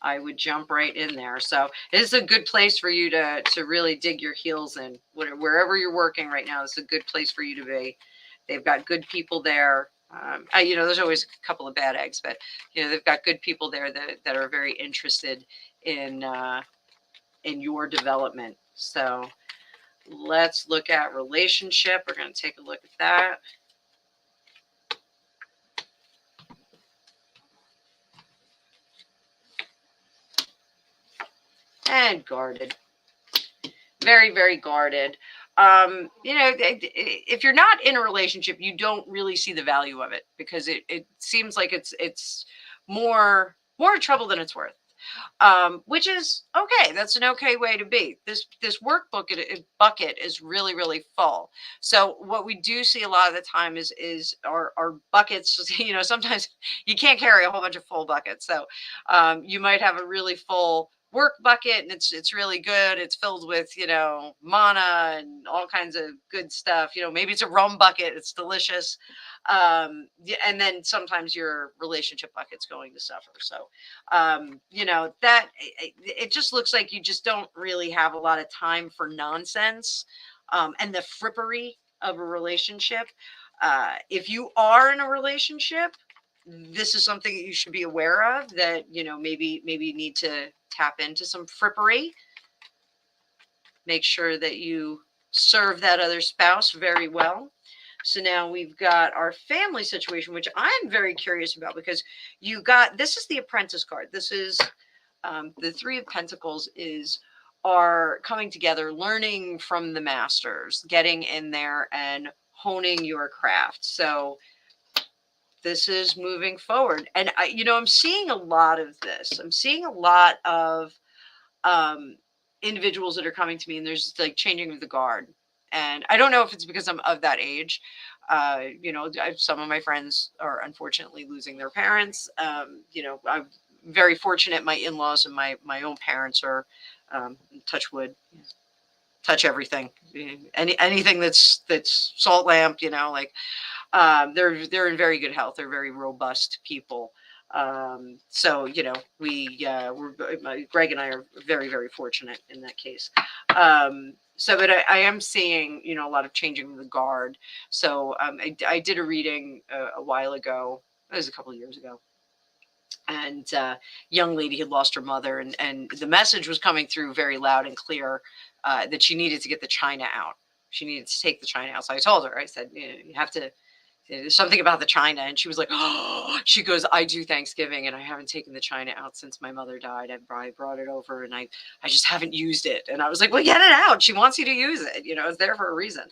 S1: I would jump right in there. So it's a good place for you to really dig your heels in. Wherever you're working right now, it's a good place for you to be. They've got good people there. There's always a couple of bad eggs, but they've got good people there that are very interested in your development. So let's look at relationship. We're going to take a look at that. And guarded. Very, very guarded. If you're not in a relationship, you don't really see the value of it because it seems like it's more trouble than it's worth. Which is okay. That's an okay way to be. This work bucket is really, really full. So what we do see a lot of the time is our buckets. Sometimes you can't carry a whole bunch of full buckets. So you might have a really full work bucket and it's really good. It's filled with mana and all kinds of good stuff. Maybe it's a rum bucket. It's delicious. And then sometimes your relationship bucket's going to suffer. So that it just looks like you just don't really have a lot of time for nonsense and the frippery of a relationship. If you are in a relationship, this is something that you should be aware of, that maybe you need to tap into some frippery. Make sure that you serve that other spouse very well. So now we've got our family situation, which I'm very curious about because this is the Apprentice card. This is the Three of Pentacles are coming together, learning from the masters, getting in there and honing your craft. So this is moving forward. And I'm seeing a lot of this. I'm seeing a lot of individuals that are coming to me, and there's like changing of the guard. And I don't know if it's because I'm of that age. Some of my friends are unfortunately losing their parents. I'm very fortunate. My in-laws and my own parents are, touch wood, touch everything, anything that's salt lamp. They're in very good health. They're very robust people. So Greg and I are very, very fortunate in that case. But I am seeing, a lot of changing of the guard. So I did a reading a while ago. It was a couple of years ago. And young lady had lost her mother, and the message was coming through very loud and clear that she needed to get the china out. She needed to take the china out. So I told her, I said, you have to. There's something about the china. And she was like, oh, she goes, I do Thanksgiving and I haven't taken the china out since my mother died. I brought it over and I just haven't used it. And I was like, well, get it out. She wants you to use it. It's there for a reason.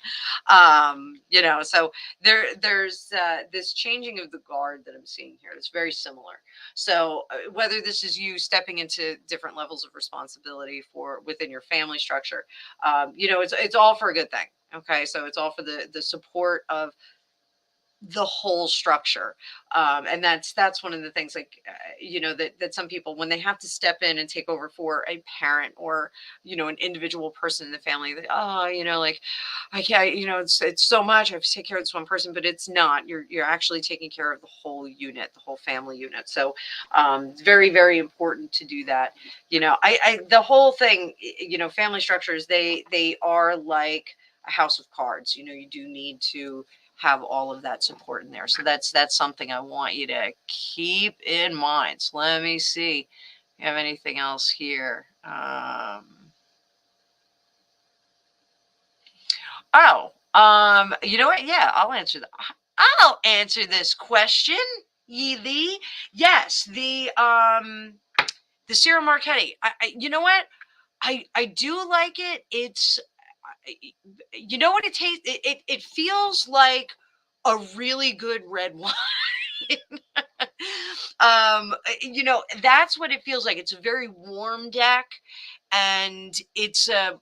S1: So there's this changing of the guard that I'm seeing here. It's very similar. So whether this is you stepping into different levels of responsibility within your family structure, it's all for a good thing. Okay. So it's all for the support of the whole structure. And that's one of the things, that some people, when they have to step in and take over for a parent or, an individual person in the family, that, I can't, it's so much, I have to take care of this one person, but it's not, you're actually taking care of the whole unit, the whole family unit. So it's very, very important to do that. The whole thing, family structures, they are like a house of cards. You do need to have all of that support in there. So that's something I want you to keep in mind. So let me see if you have anything else here. Oh, you know what? Yeah, I'll answer that. I'll answer this question, Yee Lee. Yes, the Sierra Marchetti. You know what? I do like it. You know what it tastes. It feels like a really good red wine. That's what it feels like. It's a very warm deck, and it's not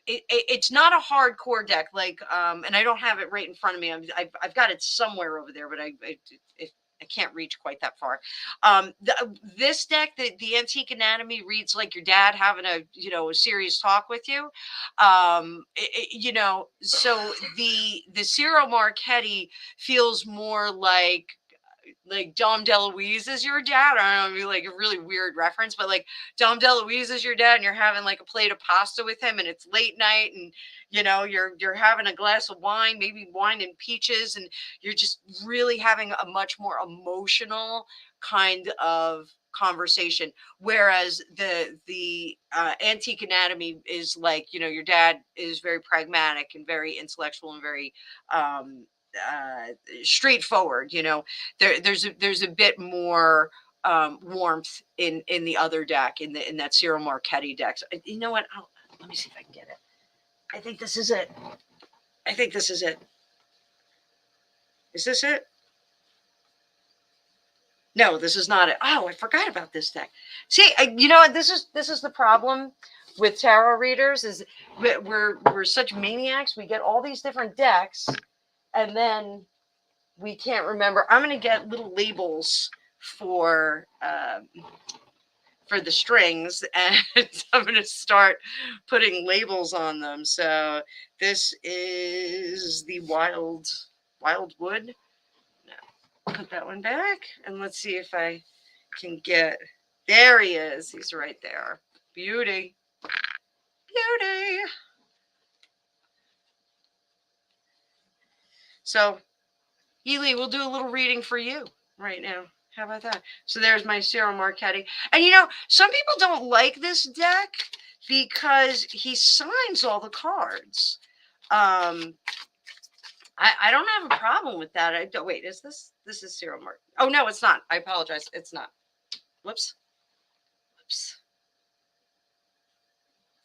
S1: a hardcore deck and I don't have it right in front of me. I've got it somewhere over there, but I can't reach quite that far. This deck, the Antique Anatomy, reads like your dad having a serious talk with you. So the Ciro Marchetti feels more like Dom DeLuise is your dad. I don't know, maybe like a really weird reference, but like Dom DeLuise is your dad, and you're having like a plate of pasta with him, and it's late night, and you're having a glass of wine, maybe wine and peaches, and you're just really having a much more emotional kind of conversation. Whereas the Antique Anatomy is like your dad is very pragmatic and very intellectual and very um, uh, straightforward. There's a bit more warmth in the other deck in that Ciro Marchetti deck. So, you know what? Let me see if I can get it. I think this is it. I think this is it. Is this it? No, this is not it. Oh, I forgot about this deck. See, you know what? This is the problem with tarot readers is we're such maniacs. We get all these different decks, and then we can't remember. I'm going to get little labels for the strings, and I'm going to start putting labels on them. So this is the wild wood. No, put that one back, and let's see if I can get. There he is. He's right there. Beauty, beauty. So, Ely, we'll do a little reading for you right now. How about that? So there's my Ciro Marchetti. And some people don't like this deck because he signs all the cards. I don't have a problem with that. I don't wait, is this is Ciro Marchetti? Oh no, it's not. I apologize. It's not. Whoops. Whoops.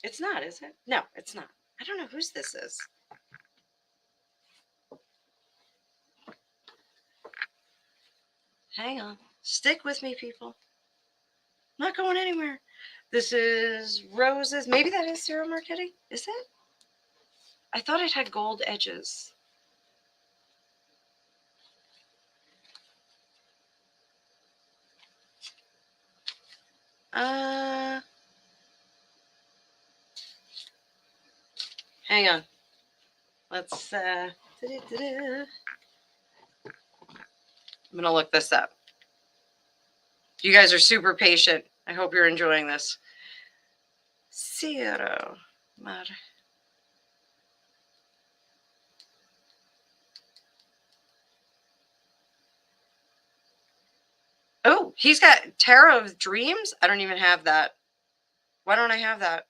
S1: It's not, is it? No, it's not. I don't know whose this is. Hang on. Stick with me, people. I'm not going anywhere. This is roses. Maybe that is Ciro Marchetti. Is it? I thought it had gold edges. Hang on. Let's I'm gonna look this up. You guys are super patient. I hope you're enjoying this. Ciro Marchetti. Oh, he's got Tarot of Dreams. I don't even have that. Why don't I have that?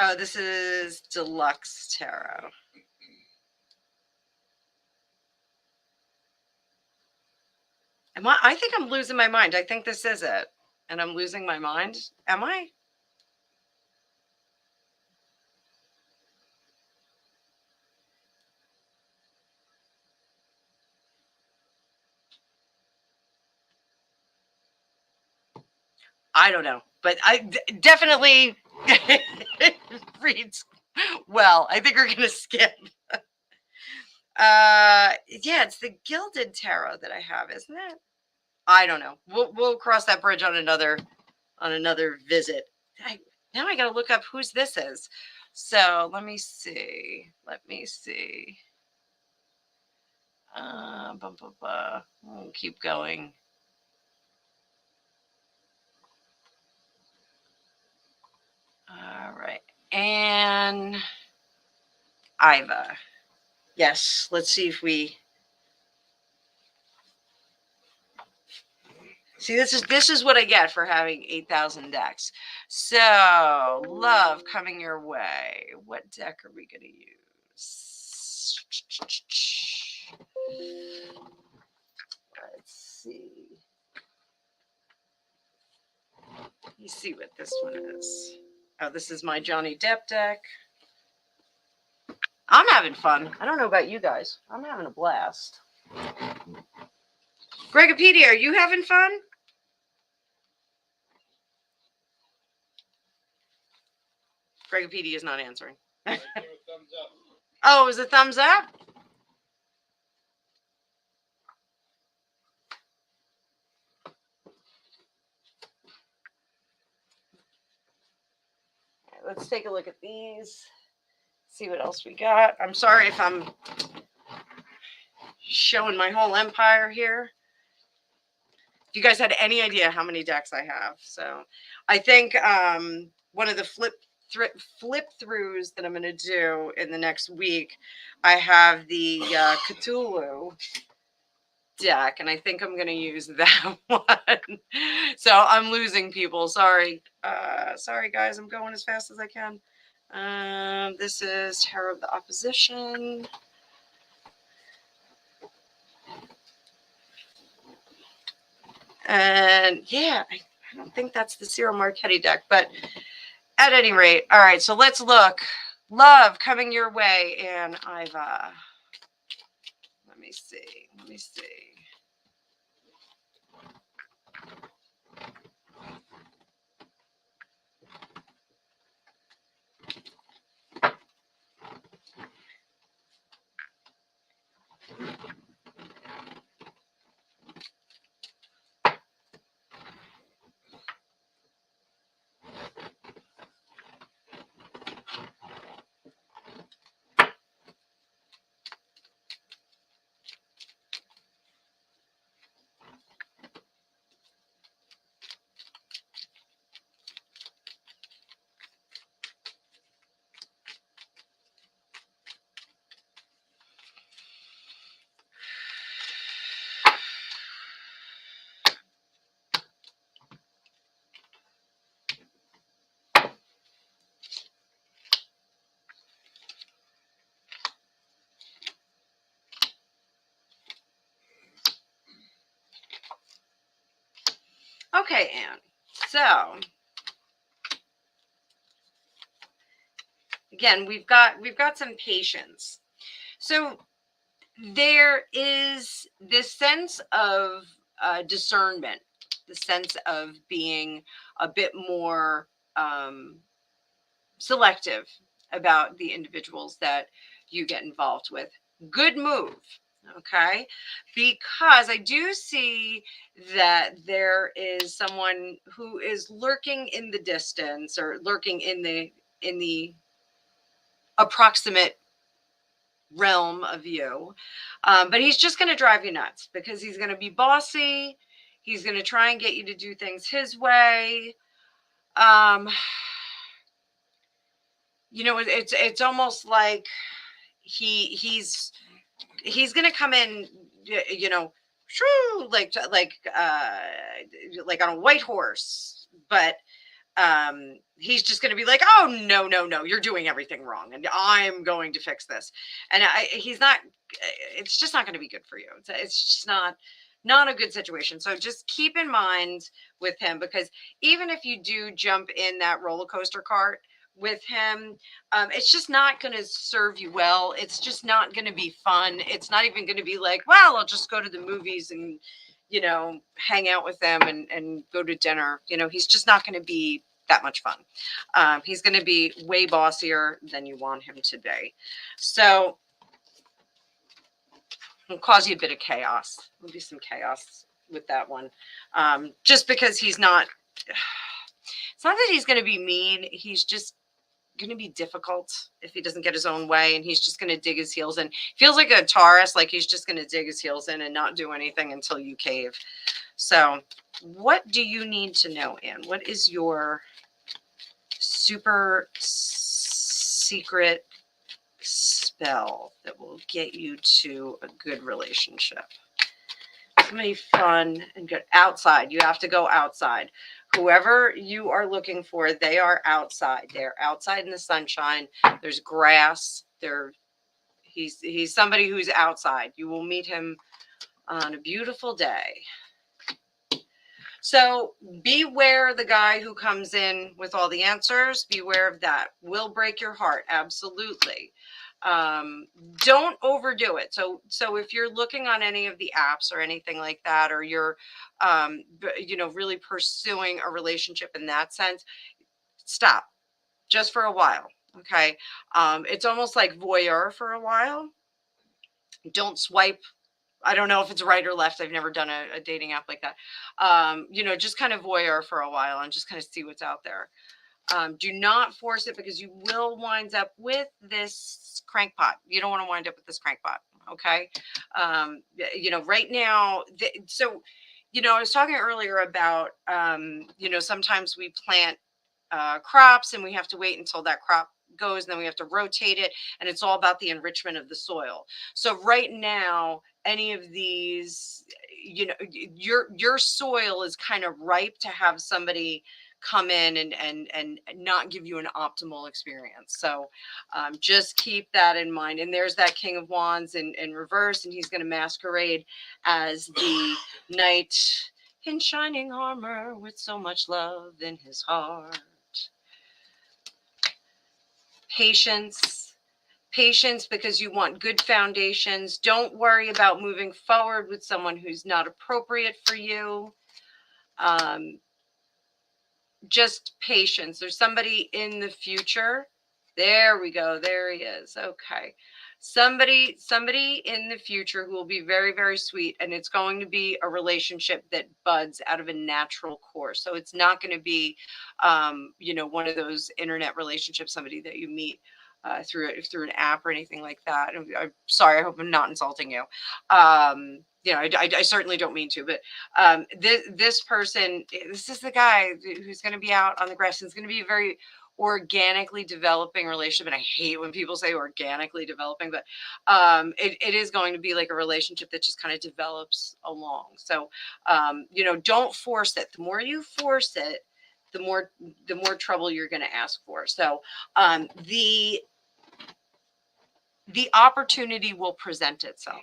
S1: Oh, this is Deluxe Tarot. I think I'm losing my mind. I think this is it. And I'm losing my mind. Am I? I don't know, but definitely reads well. I think we're gonna skip. Yeah, it's the Gilded Tarot that I have, isn't it? I don't know. We'll cross that bridge on another visit. Now I gotta look up whose this is. So let me see. We'll keep going. All right. And Iva. Yes, let's see if we. See, this is what I get for having 8,000 decks. So, love coming your way. What deck are we going to use? Let's see. You see what this one is. Oh, this is my Johnny Depp deck. I'm having fun. I don't know about you guys. I'm having a blast. Gregopedia, are you having fun? Gregopedia is not answering.
S2: I give a thumbs up.
S1: Oh, it was a thumbs up? Let's take a look at these. See what else we got. I'm sorry if I'm showing my whole empire here. If you guys had any idea how many decks I have. So I think one of the flip throughs that I'm going to do in the next week, I have the Cthulhu deck, and I think I'm going to use that one. So I'm losing people. Sorry. Sorry, guys. I'm going as fast as I can. This is Tarot of the Opposition. And yeah, I don't think that's the Cyril Marchetti deck, but at any rate, all right, so let's look. Love coming your way, and I've, let me see. Okay, Anne. So again, we've got some patience. So there is this sense of discernment, the sense of being a bit more selective about the individuals that you get involved with. Good move. Okay, because I do see that there is someone who is lurking in the distance or lurking in the approximate realm of you, but he's just going to drive you nuts because he's going to be bossy. He's going to try and get you to do things his way. You know, it's almost like he's going to come in, you know, shoo, like on a white horse, but he's just going to be like, oh no, you're doing everything wrong, and I'm going to fix this. And he's not. It's just not going to be good for you. It's just not a good situation. So just keep in mind with him, because even if you do jump in that roller coaster cart with him, it's just not going to serve you well. It's just not going to be fun. It's not even going to be like, well, I'll just go to the movies and, you know, hang out with them and go to dinner. You know, he's just not going to be that much fun. He's going to be way bossier than you want him to be. So it'll cause you a bit of chaos. There'll be some chaos with that one. Just because he's not, it's not that he's going to be mean. He's just going to be difficult if he doesn't get his own way, and he's just going to dig his heels in. Feels like a Taurus, like he's just going to dig his heels in and not do anything until you cave. So what do you need to know, Anne? What is your super secret spell that will get you to a good relationship? So somebody fun and good outside. You have to go outside. Whoever you are looking for, they are outside. They're outside in the sunshine. There's grass. He's somebody who's outside. You will meet him on a beautiful day. So beware the guy who comes in with all the answers. Beware of that. Will break your heart. Absolutely. Don't overdo it. So if you're looking on any of the apps or anything like that, or you're, really pursuing a relationship in that sense, stop just for a while. Okay. It's almost like voyeur for a while. Don't swipe. I don't know if it's right or left. I've never done a dating app like that. Just kind of voyeur for a while and just kind of see what's out there. Do not force it, because you will wind up with this crankpot. You don't want to wind up with this crankpot. Okay. Right now, I was talking earlier about, sometimes we plant crops and we have to wait until that crop goes, and then we have to rotate it, and it's all about the enrichment of the soil. So right now, any of these, your soil is kind of ripe to have somebody come in and not give you an optimal experience. So just keep that in mind. And there's that King of Wands in reverse, and he's going to masquerade as the knight in shining armor with so much love in his heart. Patience, because you want good foundations. Don't worry about moving forward with someone who's not appropriate for you. Just patience. There's somebody in the future. There we go. There he is. Okay. Somebody in the future who will be very, very sweet, and it's going to be a relationship that buds out of a natural course. So it's not going to be, one of those internet relationships, somebody that you meet through an app or anything like that. I'm sorry. I hope I'm not insulting you. I certainly don't mean to, but this person, this is the guy who's going to be out on the grass, and it's going to be a very organically developing relationship. And I hate when people say organically developing, but it is going to be like a relationship that just kind of develops along. So don't force it. The more you force it, the more trouble you're going to ask for. So the opportunity will present itself.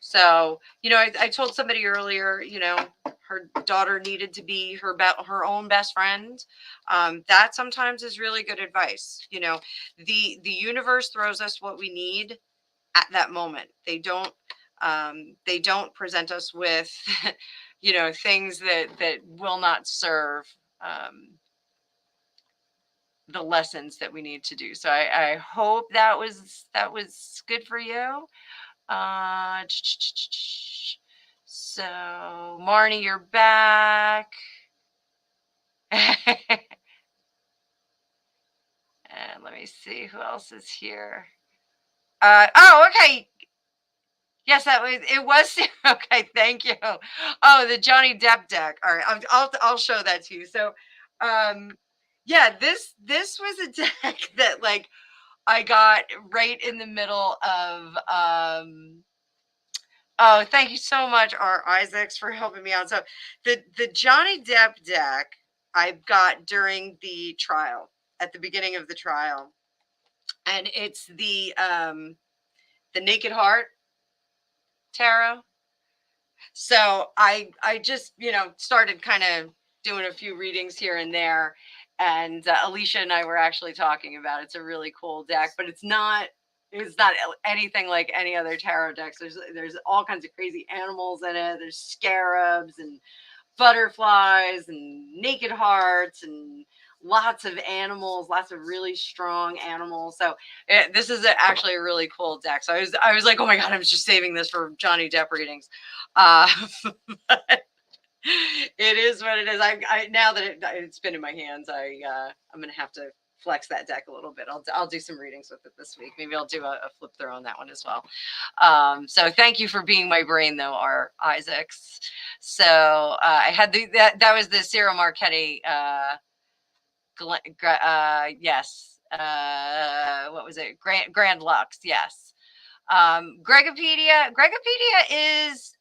S1: So, I told somebody earlier, her daughter needed to be her own best friend. That sometimes is really good advice. The universe throws us what we need at that moment. They don't present us with, things that will not serve the lessons that we need to do. So I hope that was good for you. So Marnie, you're back. And let me see who else is here. Okay. Yes, it was okay. Thank you. Oh, the Johnny Depp deck. All right, I'll show that to you. So, this was a deck that I got right in the middle of oh, thank you so much, R. Isaacs, for helping me out. So the Johnny Depp deck I got during the trial, at the beginning of the trial, and it's the Naked Heart tarot. So I just started kind of doing a few readings here and there, and Alicia and I were actually talking about it. It's a really cool deck, but it's not anything like any other tarot decks. There's all kinds of crazy animals in it. There's scarabs and butterflies and naked hearts and lots of animals, lots of really strong animals. So this is actually a really cool deck. So I was like, oh my God, I was just saving this for Johnny Depp readings. But it is what it is. I now that it's been in my hands, I'm going to have to flex that deck a little bit. I'll do some readings with it this week. Maybe I'll do a flip through on that one as well. So thank you for being my brain, though, R. Isaacs. So I had that was the Ciro Marchetti. Yes. What was it? Grand Lux. Yes. Gregopedia is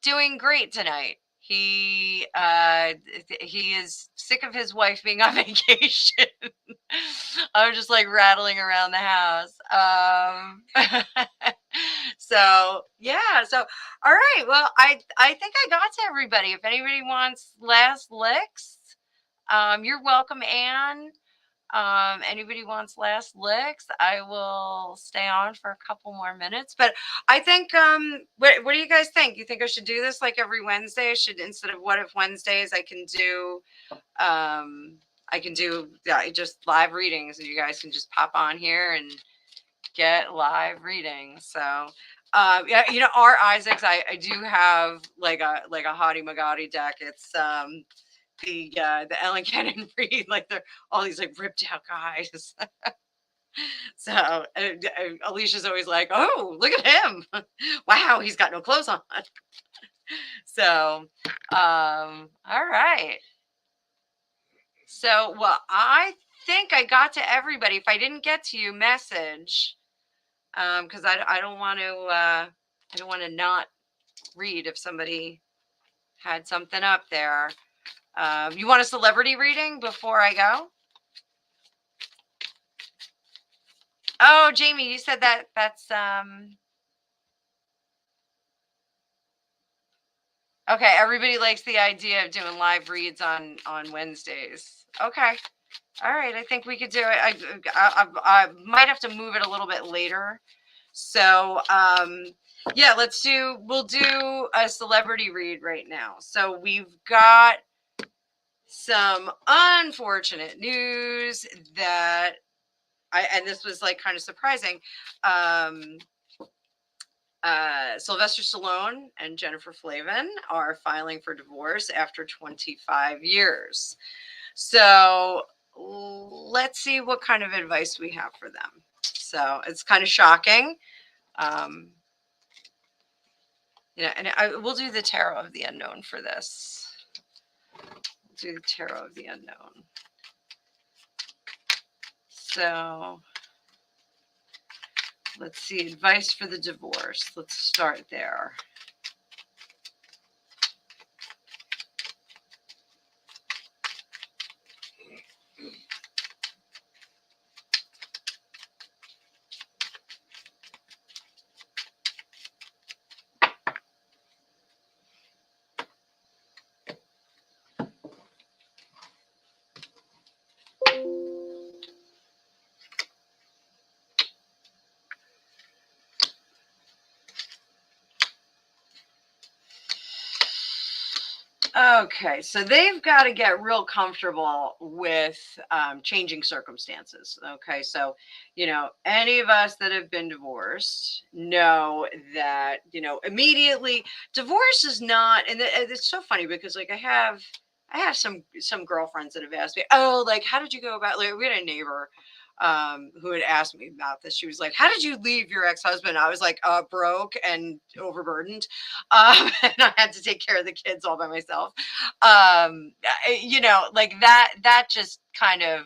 S1: doing great tonight. He is sick of his wife being on vacation. I'm just like rattling around the house. So yeah. So all right. Well, I think I got to everybody. If anybody wants last licks, you're welcome, Anne. Anybody wants last licks, I will stay on for a couple more minutes. But I think, what do you guys think? You think I should do this like every Wednesday? I should, instead of What If Wednesdays, I can do just live readings, and you guys can just pop on here and get live readings. So, yeah, our Isaacs, I do have like a Hottie Magati deck. It's the Ellen Cannon Reed, like they're all these like ripped out guys. So Alicia's always like, "Oh, look at him! Wow, he's got no clothes on." So, all right. So, well, I think I got to everybody. If I didn't get to you, message, because I don't want to not read if somebody had something up there. You want a celebrity reading before I go? Oh, Jamie, you said that's okay. Everybody likes the idea of doing live reads on Wednesdays. Okay. All right. I think we could do it. I might have to move it a little bit later. So, yeah, we'll do a celebrity read right now. So we've got some unfortunate news that and this was like kind of surprising. Sylvester Stallone and Jennifer Flavin are filing for divorce after 25 years. So let's see what kind of advice we have for them. So it's kind of shocking. And we'll do the Tarot of the Unknown for this. Do the Tarot of the Unknown. So let's see, advice for the divorce. Let's start there. Okay, so they've got to get real comfortable with changing circumstances. Okay, so any of us that have been divorced know that immediately divorce is not, and it's so funny because like I have some girlfriends that have asked me, oh, like how did you go about? Like we had a neighbor who had asked me about this. She was like, how did you leave your ex-husband? I was like, broke and overburdened. And I had to take care of the kids all by myself. Like that just kind of,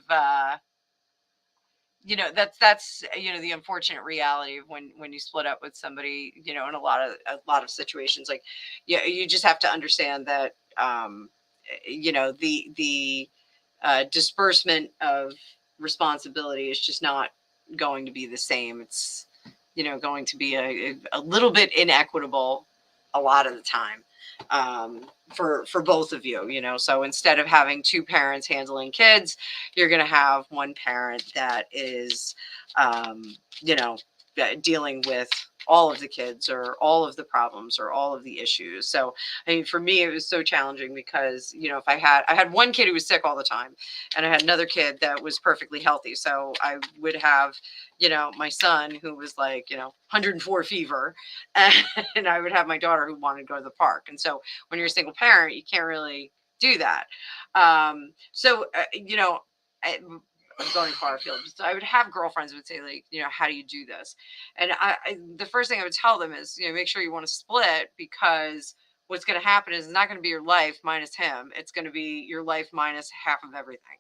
S1: that's the unfortunate reality of when you split up with somebody, in a lot of situations. Like, yeah, you just have to understand that, the disbursement of responsibility is just not going to be the same. It's going to be a little bit inequitable a lot of the time, for both of you. So instead of having two parents handling kids, you're going to have one parent that is dealing with all of the kids or all of the problems or all of the issues. So I mean, for me, it was so challenging because if I had one kid who was sick all the time, and I had another kid that was perfectly healthy. So I would have my son who was like 104 fever, and I would have my daughter who wanted to go to the park. And so when you're a single parent, you can't really do that. I'm going far afield. So I would have girlfriends who would say like, how do you do this? And the first thing I would tell them is, make sure you want to split, because what's going to happen is it's not going to be your life minus him. It's going to be your life minus half of everything.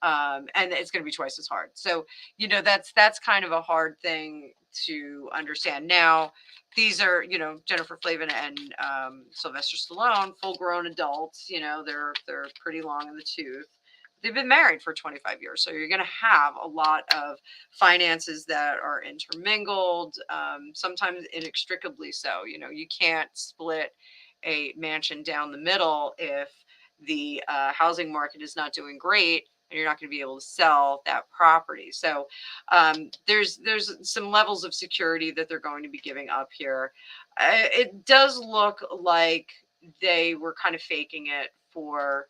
S1: And it's going to be twice as hard. So, that's kind of a hard thing to understand. Now, these are, Jennifer Flavin and Sylvester Stallone, full-grown adults. They're pretty long in the tooth. They've been married for 25 years, so you're going to have a lot of finances that are intermingled, sometimes inextricably so. You can't split a mansion down the middle if the housing market is not doing great, and you're not going to be able to sell that property. So there's some levels of security that they're going to be giving up here. It does look like they were kind of faking it for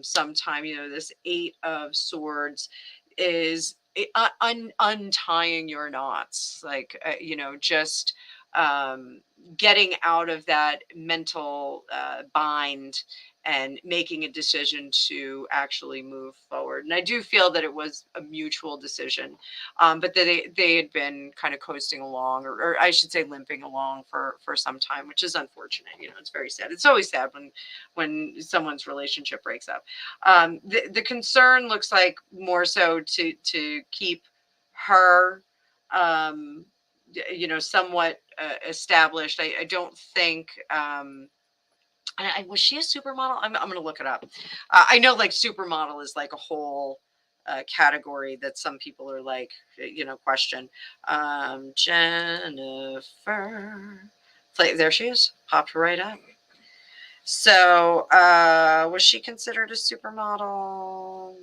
S1: some time. This Eight of Swords is untying your knots, like just getting out of that mental bind and making a decision to actually move forward. And I do feel that it was a mutual decision, but that they had been kind of coasting along, or I should say limping along for some time, which is unfortunate. It's very sad. It's always sad when someone's relationship breaks up. The concern looks like more so to keep her somewhat established. I don't think was she a supermodel? I'm going to look it up. I know like supermodel is like a whole category that some people are like, question. Jennifer. Like, there she is. Popped right up. So was she considered a supermodel?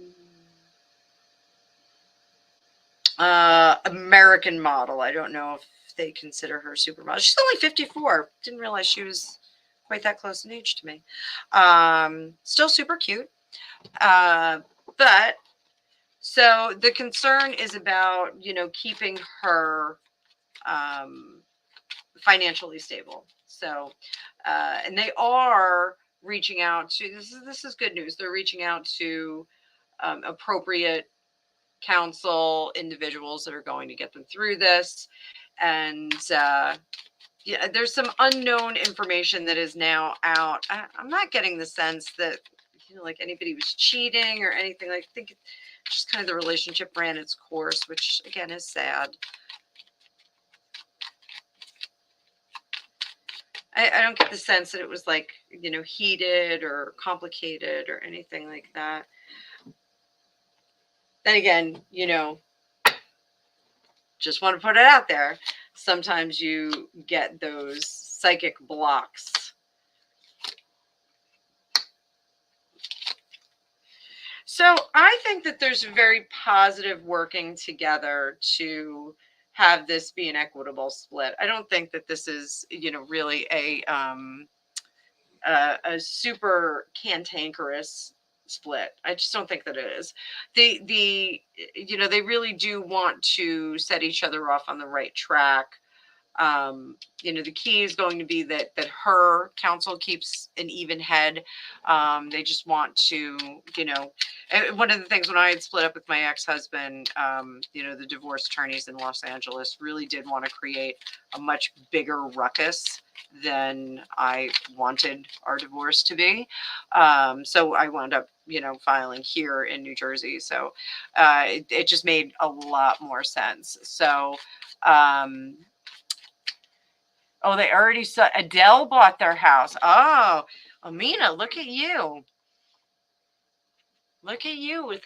S1: American model. I don't know if they consider her supermodel. She's only 54. Didn't realize she was quite that close in age to me. Still super cute. But so the concern is about, keeping her financially stable. So, and they are reaching out to, this is good news. They're reaching out to appropriate counsel individuals that are going to get them through this. And yeah, there's some unknown information that is now out. I'm not getting the sense that like anybody was cheating or anything. I think just kind of the relationship ran its course, which again is sad. I don't get the sense that it was like heated or complicated or anything like that. Then again, just want to put it out there. Sometimes you get those psychic blocks. So I think that there's very positive working together to have this be an equitable split. I don't think that this is, really a super cantankerous split. I just don't think that it is. They really do want to set each other off on the right track. The key is going to be that her counsel keeps an even head. They just want to, one of the things when I had split up with my ex-husband, the divorce attorneys in Los Angeles really did want to create a much bigger ruckus than I wanted our divorce to be. So I wound up, filing here in New Jersey. So it just made a lot more sense. So, oh, they already saw Adele bought their house. Oh, Amina, look at you. Look at you with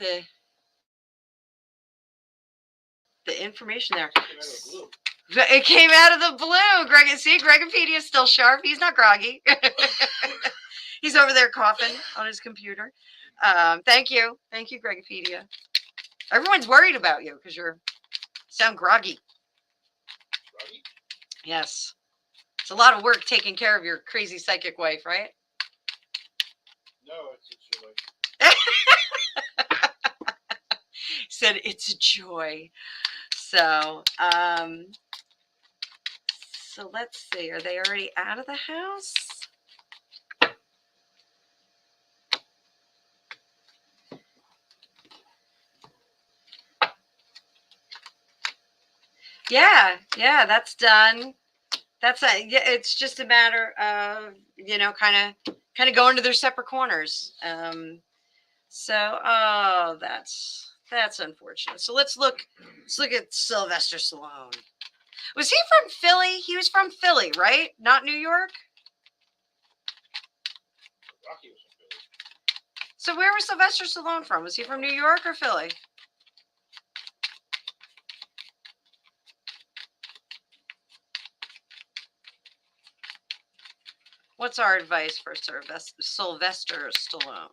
S1: the information there. It came out of the blue. Gregopedia is still sharp. He's not groggy. He's over there coughing on his computer. Thank you. Thank you, Gregopedia. Everyone's worried about you because you sound groggy.
S2: Groggy?
S1: Yes. It's a lot of work taking care of your crazy psychic wife, right?
S2: No, it's your wife.
S1: Said it's a joy. So, so let's see. Are they already out of the house? Yeah, that's done. That's yeah. It's just a matter of kind of going to their separate corners. So that's unfortunate. So let's look at Sylvester Stallone. Was he from Philly? He was from Philly, right? Not New York.
S2: Rocky was from Philly.
S1: So where was Sylvester Stallone from? Was he from New York or Philly? What's our advice for Sylvester Stallone?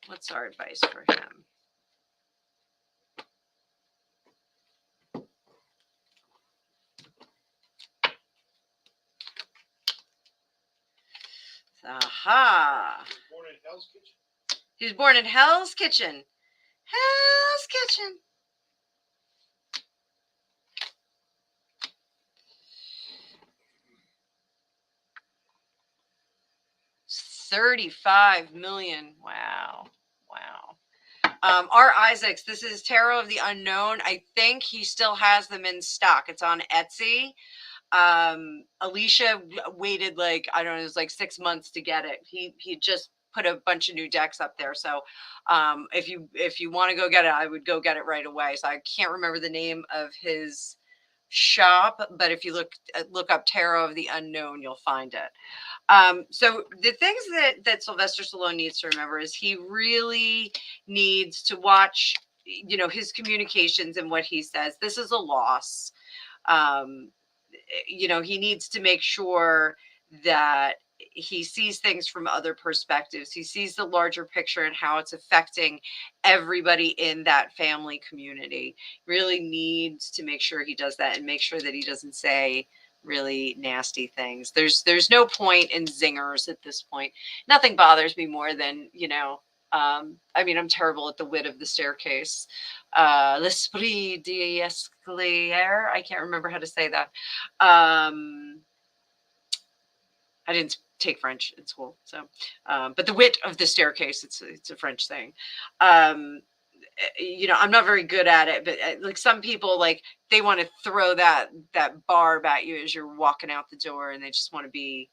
S1: What's our advice for him? Aha!
S2: Born in Hell's Kitchen.
S1: He was born in Hell's Kitchen. Hell's Kitchen. $35 million. Wow. R. Isaacs, this is Tarot of the Unknown. I think he still has them in stock. It's on Etsy. Alicia waited like, I don't know, it was like 6 months to get it. He just put a bunch of new decks up there. So if you want to go get it, I would go get it right away. So I can't remember the name of his shop, but if you look up Tarot of the Unknown, you'll find it. So the things that Sylvester Stallone needs to remember is he really needs to watch, his communications and what he says. This is a loss. He needs to make sure that he sees things from other perspectives. He sees the larger picture and how it's affecting everybody in that family community. Really needs to make sure he does that and make sure that he doesn't say really nasty things. There's no point in zingers at this point. Nothing bothers me more than, I'm terrible at the wit of the staircase. L'esprit d'escalier. I can't remember how to say that. I didn't take French in school, so but the wit of the staircase, it's a French thing. I'm not very good at it, but like some people, like they want to throw that barb at you as you're walking out the door, and they just want to be,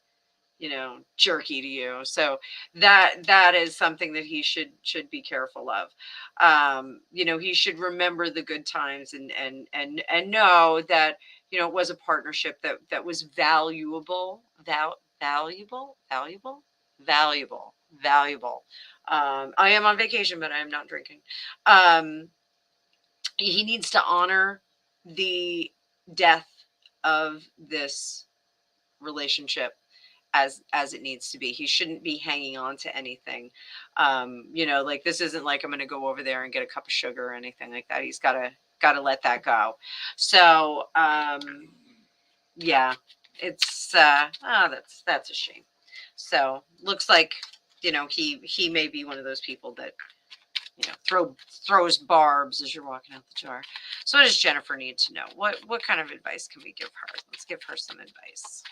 S1: jerky to you. So that is something that he should be careful of. He should remember the good times and know that, it was a partnership that was valuable. I am on vacation, but I am not drinking. He needs to honor the death of this relationship as it needs to be. He shouldn't be hanging on to anything. Like this isn't like I'm going to go over there and get a cup of sugar or anything like that. He's got to let that go. So yeah, it's that's a shame. So looks like he may be one of those people that throws barbs as you're walking out the door. So what does Jennifer need to know? What kind of advice can we give her? Let's give her some advice.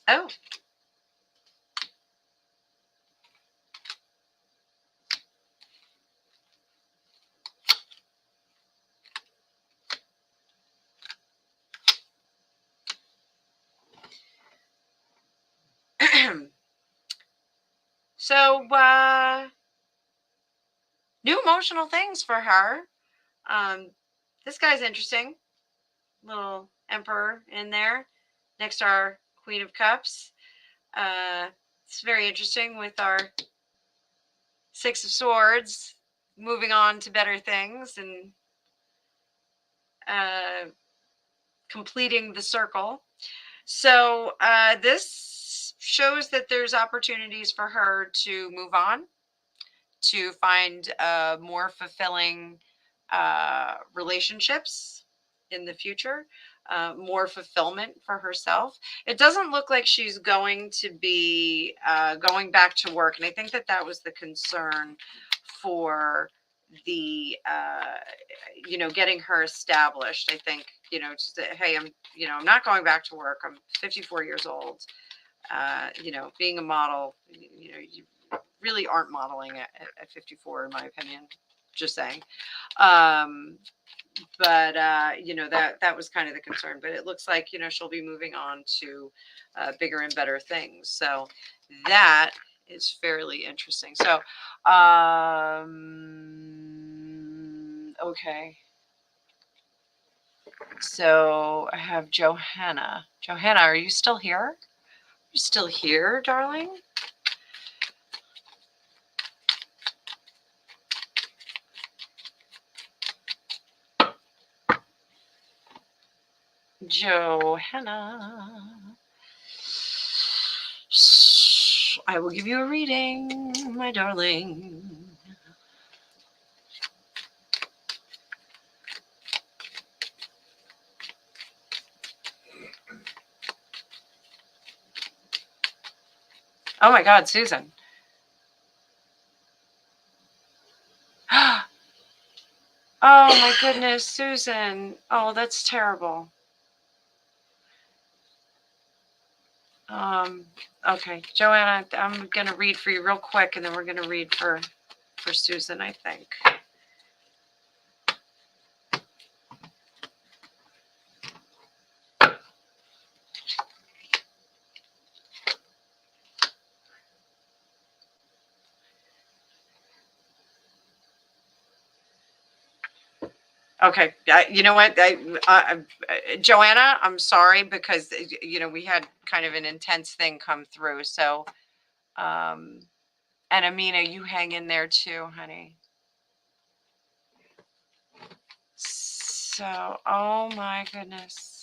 S1: Oh. So new emotional things for her. This guy's interesting. Little emperor in there next to our Queen of Cups. It's very interesting with our Six of Swords moving on to better things and completing the circle. So this shows that there's opportunities for her to move on, to find more fulfilling relationships in the future, more fulfillment for herself. It doesn't look like she's going to be going back to work. And I think that that was the concern for the, getting her established. I think, just that, hey, I'm not going back to work. I'm 54 years old. Being a model, you really aren't modeling at 54, in my opinion. Just saying. But that was kind of the concern. But it looks like she'll be moving on to bigger and better things. So that is fairly interesting. So okay. So I have Johanna. Johanna, are you still here? You still here, darling? Johanna. I will give you a reading, my darling. Oh my God, Susan. Oh my goodness, Susan. Oh, that's terrible. Okay, Joanna, I'm gonna read for you real quick, and then we're gonna read for Susan, I think. Okay, you know what, Joanna, I'm sorry because we had kind of an intense thing come through. So, and Amina, you hang in there too, honey. So, oh my goodness.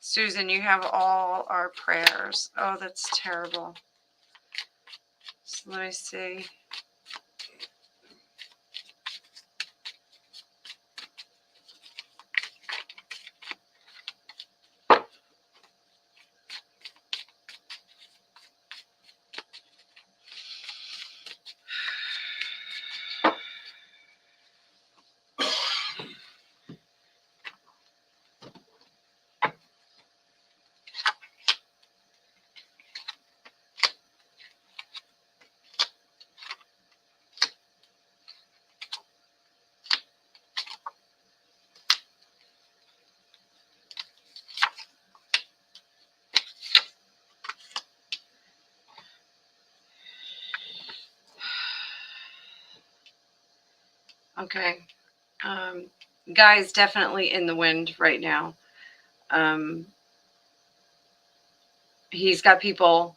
S1: Susan, you have all our prayers. Oh, that's terrible. So let me see. Okay. Guy's definitely in the wind right now. He's got people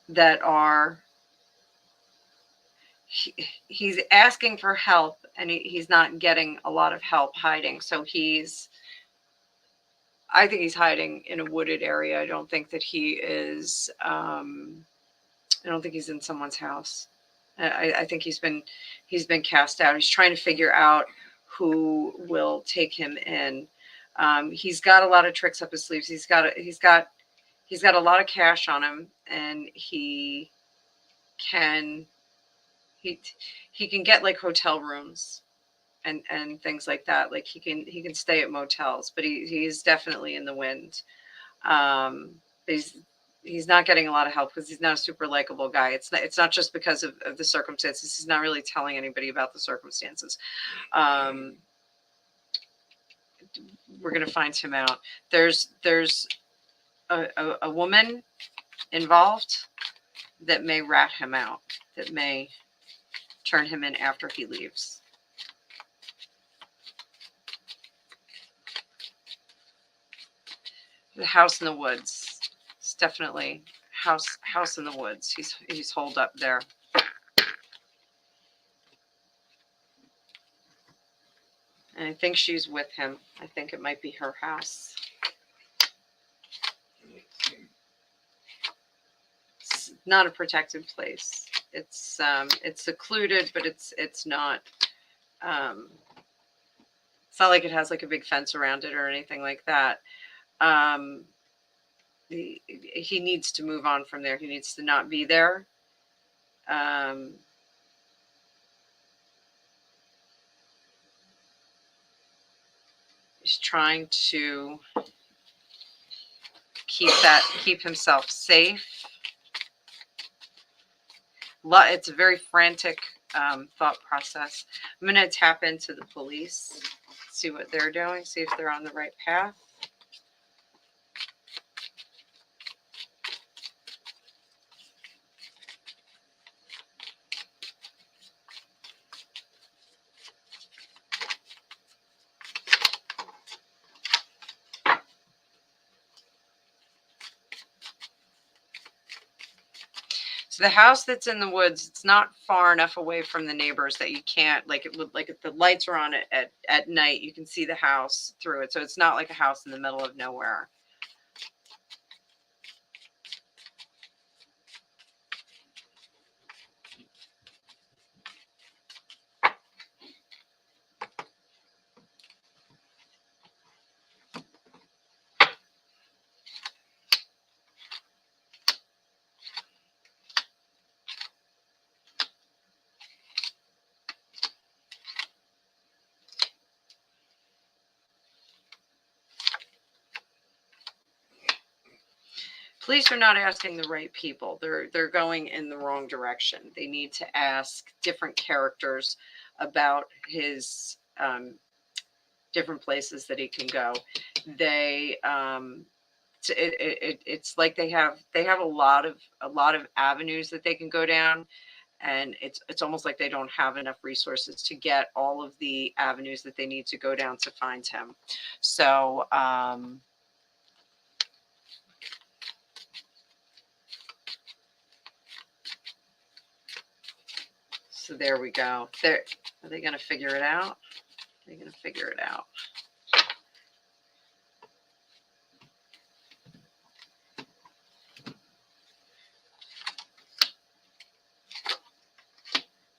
S1: that are, he's asking for help, and he's not getting a lot of help hiding. So I think he's hiding in a wooded area. I don't think that he is, I don't think he's in someone's house. I think he's been cast out. He's trying to figure out who will take him in. He's got a lot of tricks up his sleeves. He's got a lot of cash on him, and he can get like hotel rooms and things like that. Like he can stay at motels, but he's definitely in the wind. He's not getting a lot of help because he's not a super likable guy. It's not just because of the circumstances. He's not really telling anybody about the circumstances. We're gonna find him out. There's a woman involved that may rat him out, that may turn him in after he leaves. The house in the woods. It's definitely house in the woods. He's holed up there. And I think she's with him. I think it might be her house. It's not a protected place. It's secluded, but it's not. It's not like it has like a big fence around it or anything like that. He needs to move on from there. He needs to not be there. He's trying to keep himself safe. It's a very frantic thought process. I'm going to tap into the police, see what they're doing, see if they're on the right path. So the house that's in the woods, it's not far enough away from the neighbors that you can't, like it would, like if the lights are on it at night, you can see the house through it. So it's not like a house in the middle of nowhere. Police are not asking the right people. They're going in the wrong direction. They need to ask different characters about his different places that he can go. They it's like they have a lot of avenues that they can go down, and it's almost like they don't have enough resources to get all of the avenues that they need to go down to find him. So so there we go. Are they going to figure it out? They're going to figure it out.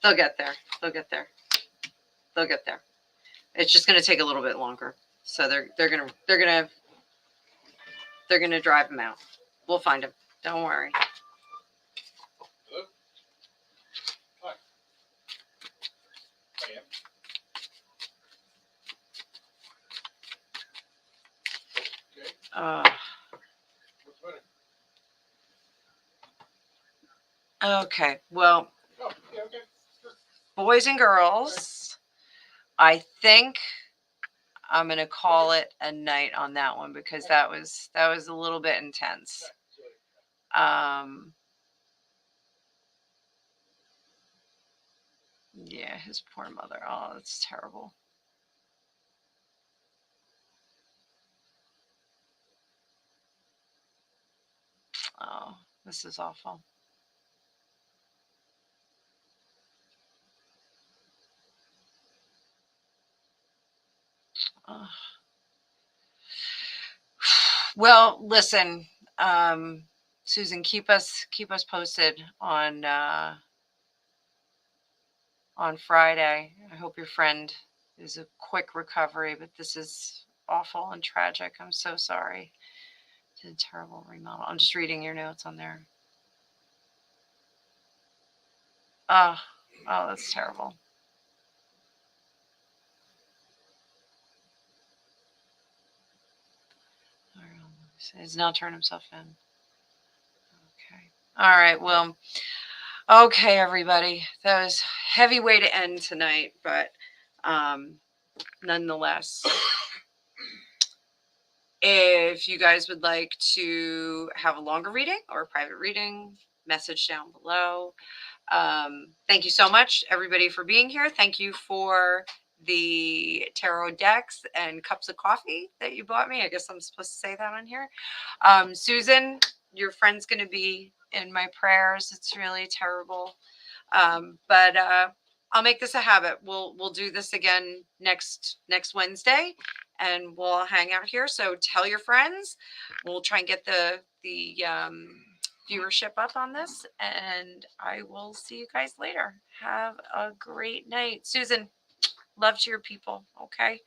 S1: They'll get there. They'll get there. They'll get there. It's just going to take a little bit longer. So they're gonna drive him out. We'll find him. Don't worry.
S2: Hello? Hi. I am. Okay. What's the matter?
S1: Okay. Well,
S2: Oh, yeah, okay. Sure.
S1: boys and girls, I think I'm gonna call it a night on that one because that was a little bit intense. Yeah, his poor mother. Oh, that's terrible. Oh, this is awful. Oh. Well, listen, Susan, keep us posted on Friday. I hope your friend is a quick recovery, but this is awful and tragic. I'm so sorry. Did a terrible remodel. I'm just reading your notes on there. Oh, that's terrible. He's now turned himself in. Okay. All right. Well, okay, everybody. That was a heavy way to end tonight, but nonetheless, if you guys would like to have a longer reading or a private reading, message down below. Thank you so much, everybody, for being here. Thank you for the tarot decks and cups of coffee that you bought me. I guess I'm supposed to say that on here. Susan, your friend's going to be in my prayers. It's really terrible. But I'll make this a habit. We'll do this again next Wednesday, and we'll hang out here. So tell your friends. We'll try and get the viewership up on this, and I will see you guys later. Have a great night, Susan. Love to your people. Okay.